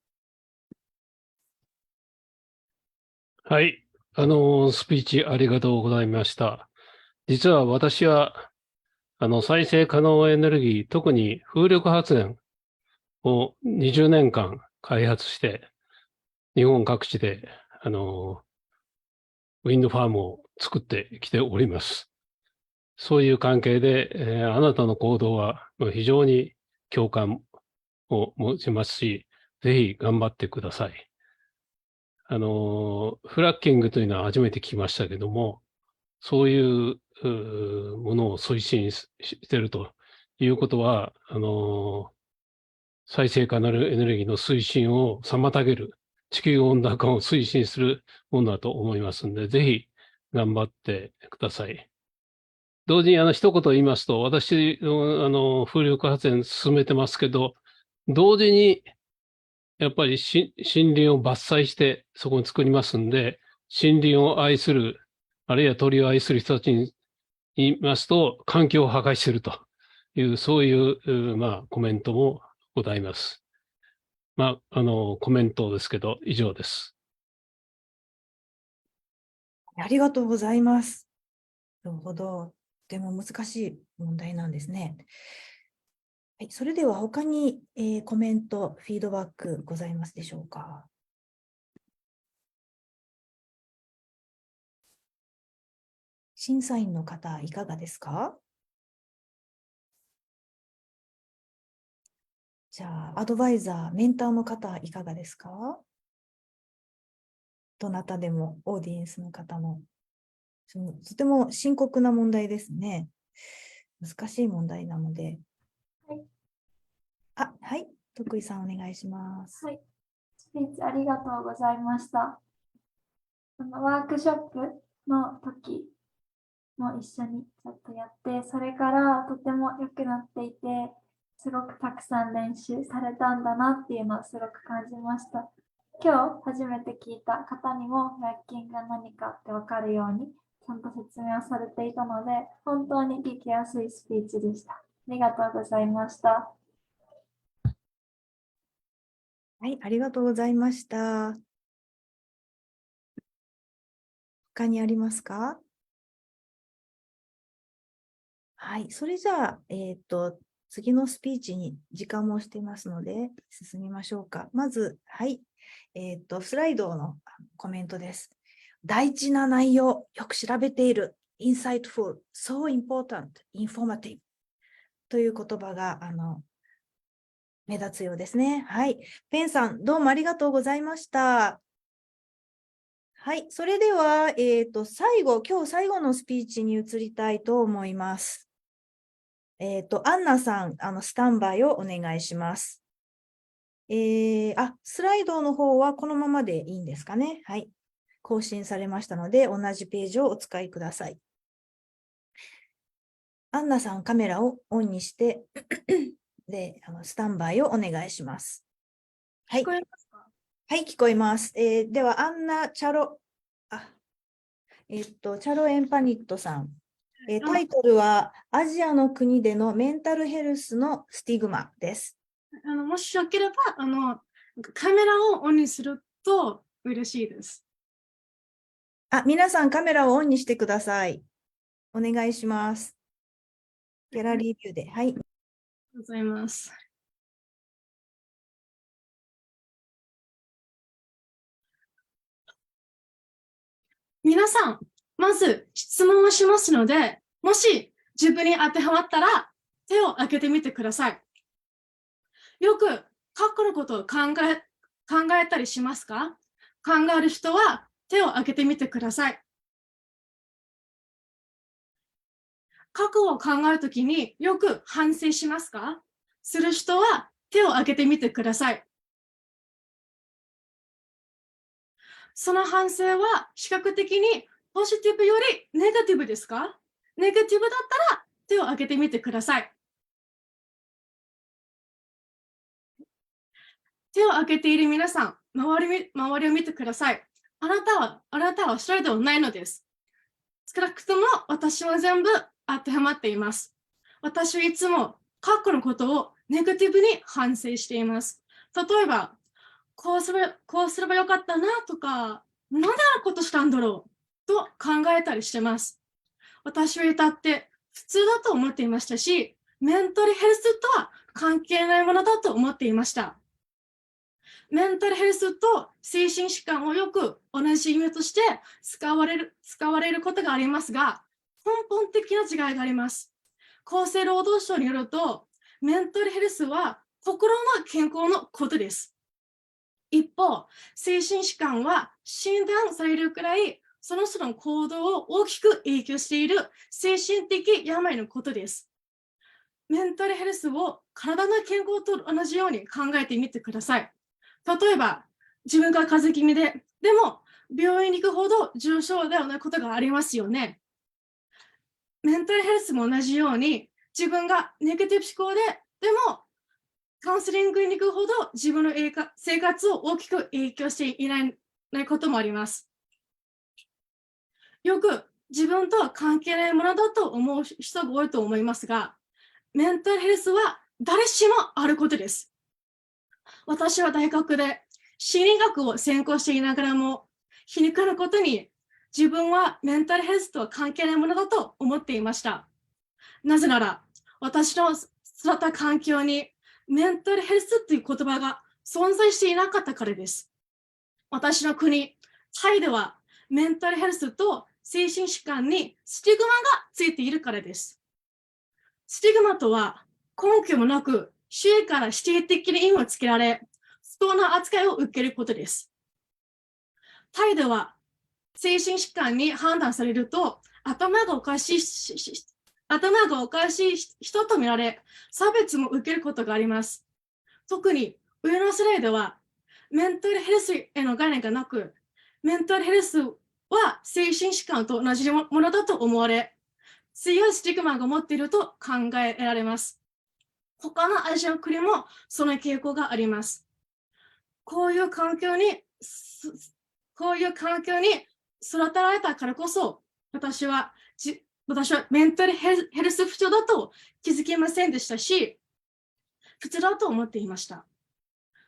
はい、スピーチありがとうございました。実は私は、再生可能エネルギー、特に風力発電を20年間開発して、日本各地で、ウィンドファームを作ってきております。そういう関係で、あなたの行動は非常に共感を持ちますし、ぜひ頑張ってください。フラッキングというのは初めて聞きましたけども、そういうものを推進しているということは、再生可能エネルギーの推進を妨げる、地球温暖化を推進するものだと思いますので、ぜひ頑張ってください。同時に一言言いますと、私の風力発電進めてますけど、同時にやっぱり森林を伐採してそこに作りますんで、森林を愛する、あるいは鳥を愛する人たちに言いますと、環境を破壊しているという、そういう、コメントもございます。コメントですけど、以上です。ありがとうございます。なるほど。でも難しい問題なんですね。はい、それでは他に、コメント、フィードバックございますでしょうか。審査員の方、いかがですか？じゃあ、アドバイザー、メンターの方、いかがですか？どなたでも、オーディエンスの方も。とても深刻な問題ですね。難しい問題なので。はい。徳井さん、お願いします。はい。スピーチありがとうございました。ワークショップの時も一緒にちょっとやって、それからとても良くなっていて、すごくたくさん練習されたんだなっていうのをすごく感じました。今日初めて聞いた方にもフラッキングが何かって分かるようにちゃんと説明をされていたので、本当に聞きやすいスピーチでした。ありがとうございました。はい、ありがとうございました。他にありますか？はい、それじゃあ、次のスピーチに時間もしてますので、進みましょうか。まず、はい、スライドのコメントです。大事な内容、よく調べている、insightful, so important, informative という言葉が、目立つようですね。はい。ペンさん、どうもありがとうございました。はい。それでは、今日最後のスピーチに移りたいと思います。アンナさん、スタンバイをお願いします。スライドの方はこのままでいいんですかね。はい。更新されましたので、同じページをお使いください。アンナさん、カメラをオンにして、で、スタンバイをお願いします。はい。聞こえますか？はい、聞こえます。では、アンナ・チャロ、チャロエンパニットさん。タイトルは、アジアの国でのメンタルヘルスのスティグマです。もしよければ、カメラをオンにすると嬉しいです。皆さんカメラをオンにしてください。お願いします。ギャラリービューで。はい。ありがとうございます。皆さん、まず質問をしますので、もし自分に当てはまったら手を挙げてみてください。よく過去のことを考えたりしますか？考える人は手を挙げてみてください。過去を考えるときによく反省しますか？する人は手を挙げてみてください。その反省は視覚的にポジティブよりネガティブですか？ネガティブだったら手を挙げてみてください。手を挙げている皆さん、周りを見てください。あなたは一人ではないのです。少なくとも私は全部当てはまっています。私はいつも過去のことをネガティブに反省しています。例えば、こうすればよかったなとか、なんであんなことしたんだろうと考えたりしてます。私は至って普通だと思っていましたし、メンタルヘルスとは関係ないものだと思っていました。メンタルヘルスと精神疾患をよく同じ意味として使われることがありますが、根本的な違いがあります。厚生労働省によると、メンタルヘルスは心の健康のことです。一方、精神疾患は診断されるくらい、その人の行動を大きく影響している精神的病のことです。メンタルヘルスを体の健康と同じように考えてみてください。例えば、自分が風邪気味でも病院に行くほど重症ではないことがありますよね。メンタルヘルスも同じように、自分がネガティブ思考でもカウンセリングに行くほど自分の生活を大きく影響していないこともあります。よく自分とは関係ないものだと思う人が多いと思いますが、メンタルヘルスは誰しもあることです。私は大学で心理学を専攻していながらも、皮肉なことに自分はメンタルヘルスとは関係ないものだと思っていました。なぜなら、私の育った環境にメンタルヘルスという言葉が存在していなかったからです。私の国、タイではメンタルヘルスと精神疾患にスティグマがついているからです。スティグマとは根拠もなく周囲から否定的な意味をつけられ、不当な扱いを受けることです。タイでは精神疾患に判断されると頭がおかしい人と見られ、差別も受けることがあります。特に上の世代ではメンタルヘルスへの概念がなく、メンタルヘルスは精神疾患と同じものだと思われ、強いスティグマが持っていると考えられます。他のアジアの国もその傾向があります。こういう環境に育てられたからこそ、私はメンタルヘルス不調だと気づきませんでしたし、普通だと思っていました。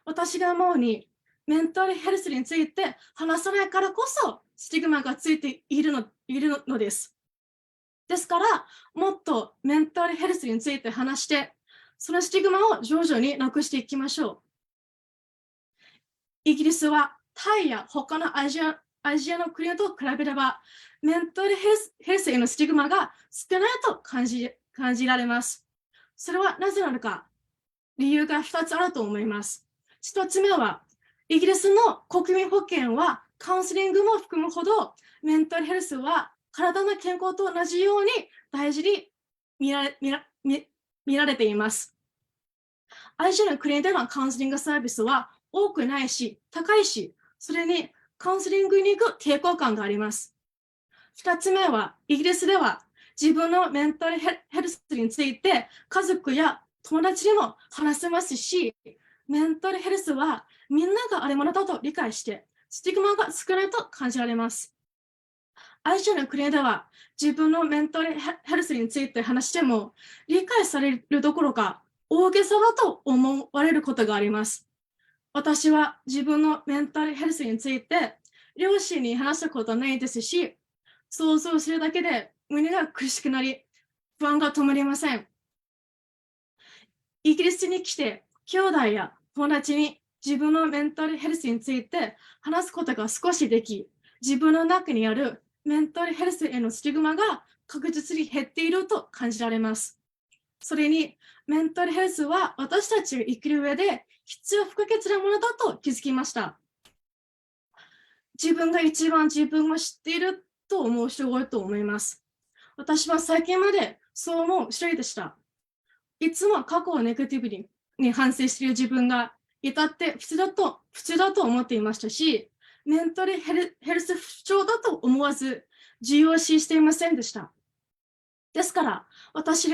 私が思うに、メンタルヘルスについて話さないからこそ、スティグマがついているのです。ですから、もっとメンタルヘルスについて話して、そのスティグマを徐々になくしていきましょう。イギリスはタイや他のアジアの国と比べれば、メンタルヘルスへのスティグマが少ないと感じられます。それはなぜなのか、理由が2つあると思います。1つ目は、イギリスの国民保険はカウンセリングも含むほど、メンタルヘルスは体の健康と同じように大事に見られています。アジアの国でのカウンセリングサービスは多くないし、高いし、それにカウンセリングに行く抵抗感があります。2つ目は、イギリスでは自分のメンタルヘルスについて家族や友達にも話せますし、メンタルヘルスはみんながあるものだと理解して、スティグマが少ないと感じられます。アジアの国では自分のメンタルヘルスについて話しても理解されるどころか大げさだと思われることがあります。私は自分のメンタルヘルスについて両親に話したことはないですし、想像するだけで胸が苦しくなり、不安が止まりません。イギリスに来て、兄弟や友達に自分のメンタルヘルスについて話すことが少しでき、自分の中にあるメンタルヘルスへのスティグマが確実に減っていると感じられます。それに、メンタルヘルスは私たちが生きる上で必要不可欠なものだと気づきました。自分が一番自分を知っていると思う人が多いと思います。私は最近までそう思う一人でした。いつも過去をネガティブに反省している自分がいたって普通だと思っていましたし、メンタルヘルス不調だと思わず重要視していませんでした。ですから、私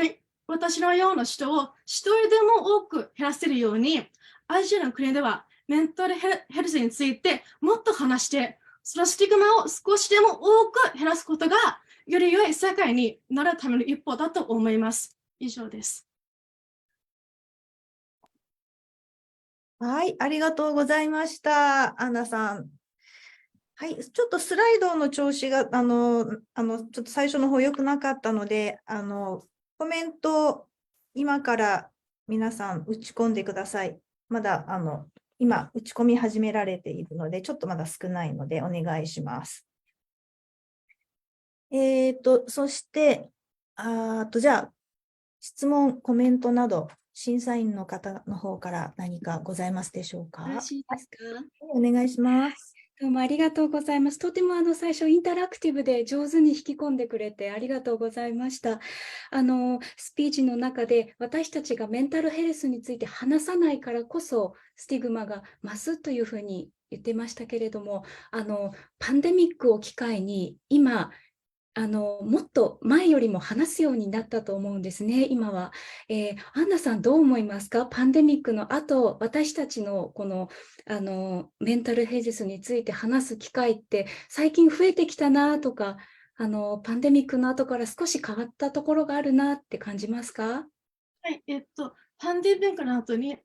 のような人を一人でも多く減らせるように、アジアの国ではメンタルヘルスについてもっと話して、そのスティグマを少しでも多く減らすことが、より良い世界になるための一歩だと思います。以上です。はい、ありがとうございました、アンナさん。はい、ちょっとスライドの調子が、ちょっと最初の方良くなかったので、コメント、今から皆さん打ち込んでください。まだ、今、打ち込み始められているので、ちょっとまだ少ないので、お願いします。そして、じゃあ、質問、コメントなど、審査員の方の方から何かございますでしょうか。よろしいですか。お願いします。どうもありがとうございます。とても最初インタラクティブで上手に引き込んでくれてありがとうございました。スピーチの中で私たちがメンタルヘルスについて話さないからこそスティグマが増すというふうに言ってましたけれども、パンデミックを機会に今もっと前よりも話すようになったと思うんですね、今は。アンナさん、どう思いますか？パンデミックの後、私たちのこのメンタルヘルスについて話す機会って最近増えてきたなとか、パンデミックの後から少し変わったところがあるなって感じますか？はい、パンデミックの後に、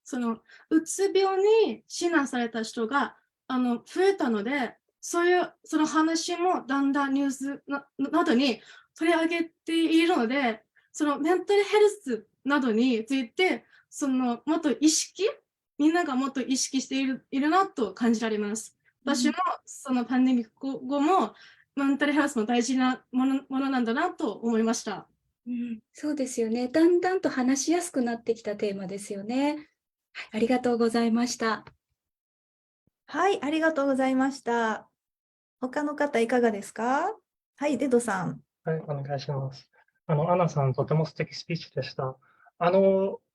そのうつ病に診断された人が増えたので、その話もだんだんニュースなどに取り上げているので、そのメンタルヘルスなどについて、もっとみんながもっと意識しているなと感じられます。私もそのパンデミック後も、メンタルヘルスも大事なものなんだなと思いました。そうですよね。だんだんと話しやすくなってきたテーマですよね。ありがとうございました。はい、ありがとうございました。他の方いかがですか？はい、デドさん。はい、お願いします。アナさん、とても素敵スピーチでした。ア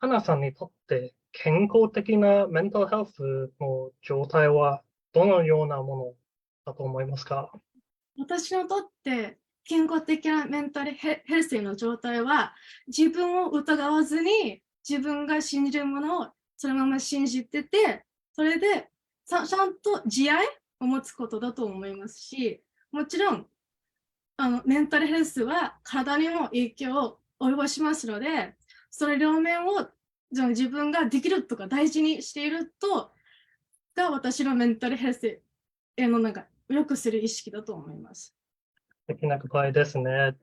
ナさんにとって健康的なメンタルヘルスの状態はどのようなものだと思いますか？私にとって健康的なメンタルヘルスの状態は、自分を疑わずに自分が信じるものをそのまま信じてて、それでちゃんと慈愛を持つことだと思いますし、もちろんメンタルヘルスは体にも影響を及ぼしますので、その両面を自分ができるとか大事にしているとが私のメンタルヘルスへの良くする意識だと思います。素敵な答えですね。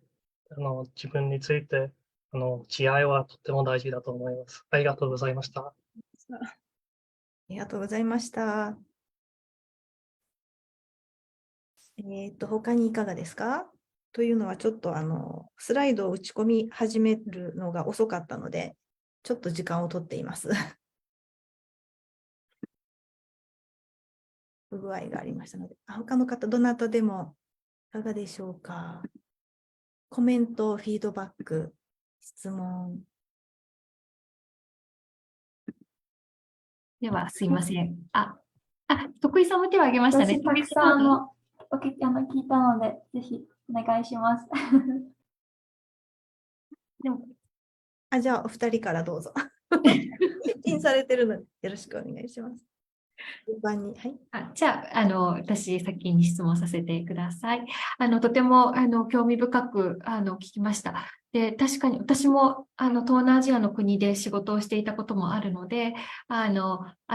自分について慈愛はとっても大事だと思います。ありがとうございました。ありがとうございました。他にいかがですか？というのはちょっとスライドを打ち込み始めるのが遅かったので、ちょっと時間を取っています。不具合がありましたので、他の方、どなたでもいかがでしょうか？コメント、フィードバック、質問。では、すいません。徳井さんも手を挙げましたね。たくさん聞いたので、ぜひお願いします。でもじゃあお二人からどうぞ。出品されてるのでよろしくお願いします。順番に、はい。じゃあ、私先に質問させてください。とても興味深く聞きました。で、確かに私も東南アジアの国で仕事をしていたこともあるので、ア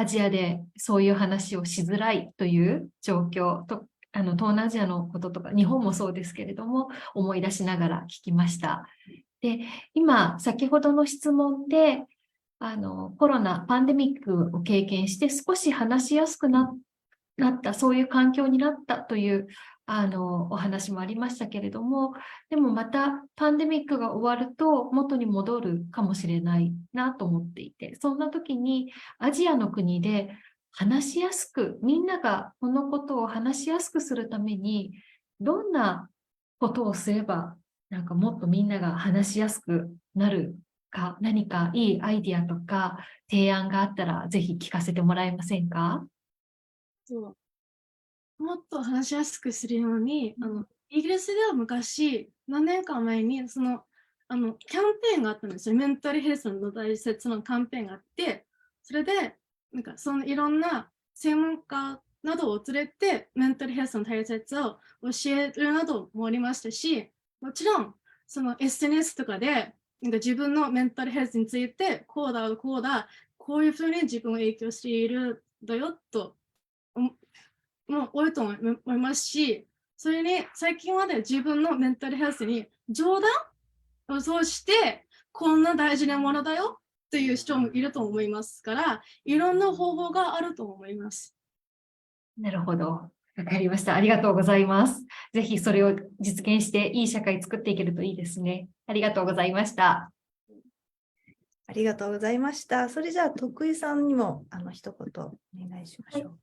ジアでそういう話をしづらいという状況と、東南アジアのこととか、日本もそうですけれども、思い出しながら聞きました。で、今、先ほどの質問で、コロナ、パンデミックを経験して少し話しやすくなった、そういう環境になったというお話もありましたけれども、でもまたパンデミックが終わると元に戻るかもしれないなと思っていて、そんな時にアジアの国で話しやすく、みんながこのことを話しやすくするために、どんなことをすれば、なんかもっとみんなが話しやすくなるか、何かいいアイディアとか提案があったら、ぜひ聞かせてもらえませんか？もっと話しやすくするように、イギリスでは昔、何年か前に、キャンペーンがあったんですよ。メンタルヘルスの大切なキャンペーンがあって、それで、なんかいろんな専門家などを連れて、メンタルヘルスの大切さを教えるなどもありましたし、もちろん、SNS とかで、なんか自分のメンタルヘルスについて、こうだ、こうだ、こういうふうに自分を影響しているんだよと、もう多いと思いますし、それに最近まで自分のメンタルヘルスに冗談を通して、こんな大事なものだよという人もいると思いますから、いろんな方法があると思います。なるほど。わかりました。ありがとうございます。ぜひそれを実現していい社会作っていけるといいですね。ありがとうございました。ありがとうございました。それじゃあ徳井さんにも一言お願いしましょう。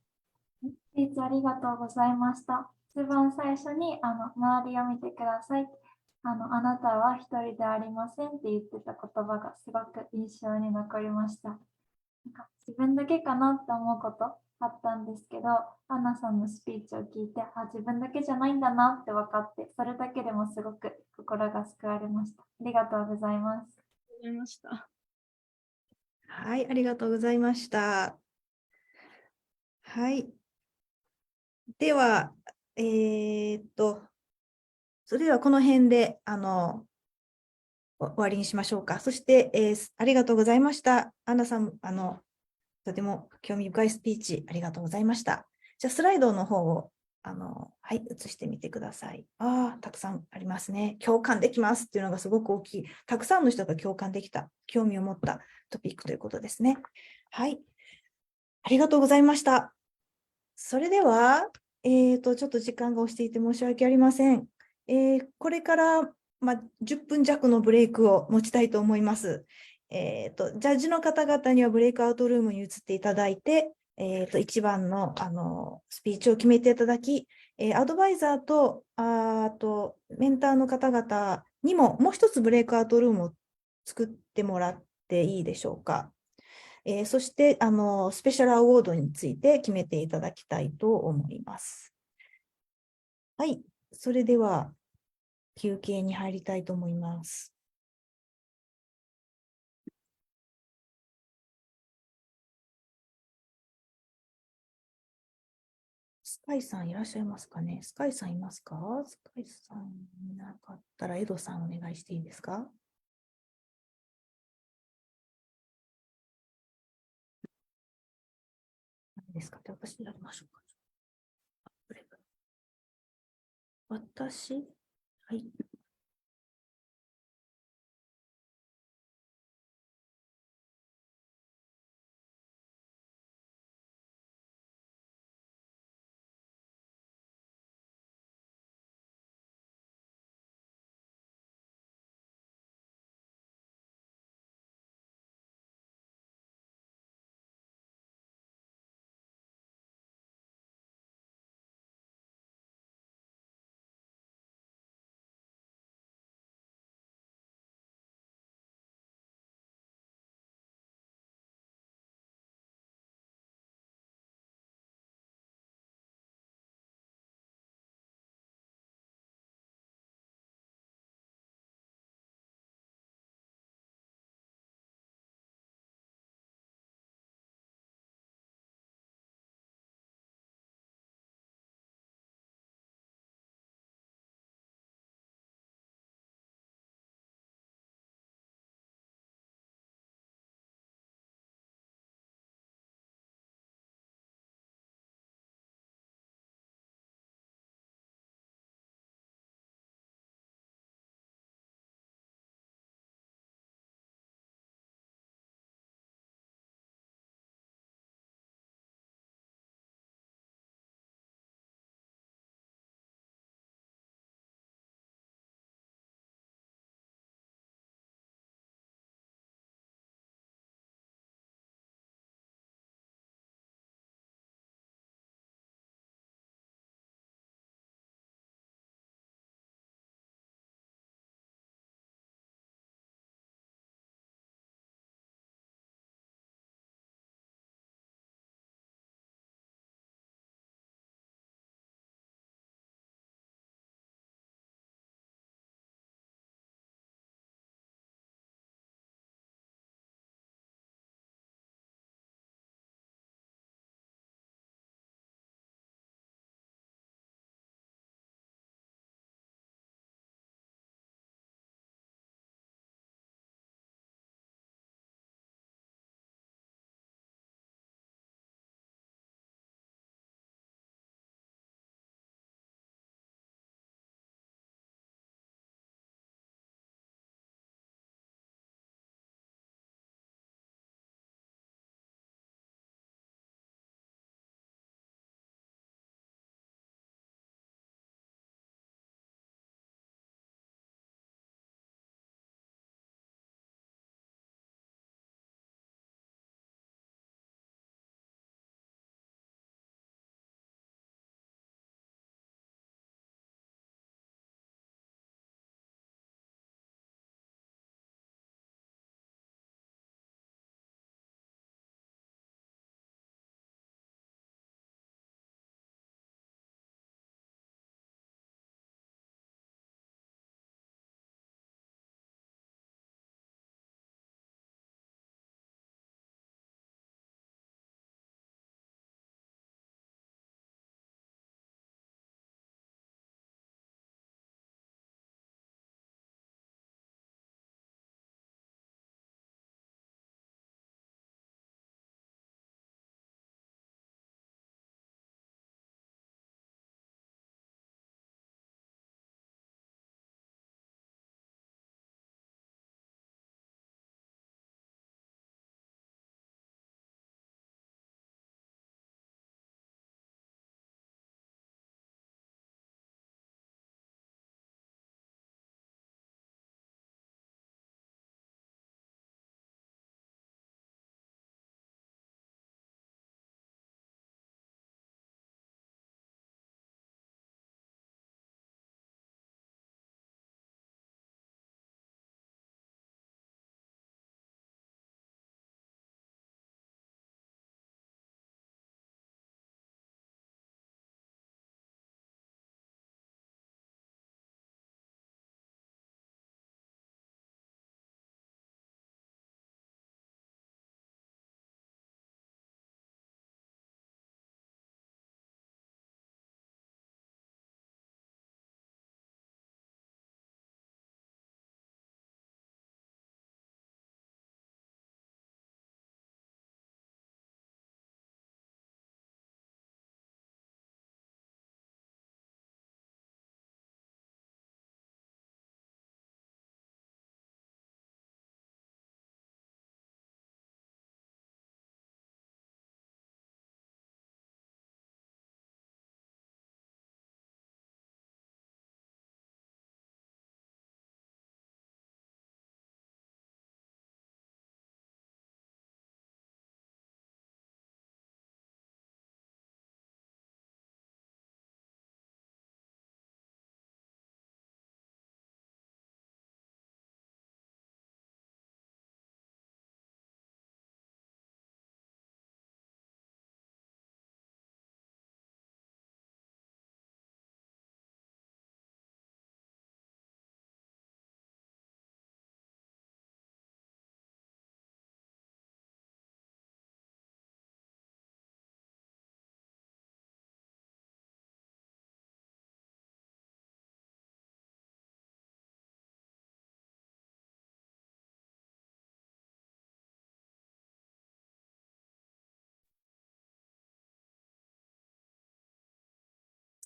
ありがとうございました。一番最初に周りを見てください。あなたは一人でありませんって言ってた言葉がすごく印象に残りました。なんか自分だけかなって思うことあったんですけど、アンナさんのスピーチを聞いて、自分だけじゃないんだなって分かって、それだけでもすごく心が救われました。ありがとうございます。はい、ありがとうございました。はい。では、それではこの辺で終わりにしましょうか。そして、ありがとうございました。アンナさん、とても興味深いスピーチありがとうございました。じゃあ、スライドの方をはい、映してみてください。たくさんありますね。共感できますっていうのがすごく大きい。たくさんの人が共感できた、興味を持ったトピックということですね。はい。ありがとうございました。それでは、ちょっと時間が押していて申し訳ありません。これから、10分弱のブレイクを持ちたいと思います。ジャッジの方々にはブレイクアウトルームに移っていただいて、一番の、スピーチを決めていただき、アドバイザーと、あとメンターの方々にももう一つブレイクアウトルームを作ってもらっていいでしょうか。そして、スペシャルアワードについて決めていただきたいと思います。はい、それでは休憩に入りたいと思います。スカイさんいらっしゃいますかね。スカイさんいますか？スカイさんいなかったらエドさんお願いしていいですか？何ですか？私やりましょうか。私、はい。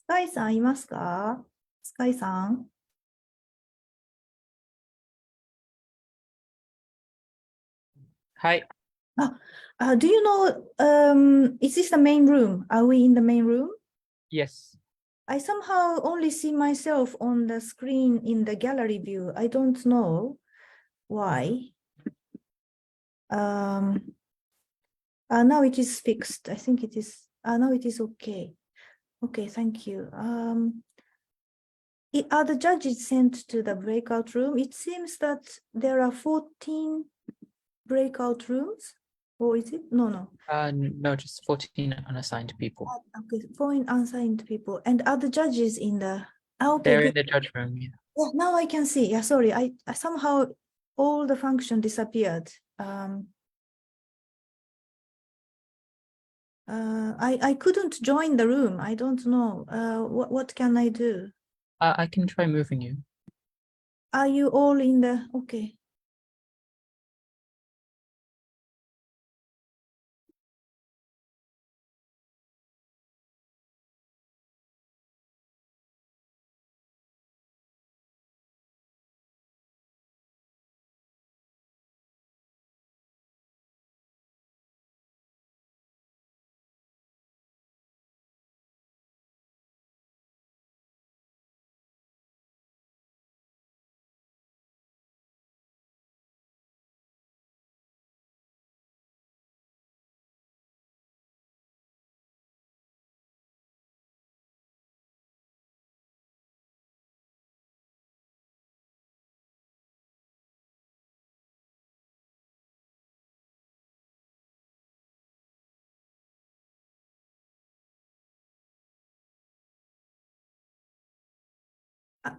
カイさんいますか？スカイさん。Hi. Do you know, is this the main room? Are we in the main room? Yes. I somehow only see myself on the screen in the gallery view. I don't know why. Now it is fixed. I think it is, now it is okay. Okay, thank you. Are the judges sent to the breakout room? It seems that there are 14 breakout rooms, or is it? No. No, just 14 unassigned people. Okay, 4 unassigned people. And are the judges in the? Okay, They're in good. the judge room. Yeah. Yeah, now I can see. Yeah, sorry, I somehow all the function disappeared. I couldn't join the room. I don't know. What can I do? I can try moving you. Are you all in the? Okay.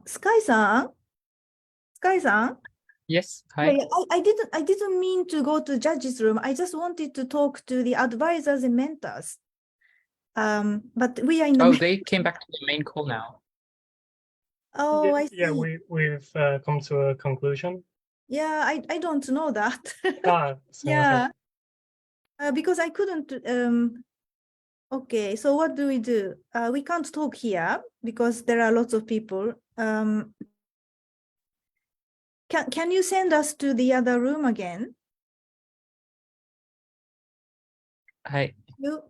Sky-san? Sky-san? Yes. Hi. Yeah, I didn't mean to go to judges room. I just wanted to talk to the advisors and mentors. But we are in the. Oh, they came back to the main call now. Oh, I see. Yeah, we've come to a conclusion. Yeah, I don't know that. So Yeah. Because I couldn't. Okay, so what do? We can't talk here because there are lots of people. Can you send us to the other room again? Hi. You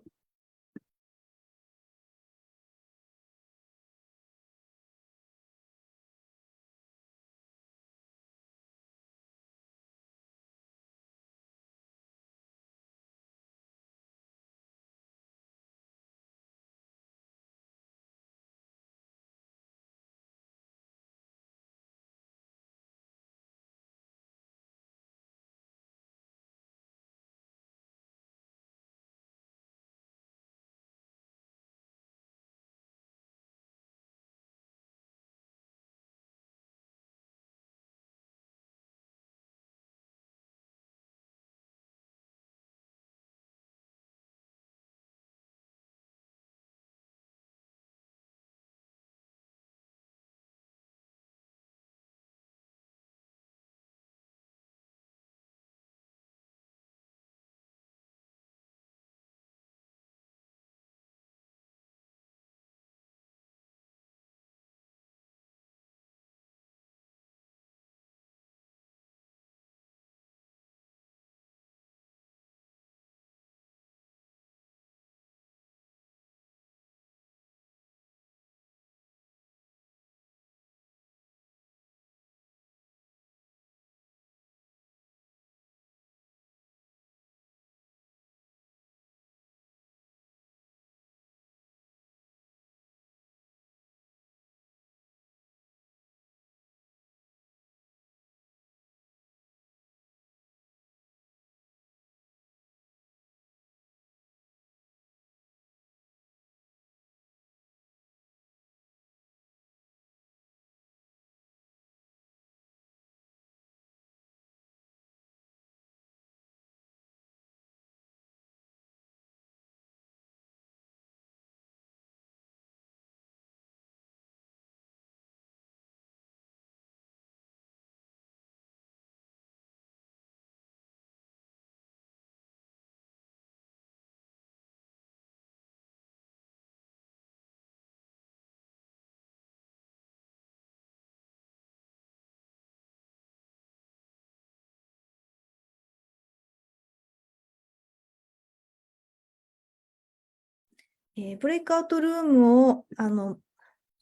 ブレイクアウトルームを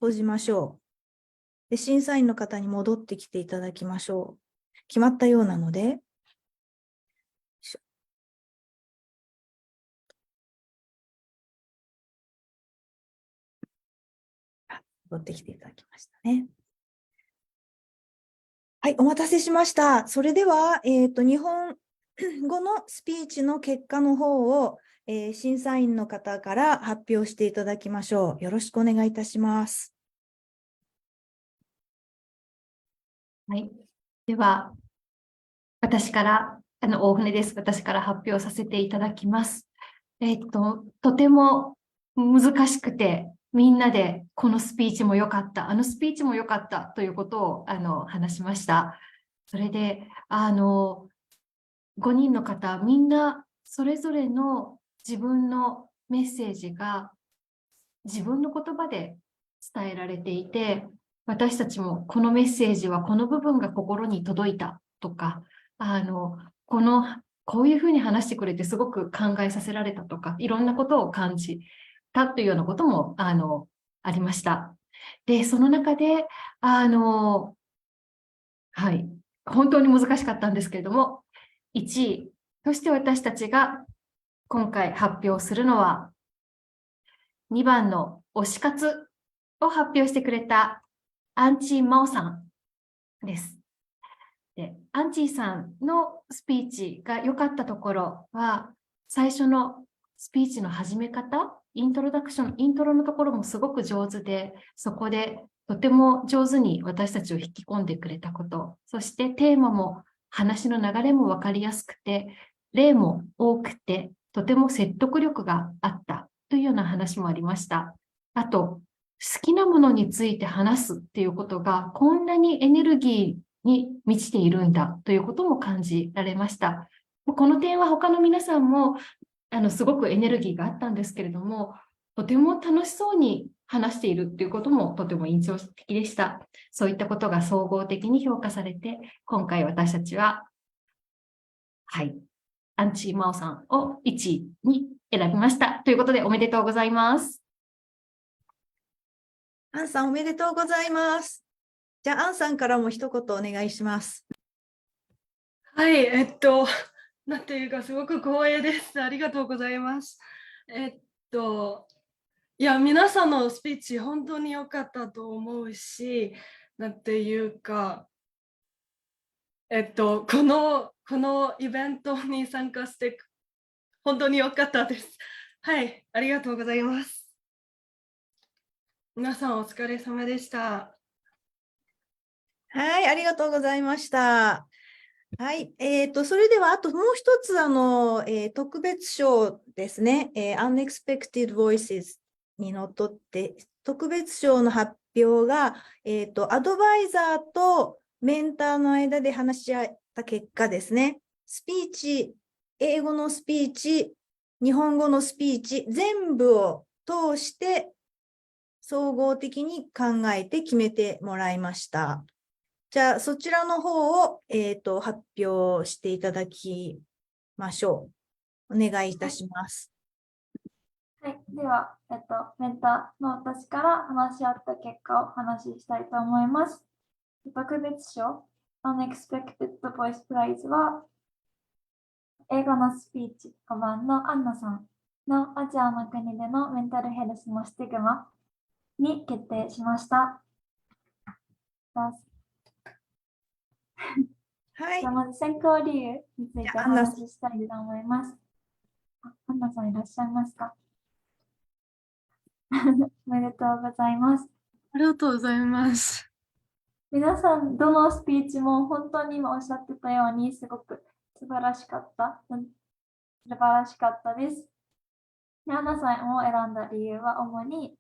閉じましょう。で、審査員の方に戻ってきていただきましょう。決まったようなので。戻ってきていただきましたね。はい、お待たせしました。それでは、日本語のスピーチの結果の方を、審査員の方から発表していただきましょう。よろしくお願いいたします。はい。では、私から、大船です。私から発表させていただきます。とても難しくて、みんなでこのスピーチも良かった、あのスピーチも良かったということを話しました。それで、5人の方、みんなそれぞれの自分のメッセージが自分の言葉で伝えられていて、私たちもこのメッセージはこの部分が心に届いたとか、こういうふうに話してくれてすごく考えさせられたとか、いろんなことを感じたというようなこともありました。で、その中で、はい、本当に難しかったんですけれども、1位として私たちが今回発表するのは、2番の推し活を発表してくれたアンチー・マオさんです。で、アンチーさんのスピーチが良かったところは、最初のスピーチの始め方、イントロのところもすごく上手で、そこでとても上手に私たちを引き込んでくれたこと、そしてテーマも話の流れも分かりやすくて、例も多くて、とても説得力があったというような話もありました。あと、好きなものについて話すっていうことが、こんなにエネルギーに満ちているんだということも感じられました。この点は他の皆さんもすごくエネルギーがあったんですけれども、とても楽しそうに話しているということもとても印象的でした。そういったことが総合的に評価されて、今回私たちは、はい、アンチマオさんを1位に選びました。ということでおめでとうございます。アンさんおめでとうございます。じゃあ、アンさんからも一言お願いします。はい、なんていうか、すごく光栄です。ありがとうございます。いや、皆さんのスピーチ、本当に良かったと思うし、なんていうか、このイベントに参加して、本当に良かったです。はい、ありがとうございます。皆さんお疲れ様でした。はい、ありがとうございました。はい、それではあともう一つ特別賞ですね、Unexpected Voices にのっとって特別賞の発表が、アドバイザーとメンターの間で話し合った結果ですね、スピーチ、英語のスピーチ、日本語のスピーチ、全部を通して総合的に考えて決めてもらいました。じゃあ、そちらの方を、発表していただきましょう。お願いいたします。はい、では、メンターの私から話し合った結果をお話ししたいと思います。特別賞 Unexpected Voice Prize は、英語のスピーチ5番のアンナさんのアジアの国でのメンタルヘルスのスティグマに決定しました。はい。じゃあまず選考理由についてお話ししたいと思います。アンナさんいらっしゃいますか？おめでとうございます。ありがとうございます。皆さん、どのスピーチも本当に今おっしゃってたようにすごく素晴らしかった。素晴らしかったです。アンナさんを選んだ理由は主に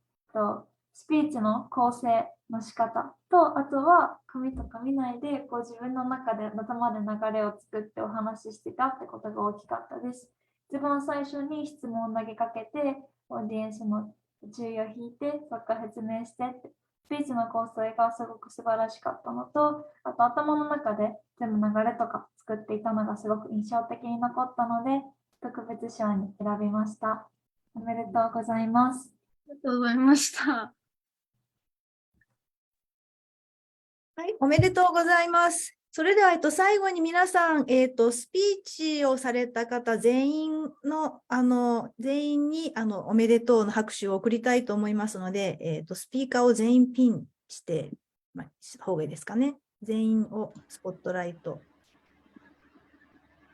スピーチの構成の仕方と、あとは紙とか見ないで自分の中で頭で流れを作ってお話ししてたってことが大きかったです。一番最初に質問を投げかけて、オーディエンスの注意を引いて、そこから説明してって、スピーチの構成がすごく素晴らしかったのと、あと頭の中で全部流れとか作っていたのがすごく印象的に残ったので、特別賞に選びました。おめでとうございます。ありがとうございました。はい、おめでとうございます。それでは、最後に皆さん、スピーチをされた方全員に、おめでとうの拍手を送りたいと思いますので、スピーカーを全員ピンして、した方がいいですかね。全員をスポットライト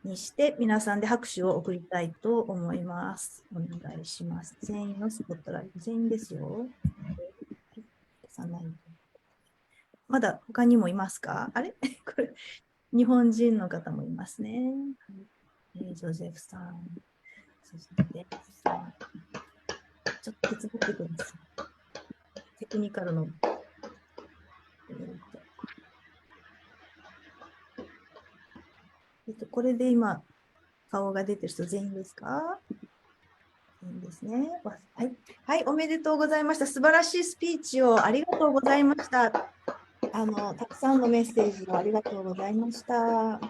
にして、皆さんで拍手を送りたいと思います。お願いします。全員のスポットライト、全員ですよ。はい、消さないと。まだ他にもいますか？あれこれ、日本人の方もいますね。ジョゼフさん。そして、ちょっと手伝ってください。テクニカルの。これで今、顔が出てる人全員ですか？全員ですね。はい。はい、おめでとうございました。素晴らしいスピーチをありがとうございました。たくさんのメッセージをありがとうございました。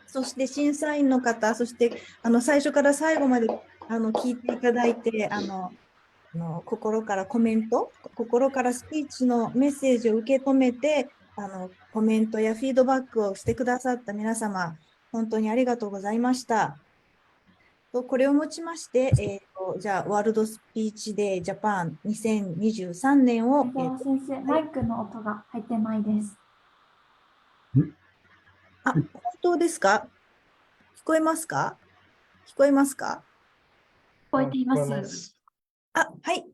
そして審査員の方、そして最初から最後まで聞いていただいて、心からコメント、心からスピーチのメッセージを受け止めて、コメントやフィードバックをしてくださった皆様、本当にありがとうございました。これをもちまして、じゃあ、ワールドスピーチデージャパン2023年を。先生、マイクの音が入ってないです。あ、本当ですか？聞こえますか？聞こえますか？聞こえています。あ、はい。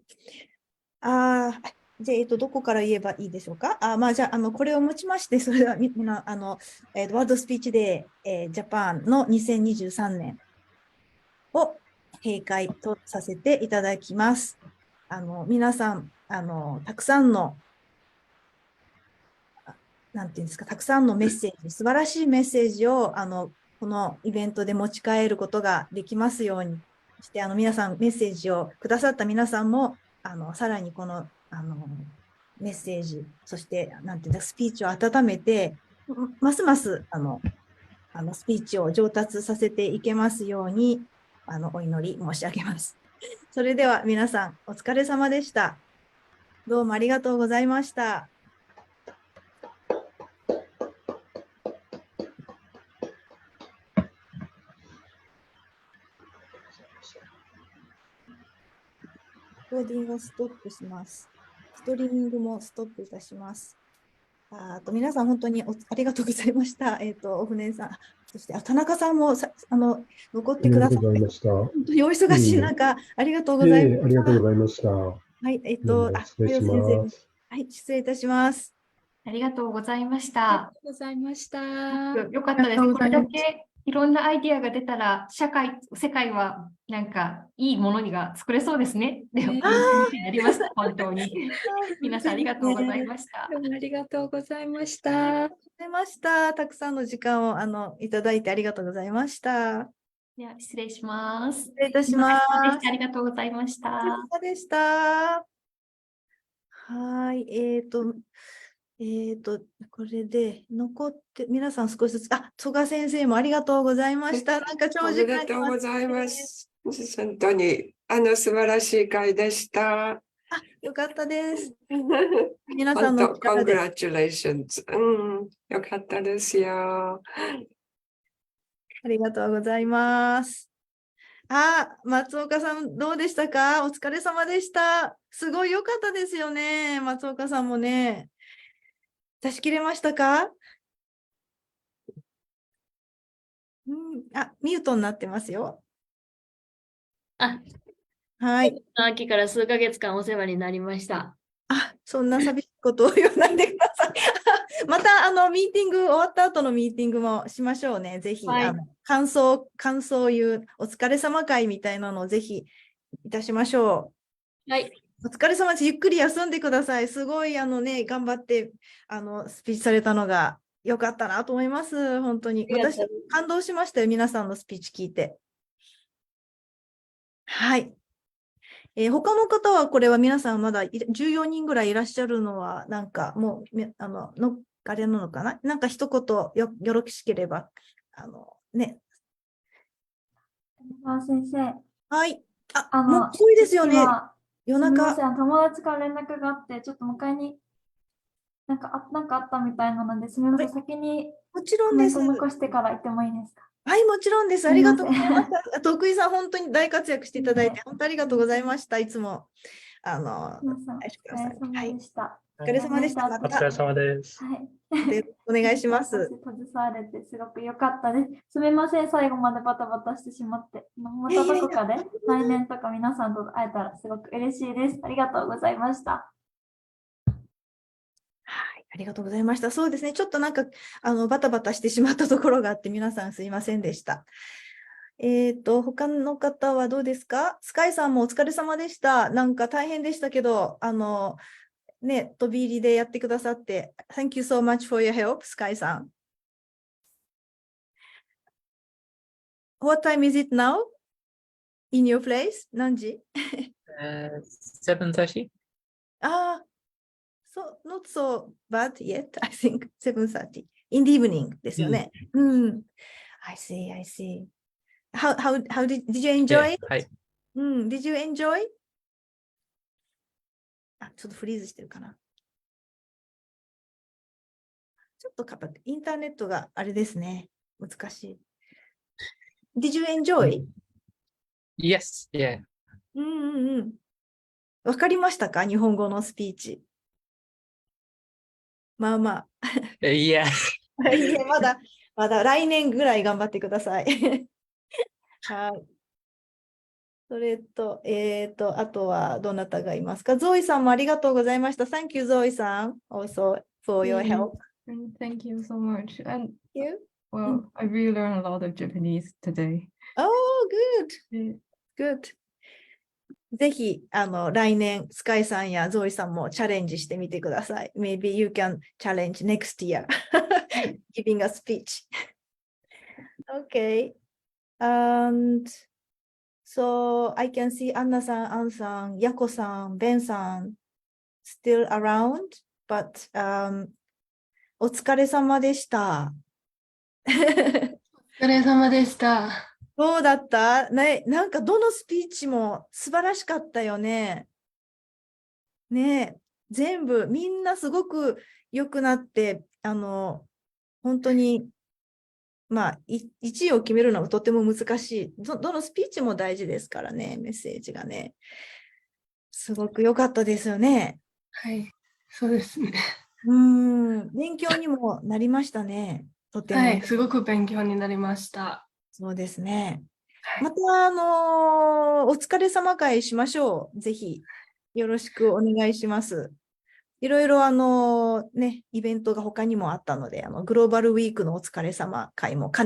じゃあ、どこから言えばいいでしょうか？じゃあ、これをもちまして、それではワールドスピーチデー、ジャパンの2023年を閉会とさせていただきます。皆さん、たくさんの、なんていうんですか、たくさんのメッセージ、素晴らしいメッセージを、このイベントで持ち帰ることができますようにして、皆さん、メッセージをくださった皆さんも、さらにこの、メッセージ、そして、なんていうんだ、スピーチを温めて、ますます、スピーチを上達させていけますように、お祈り申し上げます。それでは皆さん、お疲れ様でした。どうもありがとうございました。レコーディングをストップします。ストリーミングもストップいたします。皆さん本当にありがとうございました。お船さん、そして田中さんも残ってくださって、本当にお忙しい中、ありがとうございました。ありがとうございました。はい、失礼します。はい、失礼いたします。ありがとうございました。ありがとうございました。よかったです。これだけいろんなアイディアが出たら、世界はなんかいいものが作れそうですね。で、気持ちになりました。本当に。皆さんありがとうございました。ありがとうございました。たくさんの時間をいただいてありがとうございました。では失礼します。失礼いたします。ありがとうございました。お疲れ様でした。はい、これで残って、皆さん少しずつ、曽我先生もありがとうございました。なんか長時間。おめでとうございます。本当に、素晴らしい会でした。よかったです。皆さんの力で。Congratulations。よかったですよ。ありがとうございます。松岡さん、どうでしたか？お疲れ様でした。すごい良かったですよね。松岡さんもね。出し切れましたか？ミュートになってますよ。はい。秋から数ヶ月間お世話になりました。そんな寂しいことを言わないでください。また、ミーティング、終わった後のミーティングもしましょうね。ぜひ、はい、感想を言う、お疲れ様会みたいなのをぜひいたしましょう。はい。お疲れ様です。ゆっくり休んでください。すごい、頑張って、スピーチされたのが良かったなと思います。本当に。私、感動しましたよ。皆さんのスピーチ聞いて。はい。他の方は、これは皆さんまだ14人ぐらいいらっしゃるのは、なんかもう、あれなのかな？なんか一言よろしければ、ね。先生、はい。もう遅いですよね。夜中。すみません、友達から連絡があって、ちょっと迎えになんかあったみたいなので、すみません、先にもちろコんです。メント残してから行ってもいいですか？はい、もちろんです。ありがとうございました。徳井さん、本当に大活躍していただいて、本当ありがとうございました。いつも。お疲れ様でした。お疲れ様でした。お疲れ様です。はい。お願いします。携われてすごく良かったです。すみません、最後までバタバタしてしまって。またどこかで来年とか皆さんと会えたらすごく嬉しいです。ありがとうございました。はい、ありがとうございました。そうですね、ちょっとなんかバタバタしてしまったところがあって、皆さんすいませんでした。他の方はどうですか？スカイさんもお疲れ様でした。なんか大変でしたけど、ね、飛び入りでやってくださって、Thank you so much for your help, スカイさん。What time is it now? In your place? 何時？7:30? So not so bad yet, I think. 7:30. In the evening ですよね。I see, I see. How did you enjoy it? はい。Did you enjoy? ちょっとフリーズしてるかな。ちょっとインターネットがあれですね。難しい。Did you enjoy? Yes, yeah. わかりましたか？日本語のスピーチ。まあまあ。いや。いや、まだ来年ぐらい頑張ってください。はい。それと、あとはどなたがいますか？ゾイさんもありがとうございました。Thank you, ゾイさん。Also for your help. Thank you so much. And you? Well, I really learned a lot of Japanese today. Oh, good. Good. ぜひ、来年、スカイさんやゾイさんもチャレンジしてみてください。Maybe you can challenge next year. Giving a speech. Okay. And so I can see Anna-san, Ann-san, Yako-san, Ben-san still around, but お疲れ様でした。お疲れ様でした。どうだったね、なんかどのスピーチも素晴らしかったよね。ね、全部みんなすごく良くなって、本当に、まあ、1位を決めるのはとても難しい。どのスピーチも大事ですからね、メッセージがね。すごく良かったですよね。はい、そうですね。勉強にもなりましたね。とても。はい、すごく勉強になりました。そうですね。はい、また、お疲れ様会しましょう。ぜひ、よろしくお願いします。いろいろね、イベントが他にもあったので、グローバルウィークのお疲れ様会も兼ね